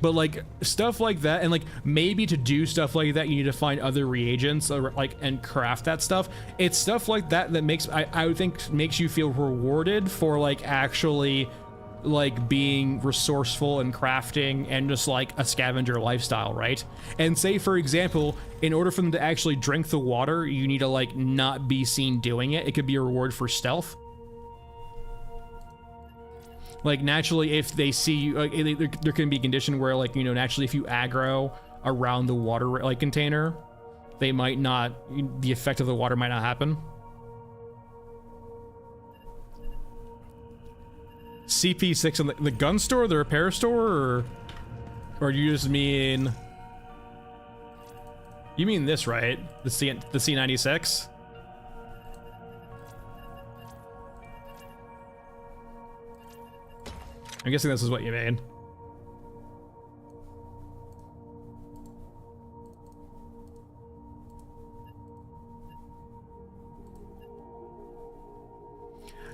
But like stuff like that, and like maybe to do stuff like that, you need to find other reagents or like and craft that stuff. It's stuff like that that makes I would think makes you feel rewarded for like actually like being resourceful and crafting and just like a scavenger lifestyle, right? And say for example, in order for them to actually drink the water, you need to like not be seen doing it. It could be a reward for stealth. Like naturally, if they see you, like, there can be a condition where, like, you know, naturally, if you aggro around the water like container, they might not. The effect of the water might not happen. CP6 in the gun store, the repair store, or you just mean? You mean this, right? The C96. I'm guessing this is what you mean.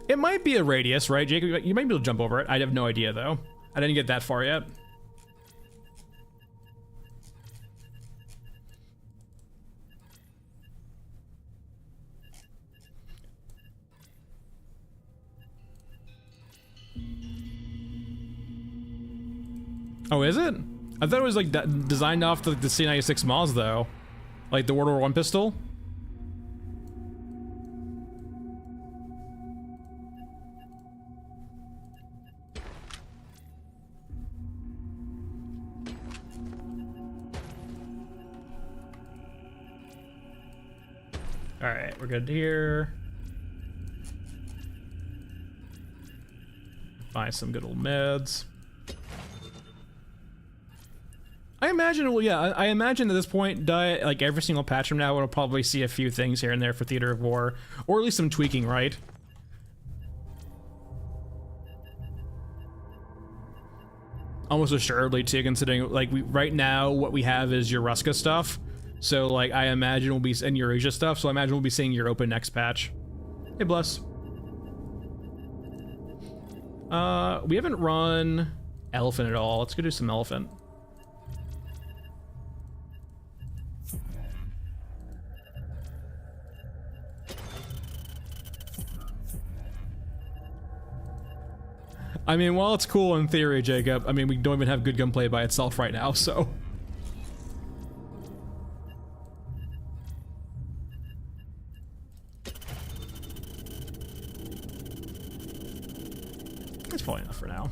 It might be a radius, right, Jacob? You might be able to jump over it. I have no idea, though. I didn't get that far yet. Oh, is it? I thought it was like designed off the C96 Moz though, like the World War I pistol. All right, we're good here. Find some good old meds. I imagine, well, yeah, I imagine at this point, like every single patch from now, we'll probably see a few things here and there for Theater of War, or at least some tweaking, right? Almost assuredly, too, considering, like, right now, what we have is Euruskan stuff, so, like, I imagine we'll be, and Eurasia stuff, so I imagine we'll be seeing Europa next patch. Hey, bless. We haven't run Elephant at all. Let's go do some Elephant. I mean, while it's cool in theory, Jacob, I mean, we don't even have good gunplay by itself right now, so. That's probably enough for now.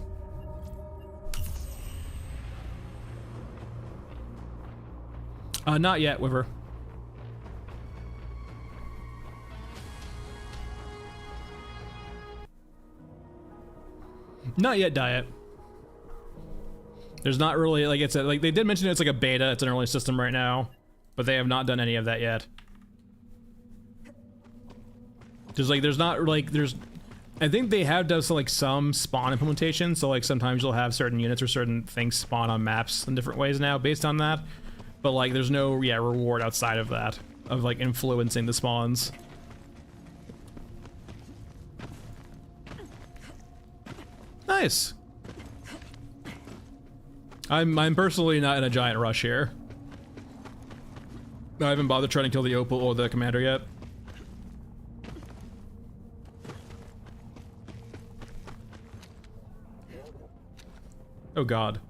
Not yet, Wiver. Not yet, Diet. There's not really, like, it's a, like, they did mention it's like a beta, it's an early system right now, but they have not done any of that yet. Just like, there's not, like, there's, I think they have done some, like, some spawn implementation, so, like, sometimes you'll have certain units or certain things spawn on maps in different ways now based on that, but, like, there's no, yeah, reward outside of that, of, like, influencing the spawns. Nice. I'm personally not in a giant rush here. I haven't bothered trying to kill the Opal or the commander yet. Oh god.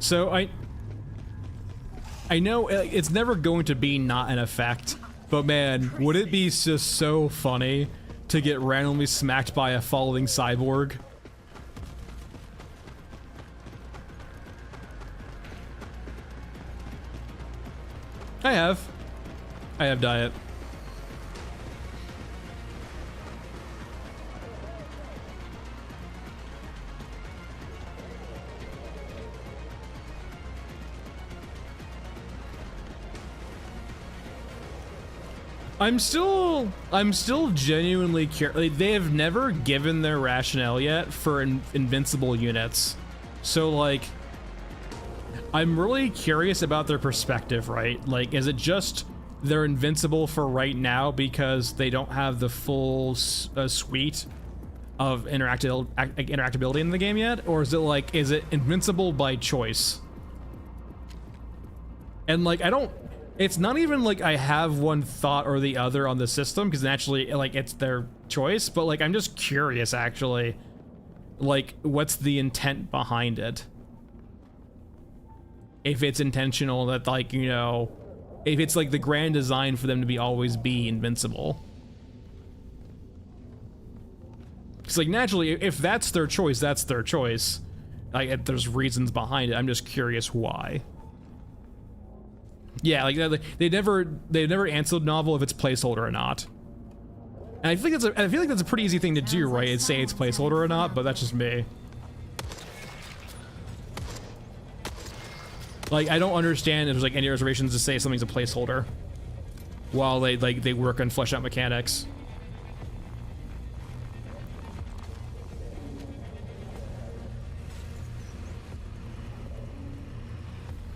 So I know it's never going to be not an effect, but man, would it be just so funny to get randomly smacked by a falling cyborg? I have Diet. I'm still genuinely curious. Like, they have never given their rationale yet for invincible units. So like, I'm really curious about their perspective, right? Like, is it just they're invincible for right now because they don't have the full suite of interactability in the game yet? Or is it like, is it invincible by choice? And like, it's not even like I have one thought or the other on the system, because naturally, like, it's their choice, but like, I'm just curious, actually, like, what's the intent behind it? If it's intentional that, like, you know, if it's like the grand design for them to always be invincible. It's like, naturally, if that's their choice, that's their choice. Like, there's reasons behind it. I'm just curious why. Yeah, like they never answered novel if it's placeholder or not. And I feel like that's a pretty easy thing to do, right? Is say it's placeholder or not, but that's just me. Like, I don't understand if there's like any reservations to say something's a placeholder while they work on flesh out mechanics.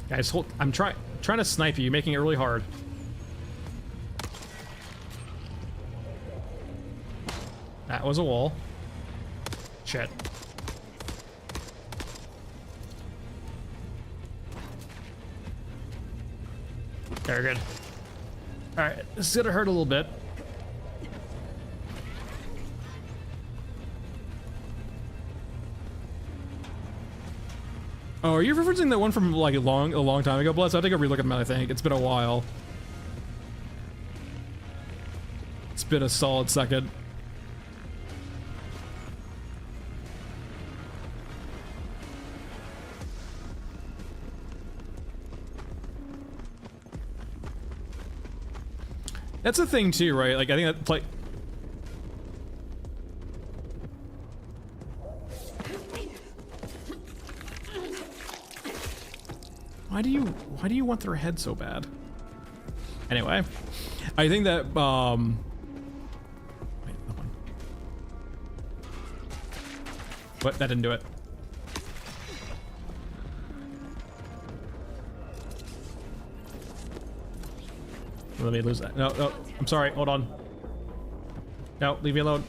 Guys, I'm trying to snipe you. You're making it really hard. That was a wall. Shit. Very good. Alright, this is gonna hurt a little bit. Oh, are you referencing that one from like a long time ago, Bless? I'll take a relook at them, I think. It's been a while. It's been a solid second. That's a thing too, right? Like, I think that play. Why do you want their head so bad? Anyway, I think that wait, that one. What? That didn't do it. Let me lose that. No, no, I'm sorry. Hold on. No, leave me alone.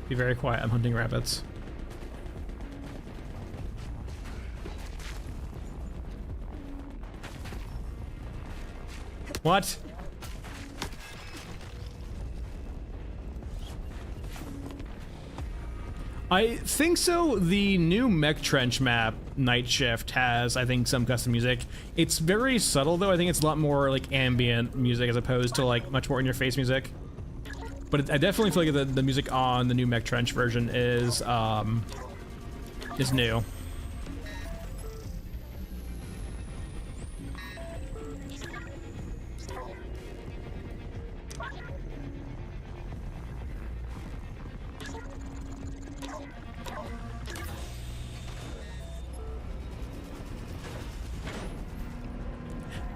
Be very quiet. I'm hunting rabbits. What? I think so. The new Mech Trench map, Night Shift, has, I think, some custom music. It's very subtle, though. I think it's a lot more like ambient music as opposed to like much more in-your-face music. But I definitely feel like the music on the new Mech Trench version is new.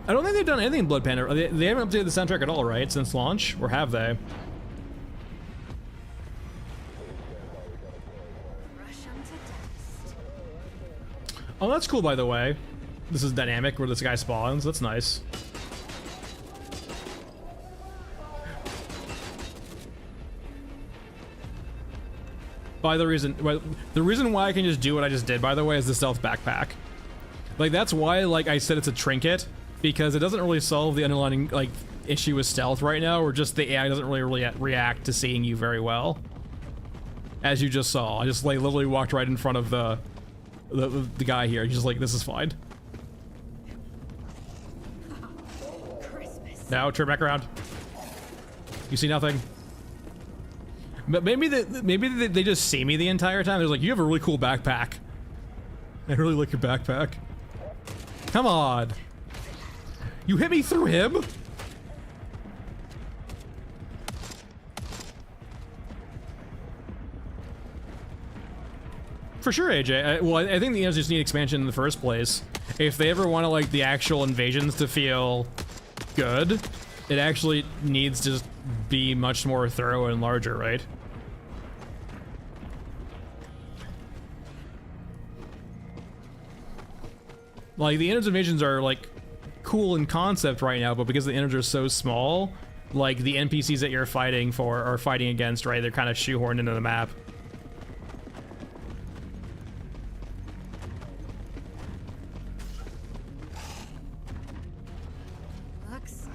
I don't think they've done anything in Blood Panda. They haven't updated the soundtrack at all, right, since launch? Or have they? Oh, that's cool, by the way. This is dynamic, where this guy spawns. That's nice. The reason why I can just do what I just did, by the way, is the stealth backpack. Like, that's why, like, I said it's a trinket, because it doesn't really solve the underlying, like, issue with stealth right now, or just the AI doesn't really react to seeing you very well. As you just saw, I just, like, literally walked right in front of the guy here. He's just like, this is fine. Now, turn back around. You see nothing. But maybe they just see me the entire time. They're like, you have a really cool backpack. I really like your backpack. Come on. You hit me through him? For sure, AJ. Well, I think the Indians just need expansion in the first place. If they ever want to, like, the actual invasions to feel good, it actually needs to be much more thorough and larger, right? Like, the Indians invasions are, like, cool in concept right now, but because the Indians are so small, like, the NPCs that you're fighting for or fighting against, right, they're kind of shoehorned into the map. Looks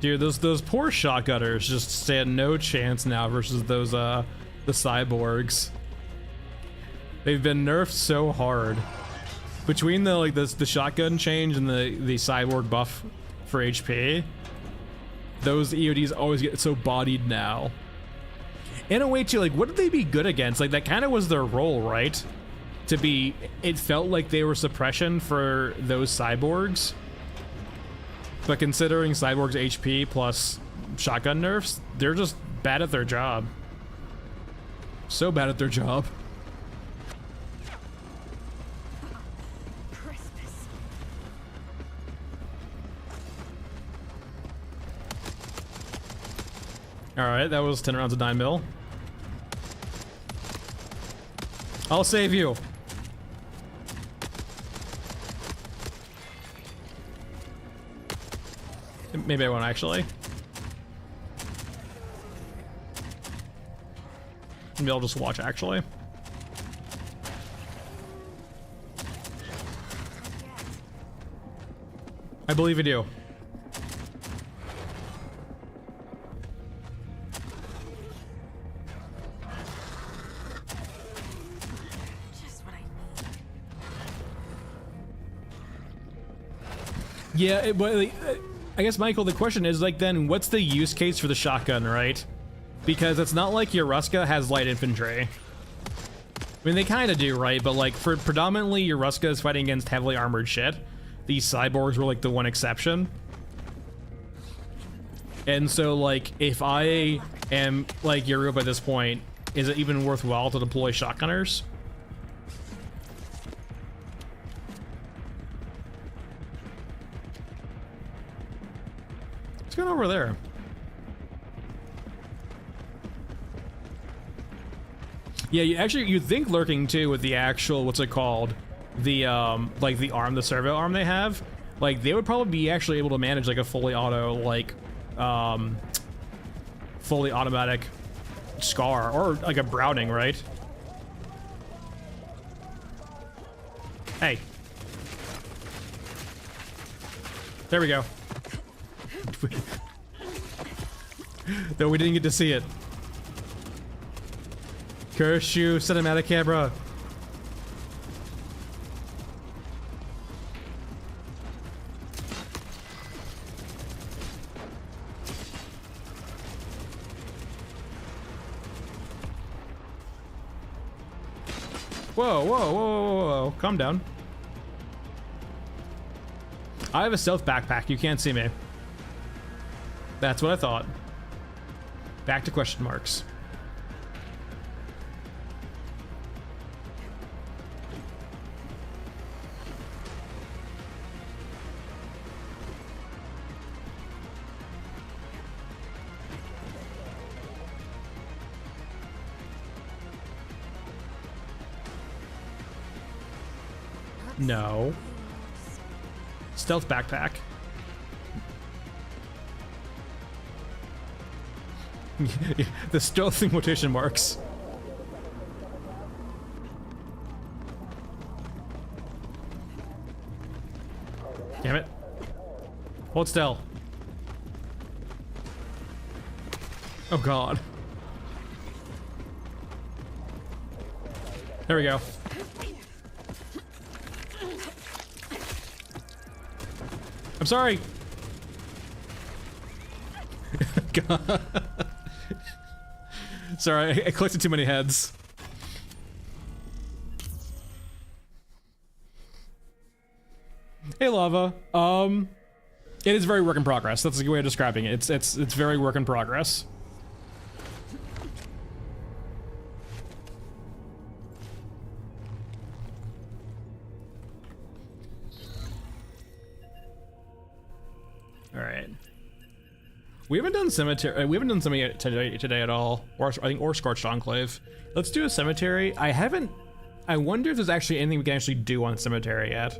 Dude, those poor shotgunners just stand no chance now versus those the cyborgs. They've been nerfed so hard. Between the shotgun change and the cyborg buff for HP, those EODs always get so bodied now. In a way too, like, what did they be good against? Like, that kind of was their role, right? To be, it felt like they were suppression for those cyborgs. But considering cyborg's HP plus shotgun nerfs, they're just bad at their job. So bad at their job. Christmas. Alright, that was 10 rounds of 9mm. I'll save you. Maybe I won't actually. Maybe I'll just watch actually. I believe in you. Just what I need. Yeah, I guess, Michael, the question is, like, then what's the use case for the shotgun, right? Because it's not like Euruskan has light infantry. I mean, they kind of do, right? But, like, for predominantly Euruskan is fighting against heavily armored shit. These cyborgs were, like, the one exception. And so, like, if I am, like, Euro at this point, is it even worthwhile to deploy shotgunners? What's going on over there? Yeah, you'd think lurking too with the actual, what's it called? The, like the arm, the servo arm they have. Like, they would probably be actually able to manage like a fully auto, like, fully automatic Scar, or like a Browning, right? Hey. There we go. Though we didn't get to see it. Curse you, cinematic camera. Whoa, whoa, whoa, whoa, whoa, calm down. I have a stealth backpack, you can't see me. That's what I thought. Back to question marks. No. Stealth backpack. The stealth in quotation marks. Damn it. Hold still. Oh god. There we go. I'm sorry. God. Sorry, I collected too many heads. Hey, Lava. It is very work in progress. That's a good way of describing it. It's very work in progress. All right. We haven't done cemetery. We haven't done something today at all. Or I think or Scorched Enclave. Let's do a cemetery. I wonder if there's actually anything we can actually do on cemetery yet.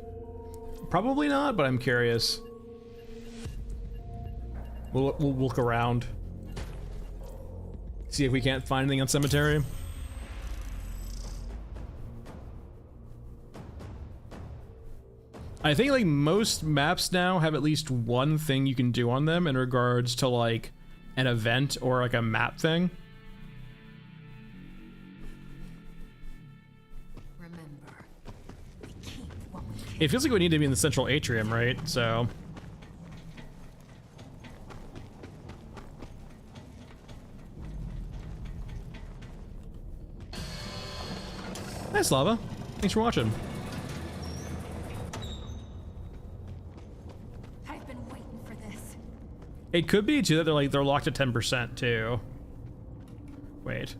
Probably not, but I'm curious. We'll look around. See if we can't find anything on cemetery. I think like most maps now have at least one thing you can do on them in regards to like an event or like a map thing. Remember, we keep what we can. It feels like we need to be in the central atrium, right? So. Nice, Lava. Thanks for watching. I've been waiting for this. It could be too that they're locked at 10% too. Wait.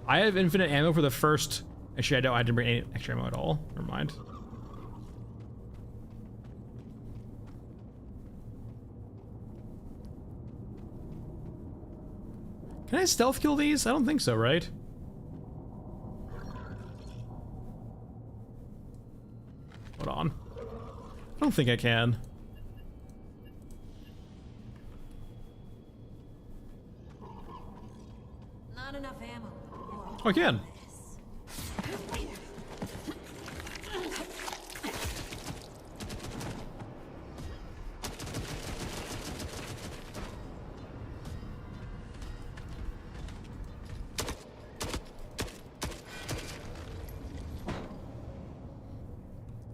I have infinite ammo for the first. Actually, I didn't bring any extra ammo at all. Never mind. Can I stealth kill these? I don't think so, right? Hold on. I don't think I can. Not enough ammo. Oh, I can.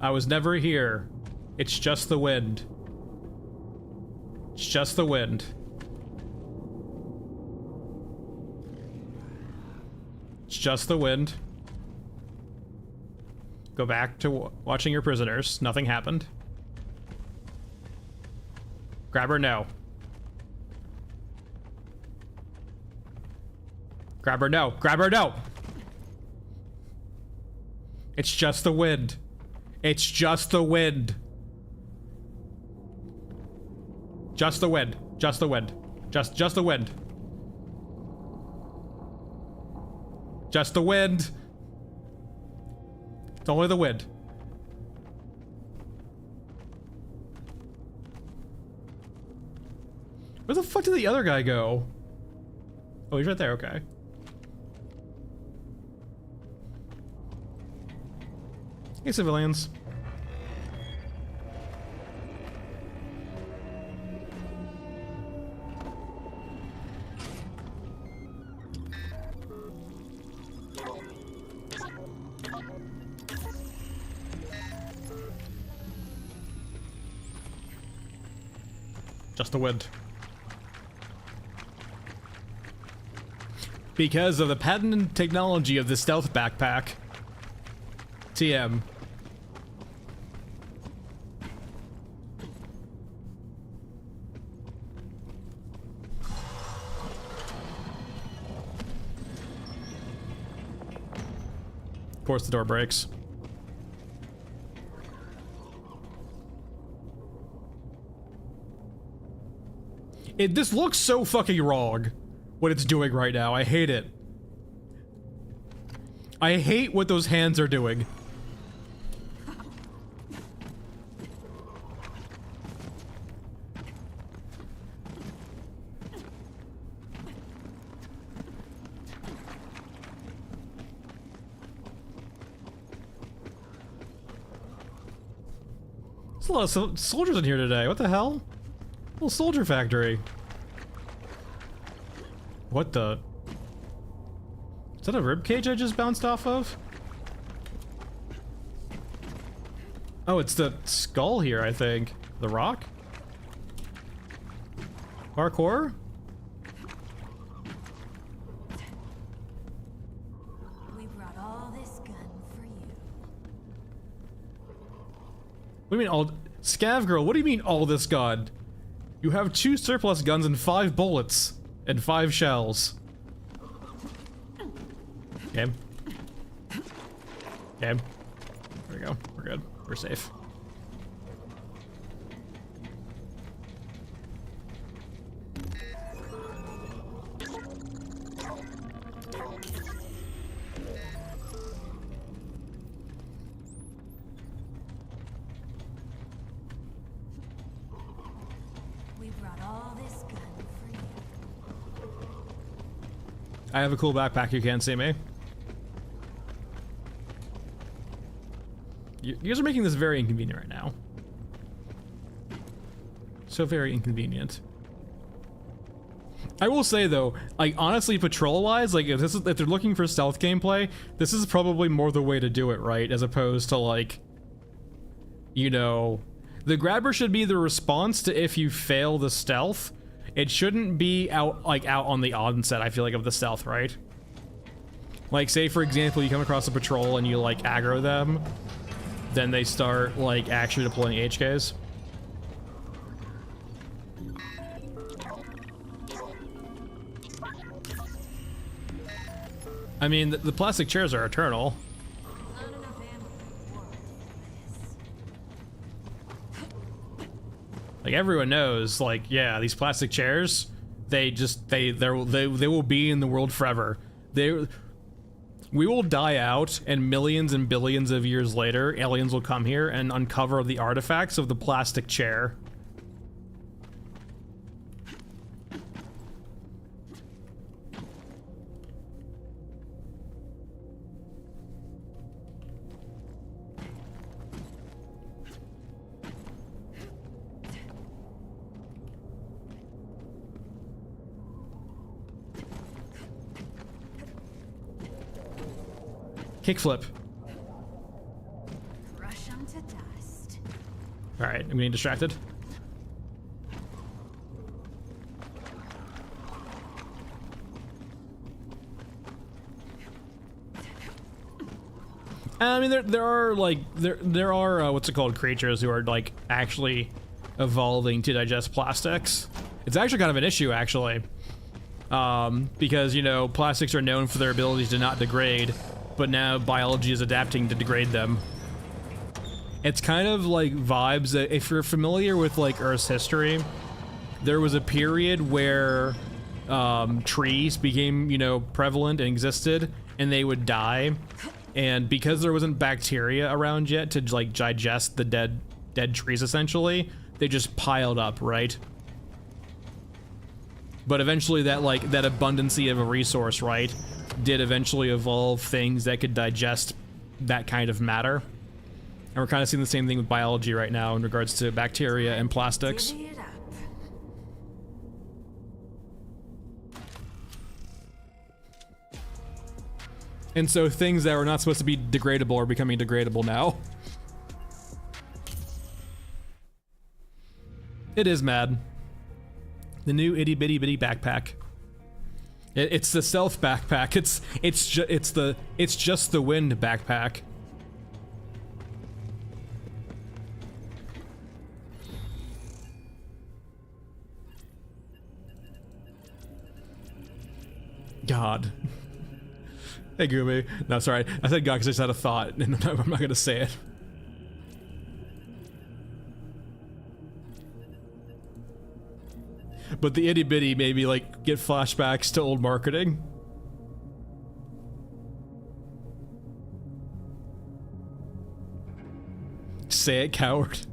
I was never here. It's just the wind. It's just the wind. It's just the wind. Go back to watching your prisoners. Nothing happened. Grab her, no. Grab her, no. Grab her, no. It's just the wind. It's just the wind. Just the wind. Just the wind. Just the wind. Just the wind. It's only the wind. Where the fuck did the other guy go? Oh, he's right there, okay. Hey, civilians. Just the wind. Because of the patented technology of the stealth backpack. TM. Of course the door breaks. This looks so fucking wrong, what it's doing right now. I hate it. I hate what those hands are doing. There's a lot of soldiers in here today. What the hell? Little soldier factory. What the? Is that a ribcage I just bounced off of? Oh, it's the skull here, I think. The rock? Parkour? We brought all this gun for you. What do you mean all? Scav girl, what do you mean all this gun? You have 2 surplus guns and 5 bullets. And 5 shells. Okay. Okay. There we go. We're good. We're safe. We brought all this gun for you. I have a cool backpack, you can't see me. You guys are making this very inconvenient right now. So very inconvenient. I will say though, like honestly, patrol-wise, like if they're looking for stealth gameplay, this is probably more the way to do it, right? As opposed to like, you know, the grabber should be the response to if you fail the stealth. It shouldn't be out on the onset, I feel like, of the stealth, right? Like say for example, you come across a patrol and you like aggro them, then they start like actually deploying HKs. I mean, the plastic chairs are eternal. Not enough ammo in the world for this. Like everyone knows, like yeah, these plastic chairs, they will be in the world forever. We will die out, and millions and billions of years later, aliens will come here and uncover the artifacts of the plastic chair. Kickflip. Crush 'em to dust. Alright, I'm getting distracted. I mean, there are like there are what's it called, creatures who are like actually evolving to digest plastics. It's actually kind of an issue, actually, because you know plastics are known for their abilities to not degrade, but now biology is adapting to degrade them. It's kind of like vibes that if you're familiar with like Earth's history, there was a period where trees became, you know, prevalent and existed, and they would die. And because there wasn't bacteria around yet to like digest the dead trees, essentially, they just piled up, right? But eventually that abundancy of a resource, right, did eventually evolve things that could digest that kind of matter. And we're kind of seeing the same thing with biology right now in regards to bacteria and plastics. Divvy it up. And so things that were not supposed to be degradable are becoming degradable now. It is mad. The new itty bitty bitty backpack. It's the stealth backpack. It's just the wind backpack. God. Hey, Goomy. No, sorry. I said God because I just had a thought, and I'm not gonna say it. But the itty bitty maybe like get flashbacks to old marketing. Say it, coward.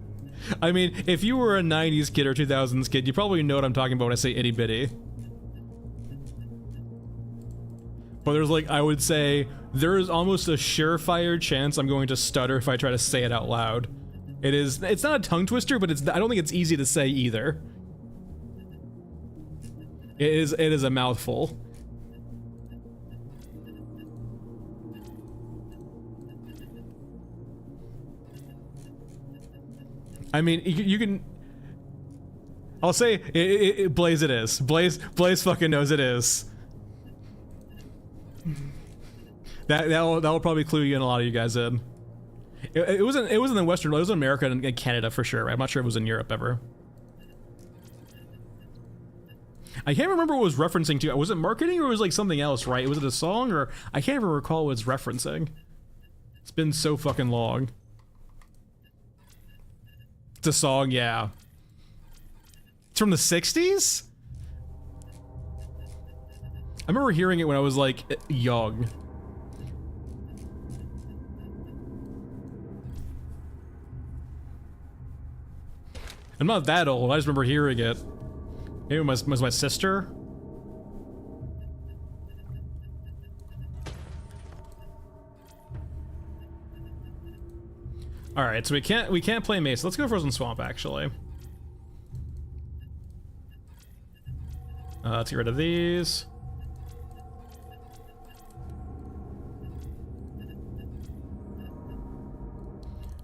I mean, if you were a 90s kid or 2000s kid, you probably know what I'm talking about when I say itty bitty. But there's like, I would say, there is almost a surefire chance I'm going to stutter if I try to say it out loud. It's not a tongue twister, but I don't think it's easy to say either. It is a mouthful. I mean, you can. I'll say Blaze it is. Blaze fucking knows it is. That will probably clue you in, a lot of you guys in. It wasn't in Western, it was in America and Canada for sure. I'm not sure it was in Europe ever. I can't remember what it was referencing to. Was it marketing or was it like something else, right? Was it a song or I can't even recall what it's referencing. It's been so fucking long. It's a song, yeah. It's from the 60s? I remember hearing it when I was like young. I'm not that old, I just remember hearing it. Maybe it was my sister? Alright, so we can't play Mesa. Let's go Frozen Swamp actually. Let's get rid of these.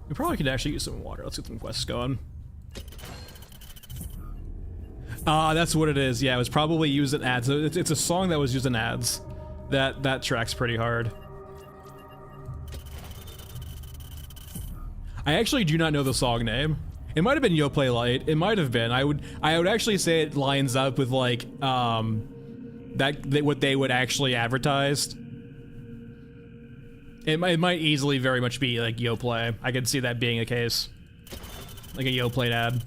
We probably could actually use some water. Let's get some quests going. That's what it is. Yeah, it was probably used in ads. It's a song that was used in ads. That tracks pretty hard. I actually do not know the song name. It might have been Yo Play Light. It might have been. I would actually say it lines up with like what they would actually advertise. It might easily very much be like Yo Play. I could see that being a case. Like a Yo Play ad.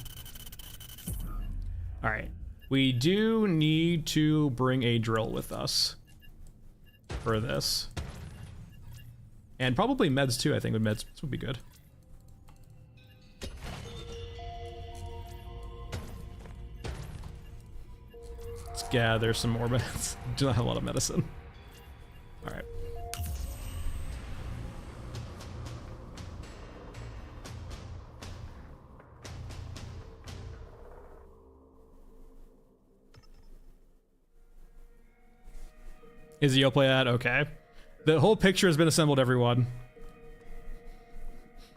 Alright. We do need to bring a drill with us for this. And probably meds too, I think. Meds would be good. Let's gather some more meds. Do not have a lot of medicine. Alright. Is the Yo Play ad? Okay. The whole picture has been assembled, everyone.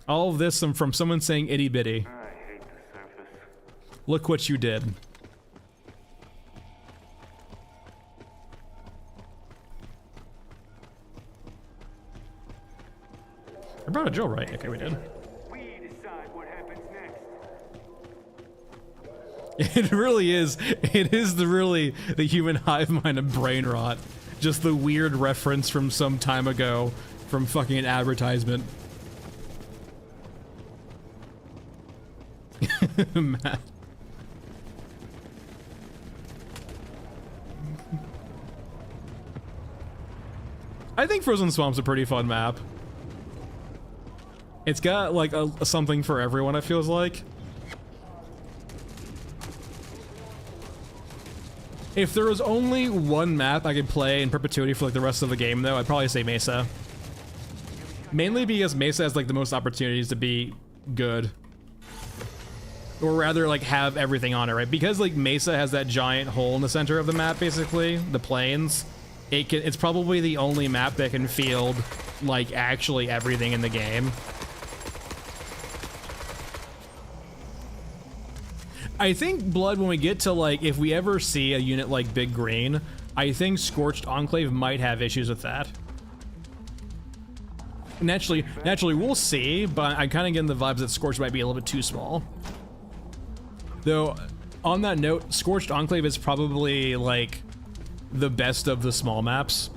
All of this from someone saying itty bitty. I hate the surface. Look what you did. I brought a drill, right? Okay, we did. We decide what happens next. It really is. It is the human hive mind of brain rot. Just the weird reference from some time ago from fucking an advertisement. Matt. I think Frozen Swamp's a pretty fun map. It's got like something for everyone, it feels like. If there was only one map I could play in perpetuity for like the rest of the game though, I'd probably say Mesa. Mainly because Mesa has like the most opportunities to be good. Or rather like have everything on it, right? Because like Mesa has that giant hole in the center of the map basically, the plains. It's probably the only map that can field like actually everything in the game. I think Blood, when we get to like, if we ever see a unit like Big Green, I think Scorched Enclave might have issues with that. Naturally we'll see, but I'm kind of getting the vibes that Scorched might be a little bit too small. Though, on that note, Scorched Enclave is probably like the best of the small maps.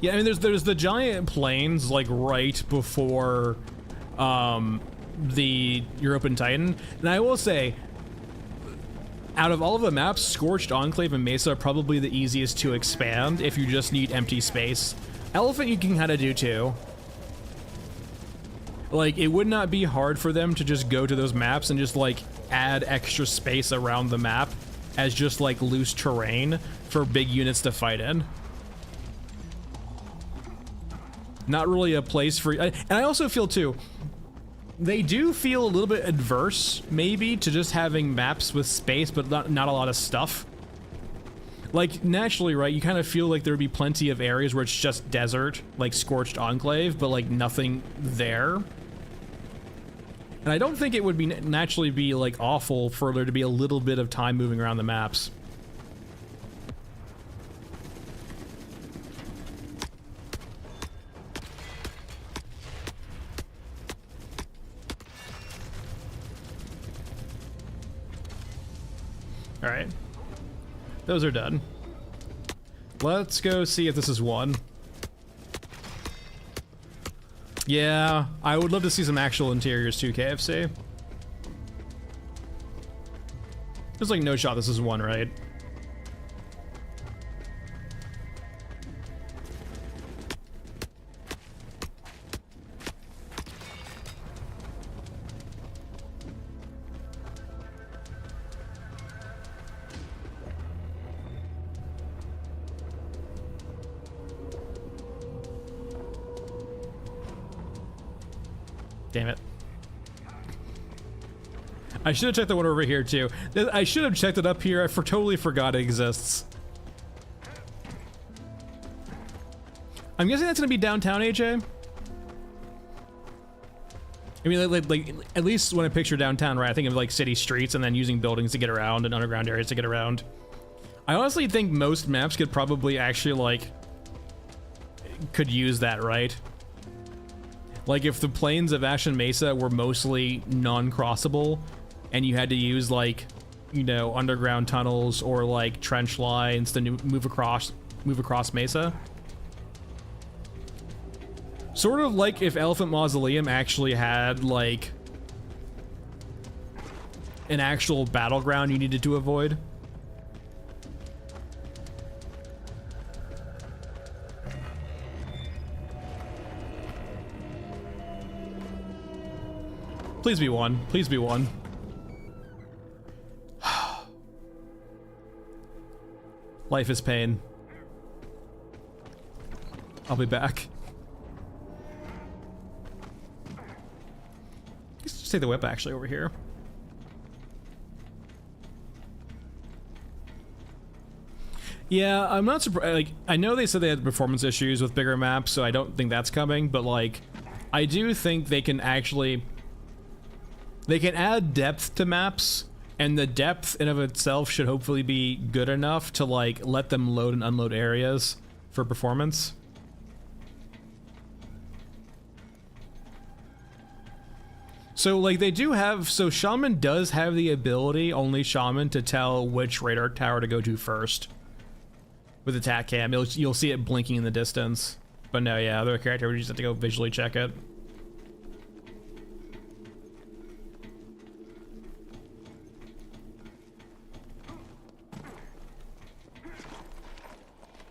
Yeah, I mean, there's the giant plains like right before the European Titan, and I will say, out of all of the maps, Scorched Enclave and Mesa are probably the easiest to expand if you just need empty space. Elephant you can kind of do too. Like, it would not be hard for them to just go to those maps and just like add extra space around the map as just like loose terrain for big units to fight in. Not really a place for, and I also feel too, they do feel a little bit adverse maybe to just having maps with space but not a lot of stuff. Like naturally, right, you kind of feel like there'd be plenty of areas where it's just desert, like Scorched Enclave, but like nothing there. And I don't think it would be naturally be like awful for there to be a little bit of time moving around the maps. All right, those are done. Let's go see if this is one. Yeah, I would love to see some actual interiors too, KFC. There's like no shot this is one, right? Damn it. I should have checked the one over here too. I should have checked it up here. I totally forgot it exists. I'm guessing that's gonna be downtown, AJ? I mean, like at least when I picture downtown, right, I think of like city streets and then using buildings to get around and underground areas to get around. I honestly think most maps could probably actually like, could use that, right? Like if the plains of Ashen Mesa were mostly non-crossable and you had to use like, you know, underground tunnels or like trench lines to move across Mesa. Sort of like if Elephant Mausoleum actually had like an actual battleground you needed to avoid. Please be one. Please be one. Life is pain. I'll be back. Let's just take the whip actually over here. Yeah, I'm not surprised. Like, I know they said they had performance issues with bigger maps, so I don't think that's coming, but like, I do think they can actually... They can add depth to maps, and the depth in of itself should hopefully be good enough to like let them load and unload areas for performance. So like they do have, so Shaman does have the ability, only Shaman, to tell which radar tower to go to first. With attack cam, you'll see it blinking in the distance. But no, yeah, other character would just have to go visually check it.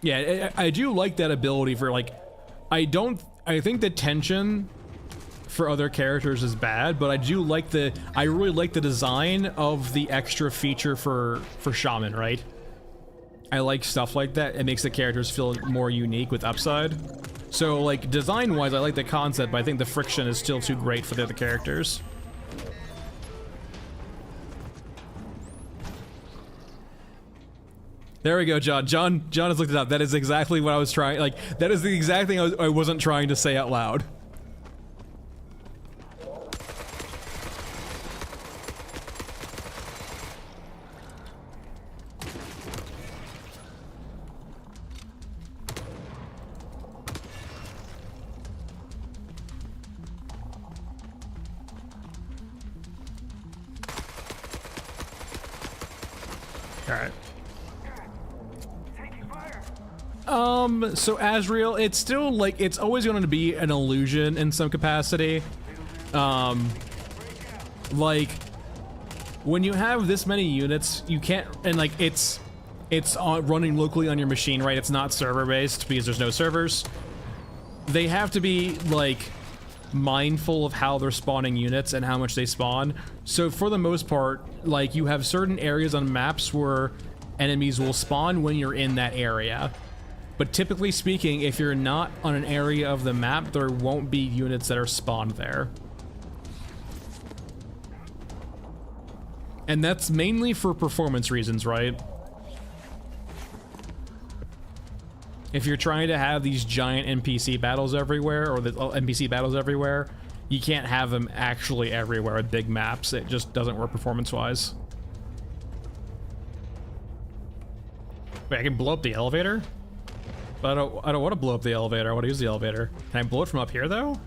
Yeah, I do like that ability for like, I think the tension for other characters is bad, but I really like the design of the extra feature for Shaman, right? I like stuff like that. It makes the characters feel more unique with upside. So like design-wise, I like the concept, but I think the friction is still too great for the other characters. There we go, John. John has looked it up. That is exactly what I was trying, like, that is the exact thing I wasn't trying to say out loud. So Azrael, it's still like, it's always going to be an illusion in some capacity. Like when you have this many units, you can't, and like it's running locally on your machine, right? It's not server based because there's no servers. They have to be like mindful of how they're spawning units and how much they spawn. So for the most part, like you have certain areas on maps where enemies will spawn when you're in that area. But typically speaking, if you're not on an area of the map, there won't be units that are spawned there. And that's mainly for performance reasons, right? If you're trying to have these giant NPC battles everywhere, or the NPC battles everywhere, you can't have them actually everywhere with big maps. It just doesn't work performance-wise. Wait, I can blow up the elevator? But I don't want to blow up the elevator. I want to use the elevator. Can I blow it from up here, though?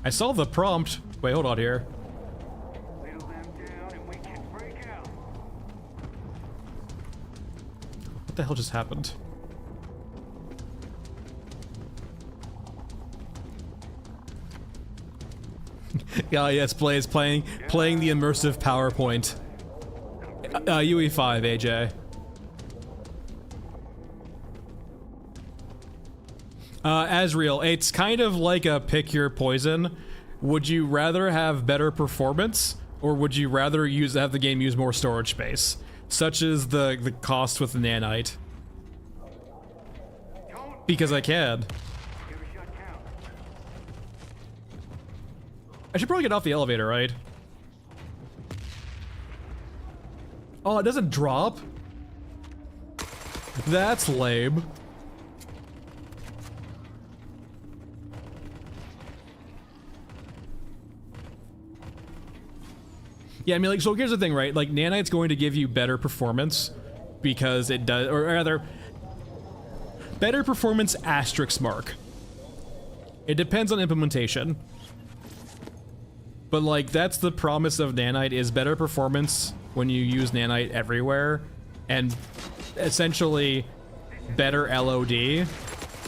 I saw the prompt. Wait, hold on here. Whittle them down and we can break out. What the hell just happened? Yeah, yes, playing the immersive PowerPoint. UE5, AJ. Asriel, it's kind of like a pick your poison. Would you rather have better performance, or would you rather have the game use more storage space, such as the cost with the nanite? Because I can. Every shot counts. I should probably get off the elevator, right? Oh, it doesn't drop? That's lame. Yeah, I mean, like, so here's the thing, right? Like, nanite's going to give you better performance because it does, or rather, better performance asterisk mark. It depends on implementation. But, like, that's the promise of nanite, is better performance when you use nanite everywhere, and essentially better LOD,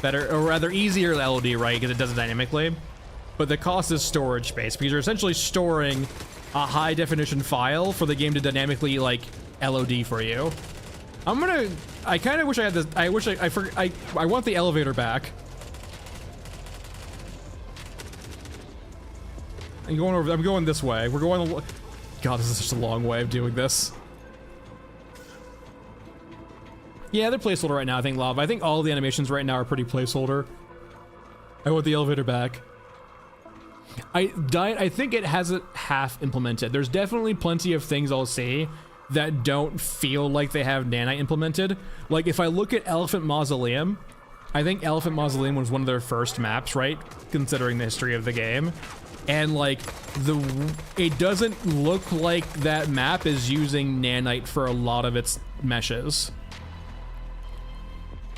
or rather easier LOD, right? Because it does it dynamically. But the cost is storage space, because you're essentially storing a high definition file for the game to dynamically, like, LOD for you. I kind of wish I had this. I want the elevator back. I'm going this way. We're going. God, this is just a long way of doing this. Yeah, they're placeholder right now, I think, Lava. I think all the animations right now are pretty placeholder. I want the elevator back. I think it has it half implemented. There's definitely plenty of things I'll see that don't feel like they have nanite implemented. Like, if I look at Elephant Mausoleum, I think Elephant Mausoleum was one of their first maps, right? Considering the history of the game. And, like, it doesn't look like that map is using nanite for a lot of its meshes.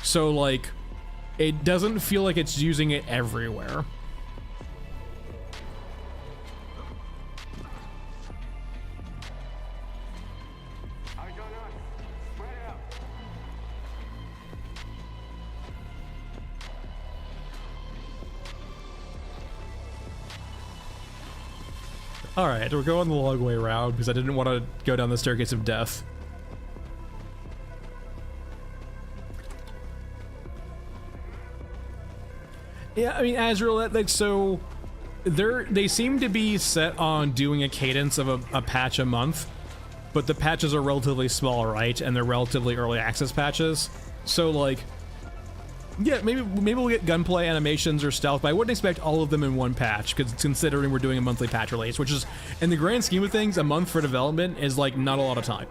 So, like, it doesn't feel like it's using it everywhere. Eyes on us. Spread out. Alright, we're going the long way around because I didn't want to go down the staircase of death. Yeah, I mean, Azrael, like, so they seem to be set on doing a cadence of a patch a month, but the patches are relatively small, right? And they're relatively early access patches. So, like, yeah, maybe we'll get gunplay, animations, or stealth, but I wouldn't expect all of them in one patch, because considering we're doing a monthly patch release, which is, in the grand scheme of things, a month for development is, like, not a lot of time.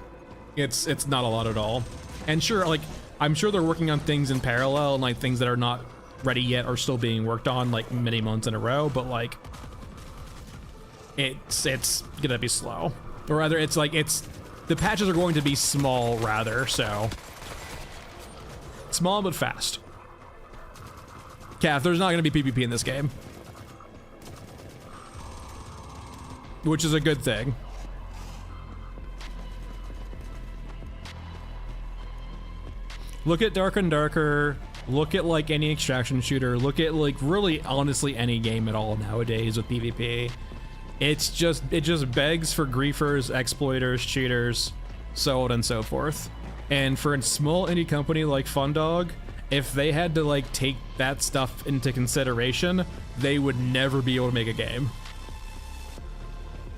It's not a lot at all. And sure, like, I'm sure they're working on things in parallel, and, like, things that are not ready yet are still being worked on, like, many months in a row, but, like, it's gonna be slow. Or rather, it's like, the patches are going to be small, rather, so. Small but fast. Calf, there's not going to be PvP in this game. Which is a good thing. Look at Dark and Darker. Look at, like, any extraction shooter. Look at, like, really, honestly, any game at all nowadays with PvP. It just begs for griefers, exploiters, cheaters, so on and so forth. And for a small indie company like Fundog, if they had to, like, take that stuff into consideration, they would never be able to make a game.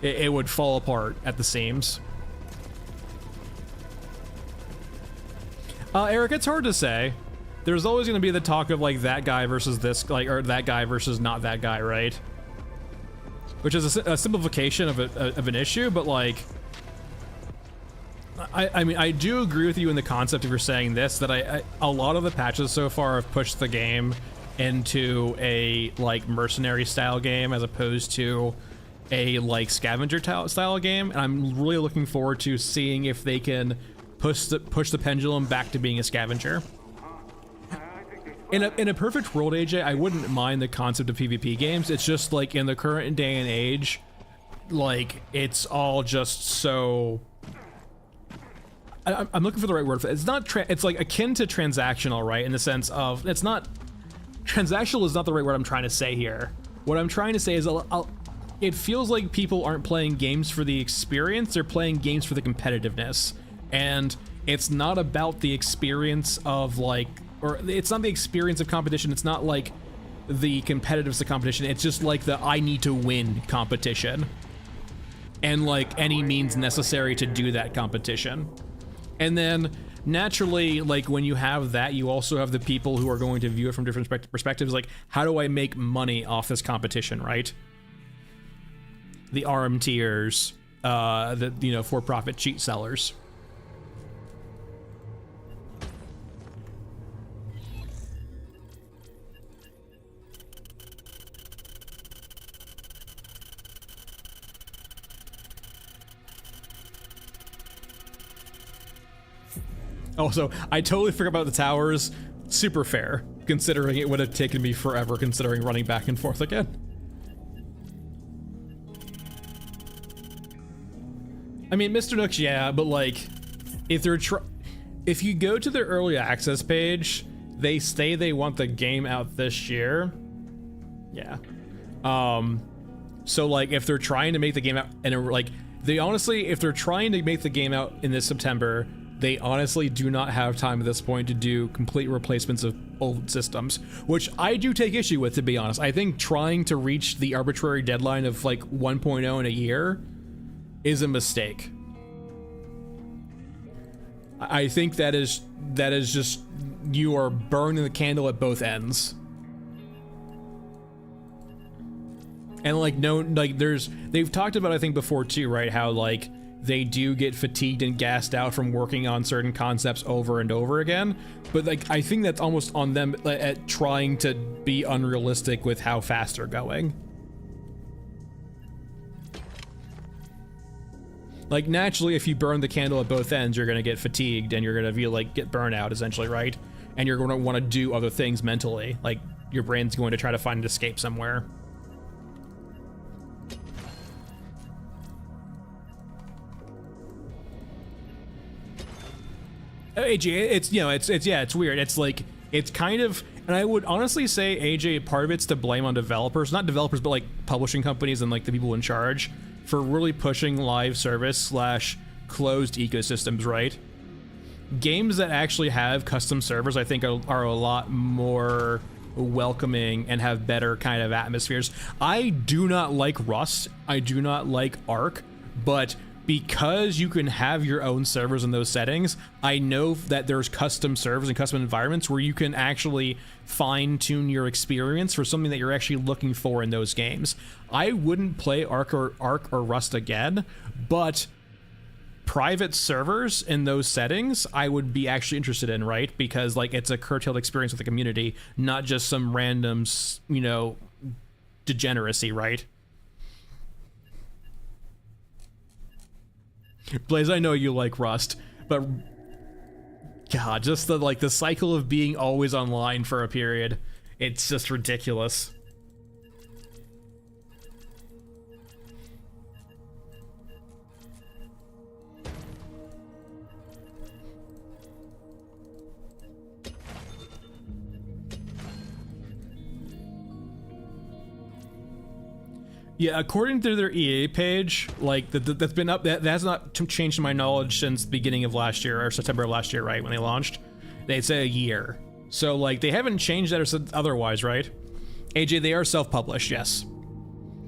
It would fall apart at the seams. Eric, it's hard to say. There's always going to be the talk of, like, that guy versus this, like, or that guy versus not that guy, right? Which is a simplification of an issue, but, like, I mean, I do agree with you in the concept of you're saying this, that a lot of the patches so far have pushed the game into a like mercenary style game as opposed to a like scavenger style game, and I'm really looking forward to seeing if they can push the pendulum back to being a scavenger. In a perfect world, AJ, I wouldn't mind the concept of PvP games. It's just like in the current day and age, like it's all just so. I'm looking for the right word for it. It's not. It's like akin to transactional, right? In the sense of it's not. Transactional is not the right word I'm trying to say here. What I'm trying to say is it feels like people aren't playing games for the experience, they're playing games for the competitiveness. And it's not about the experience of like, or it's not the experience of competition, it's not like the competitiveness of competition, it's just like the I need to win competition. And like any means necessary to do that competition. And then naturally, like when you have that, you also have the people who are going to view it from different perspectives, like how do I make money off this competition, right? The RM tiers, the, you know, for-profit cheat sellers. Also, I totally forgot about the towers. Super fair, considering it would have taken me forever considering running back and forth again. I mean, Mr. Nooks, yeah, but like, if you go to their early access page, they say they want the game out this year. Yeah. So like, if they're trying to make the game out, and like, they honestly, if they're trying to make the game out in this September, they honestly do not have time at this point to do complete replacements of old systems, which I do take issue with, to be honest. I think trying to reach the arbitrary deadline of like 1.0 in a year is a mistake. I think that is just, you are burning the candle at both ends. And like, no, like they've talked about, I think before too, right? How like they do get fatigued and gassed out from working on certain concepts over and over again. But like, I think that's almost on them at trying to be unrealistic with how fast they're going. Like naturally, if you burn the candle at both ends, you're gonna get fatigued and you're gonna feel like get burnout essentially, right? And you're gonna wanna do other things mentally. Like your brain's going to try to find an escape somewhere. AJ, it's, you know, it's yeah, it's weird. It's like, it's kind of, and I would honestly say, AJ, part of it's to blame on developers, not developers, but like publishing companies and like the people in charge for really pushing live service / closed ecosystems, right? Games that actually have custom servers, I think, are a lot more welcoming and have better kind of atmospheres. I do not like Rust. I do not like Ark, but because you can have your own servers in those settings, I know that there's custom servers and custom environments where you can actually fine-tune your experience for something that you're actually looking for in those games. I wouldn't play Ark or Rust again, but private servers in those settings I would be actually interested in, right? Because like it's a curtailed experience with the community, not just some random, you know, degeneracy, right? Blaze, I know you like Rust, but God, just the cycle of being always online for a period, it's just ridiculous. Yeah, according to their EA page, like that's been up, that has not changed to my knowledge since the beginning of last year, or September of last year, right, when they launched. They say a year. So like they haven't changed that or said otherwise, right? AJ, they are self-published, yes.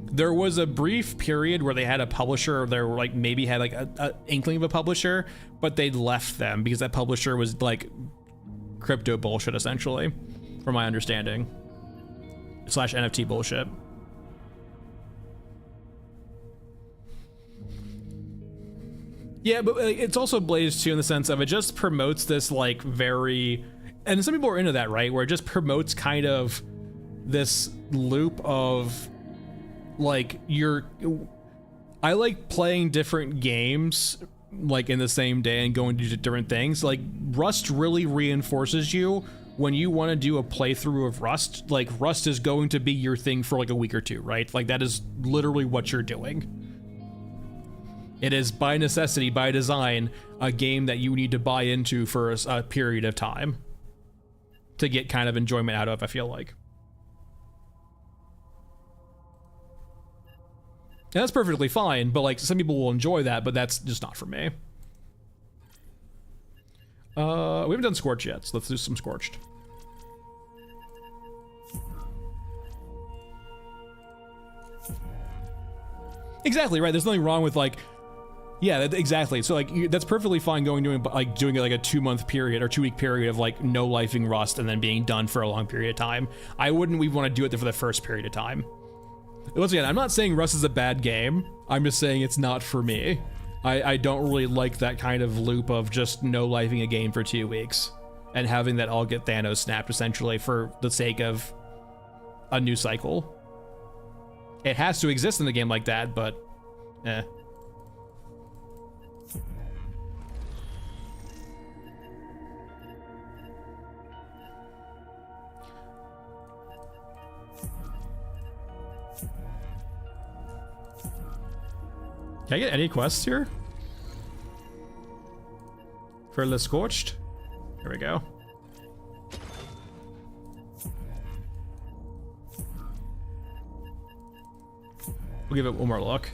There was a brief period where they had a publisher, or they were like maybe had like a inkling of a publisher, but they left them because that publisher was like crypto bullshit, essentially, from my understanding. / NFT bullshit. Yeah, but it's also Blaze too in the sense of it just promotes this like very, and some people are into that, right? Where it just promotes kind of this loop of like I like playing different games like in the same day and going to do different things. Like Rust really reinforces you when you want to do a playthrough of Rust. Like Rust is going to be your thing for like a week or two, right? Like that is literally what you're doing. It is by necessity, by design, a game that you need to buy into for a period of time to get kind of enjoyment out of, I feel like. And that's perfectly fine, but like some people will enjoy that, but that's just not for me. We haven't done Scorched yet, so let's do some Scorched. Exactly, right? There's nothing wrong with like, yeah, exactly. So like that's perfectly fine doing like a 2-month period or 2-week period of like no lifing Rust and then being done for a long period of time. I wouldn't even want to do it for the first period of time. Once again, I'm not saying Rust is a bad game. I'm just saying it's not for me. I don't really like that kind of loop of just no lifing a game for 2 weeks and having that all get Thanos snapped essentially for the sake of a new cycle. It has to exist in a game like that, but eh. Can I get any quests here? For the Scorched? Here we go. We'll give it one more look.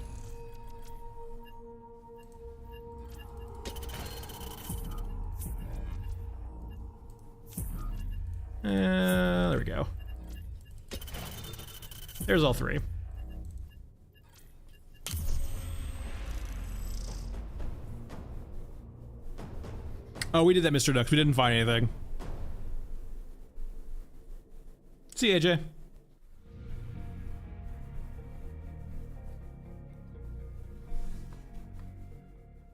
There we go. There's all 3. Oh, we did that, Mr. Ducks. We didn't find anything. See you, AJ.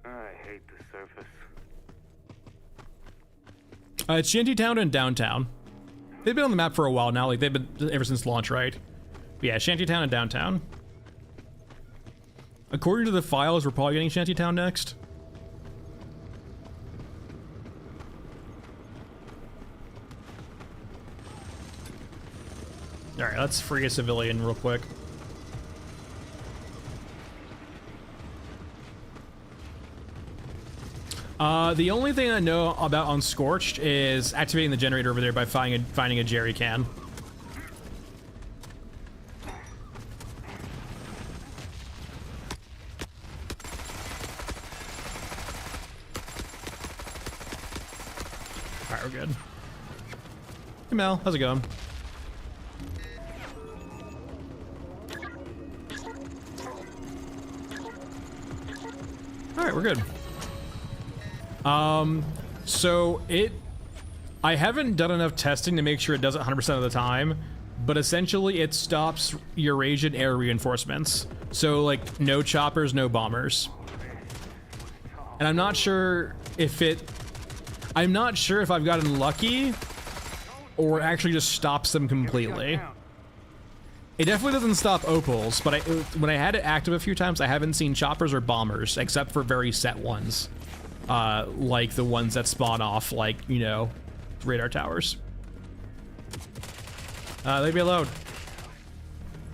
I hate the surface. It's Shantytown and Downtown. They've been on the map for a while now. Like they've been ever since launch, right? But yeah, Shantytown and Downtown. According to the files, we're probably getting Shantytown next. All right, let's free a civilian real quick. The only thing I know about on Scorched is activating the generator over there by finding a jerry can. All right, we're good. Hey Mel, how's it going? All right, we're good. So I haven't done enough testing to make sure it does it 100% of the time, but essentially it stops Eurasian air reinforcements. So like no choppers, no bombers. And I'm not sure if I've gotten lucky or actually just stops them completely. It definitely doesn't stop opals, but when I had it active a few times, I haven't seen choppers or bombers, except for very set ones. Like the ones that spawn off, like, you know, radar towers. Leave me alone.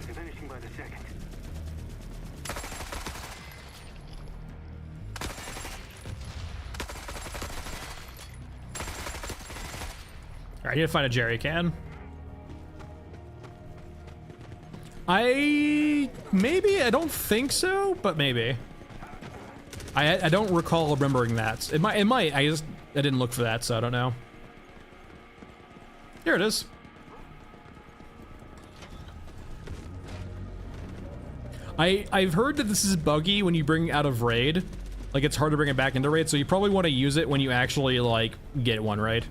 Diminishing by the second. Alright, I need to find a jerry can. Maybe, I don't think so, but maybe. I don't recall remembering that. It might, I didn't look for that, so I don't know. Here it is. I've heard that this is buggy when you bring it out of raid. Like it's hard to bring it back into raid, so you probably want to use it when you actually like get one, right?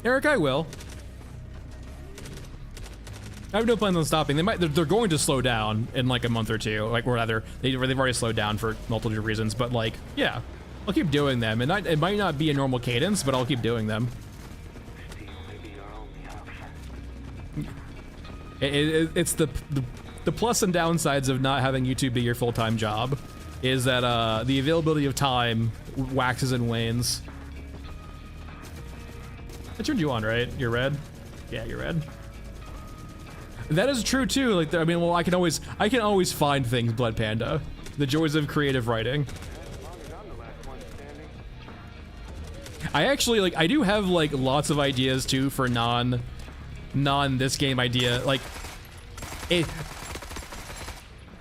Eric, I will. I have no plans on stopping. They're going to slow down in like a month or two, like or rather, they've already slowed down for multiple reasons. But like, yeah, I'll keep doing them, and it might not be a normal cadence, but I'll keep doing them. It's the plus and downsides of not having YouTube be your full-time job is that the availability of time waxes and wanes. I turned you on, right? You're red? Yeah, you're red. That is true too. Like, I mean, well, I can always find things, Blood Panda. The joys of creative writing. I actually, like, I do have, like, lots of ideas too for non this game idea. Like, the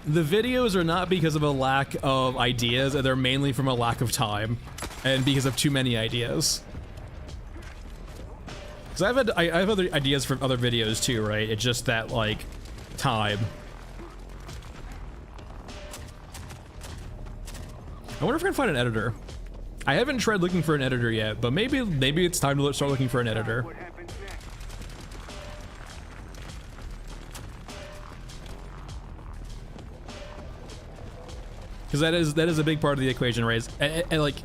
videos are not because of a lack of ideas, they're mainly from a lack of time and because of too many ideas. Because I have other ideas for other videos too, right? It's just that, like, time. I wonder if I can find an editor. I haven't tried looking for an editor yet, but maybe it's time to start looking for an editor. What happens next? Because that is a big part of the equation, right? And like,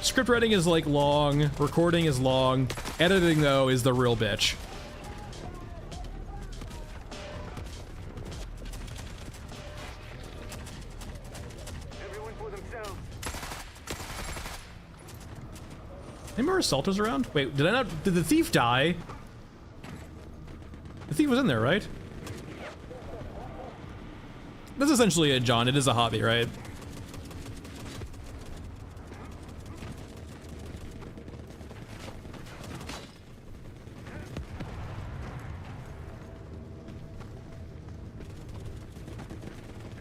script writing is like long, recording is long, editing though is the real bitch. Everyone for themselves. Any more assaulters around? Wait, did the thief die? The thief was in there, right? That's essentially it, John. It is a hobby, right?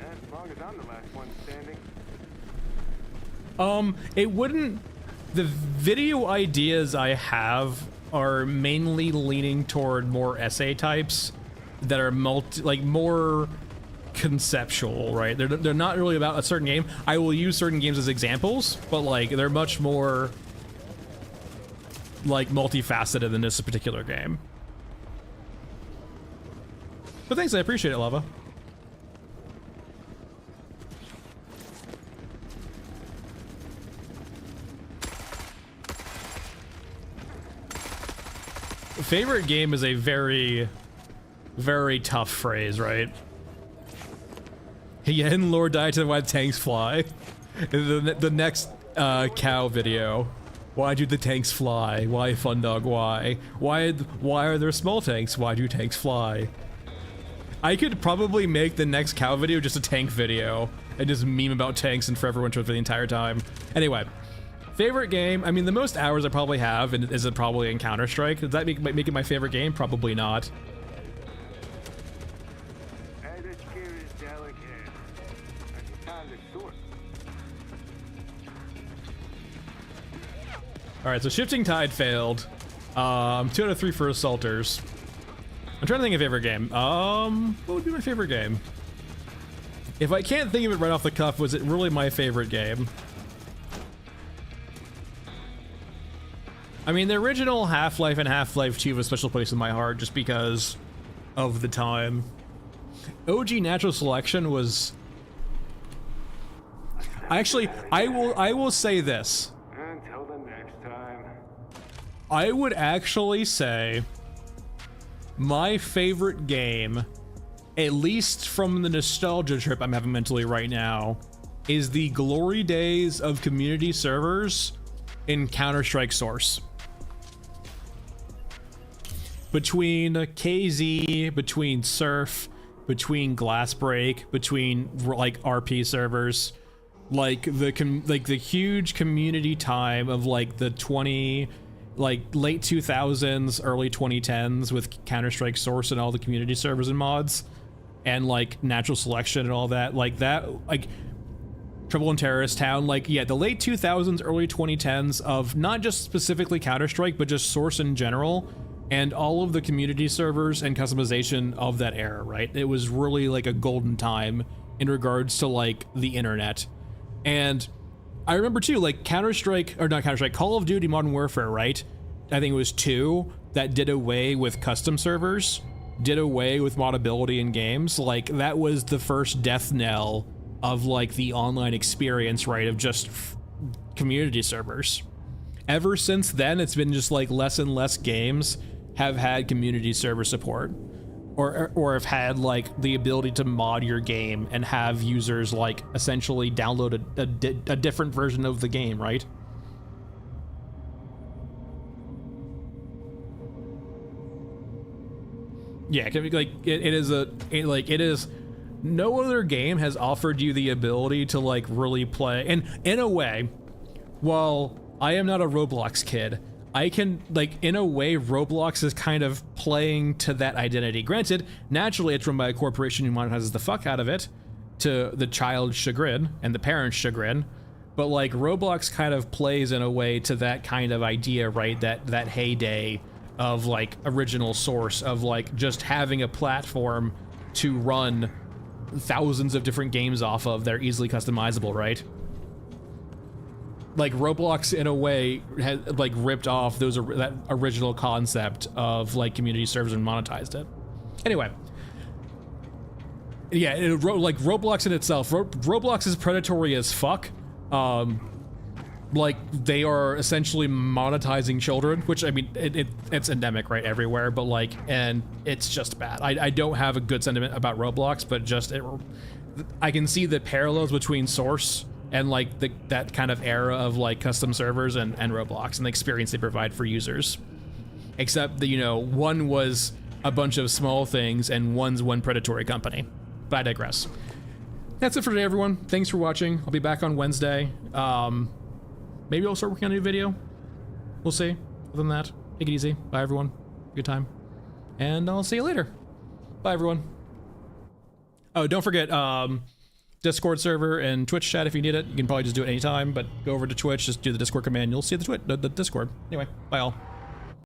As long as I'm the last one standing. It wouldn't... The video ideas I have are mainly leaning toward more essay types that are more conceptual, right? They're not really about a certain game. I will use certain games as examples, but like they're much more like multifaceted than this particular game. But thanks, I appreciate it, Lava. Favorite game is a very, very tough phrase, right? Yen Lord died to why tanks fly. The next cow video. Why do the tanks fly? Why, Fundog, why? Why are there small tanks? Why do tanks fly? I could probably make the next cow video just a tank video and just meme about tanks and Forever Winter for the entire time. Anyway. Favorite game? I mean, the most hours I probably have is it probably in Counter-Strike. Does that make it my favorite game? Probably not. Edit here is delicate. And you found the source. Alright, so Shifting Tide failed. 2 out of 3 for Assaulters. I'm trying to think of favorite game. What would be my favorite game? If I can't think of it right off the cuff, was it really my favorite game? I mean, the original Half-Life and Half-Life 2 have a special place in my heart just because of the time. OG Natural Selection was... Actually, I will say this. Until the next time. I would actually say my favorite game, at least from the nostalgia trip I'm having mentally right now, is the glory days of community servers in Counter-Strike Source. Between KZ, between Surf, between Glassbreak, between like RP servers, like the huge community time of like the late 2000s, early 2010s with Counter-Strike Source and all the community servers and mods, and like Natural Selection and all that, like Trouble in Terrorist Town, like, yeah, the late 2000s, early 2010s of not just specifically Counter-Strike, but just Source in general, and all of the community servers and customization of that era, right? It was really like a golden time in regards to like the internet. And I remember too, like Counter-Strike, or not Counter-Strike, Call of Duty Modern Warfare, right? I think it was 2 that did away with custom servers, did away with modability in games. Like, that was the first death knell of like the online experience, right? Of just community servers. Ever since then, it's been just like less and less games have had community server support. or have had like the ability to mod your game and have users like essentially download a different version of the game, right? Yeah, like it is. No other game has offered you the ability to like really play, and in a way, while I am not a Roblox kid, I can, like, in a way, Roblox is kind of playing to that identity. Granted, naturally it's run by a corporation who monetizes the fuck out of it to the child's chagrin and the parent's chagrin, but like Roblox kind of plays in a way to that kind of idea, right? That heyday of like original source, of like just having a platform to run thousands of different games off of. They're easily customizable, right? Like Roblox in a way has like ripped off that original concept of like community servers and monetized it. Anyway, yeah, like Roblox in itself, Roblox is predatory as fuck. Like they are essentially monetizing children, which I mean it's endemic right everywhere, but like, and it's just bad. I don't have a good sentiment about Roblox, but just I can see the parallels between Source and like that kind of era of like custom servers and Roblox and the experience they provide for users. Except that, you know, one was a bunch of small things and one's one predatory company. But I digress. That's it for today, everyone. Thanks for watching. I'll be back on Wednesday. Maybe I'll start working on a new video. We'll see. Other than that, take it easy. Bye, everyone. Good time. And I'll see you later. Bye, everyone. Oh, don't forget, Discord server and Twitch chat if you need it. You can probably just do it anytime, but go over to Twitch, just do the Discord command. You'll see the Discord. Anyway, bye all.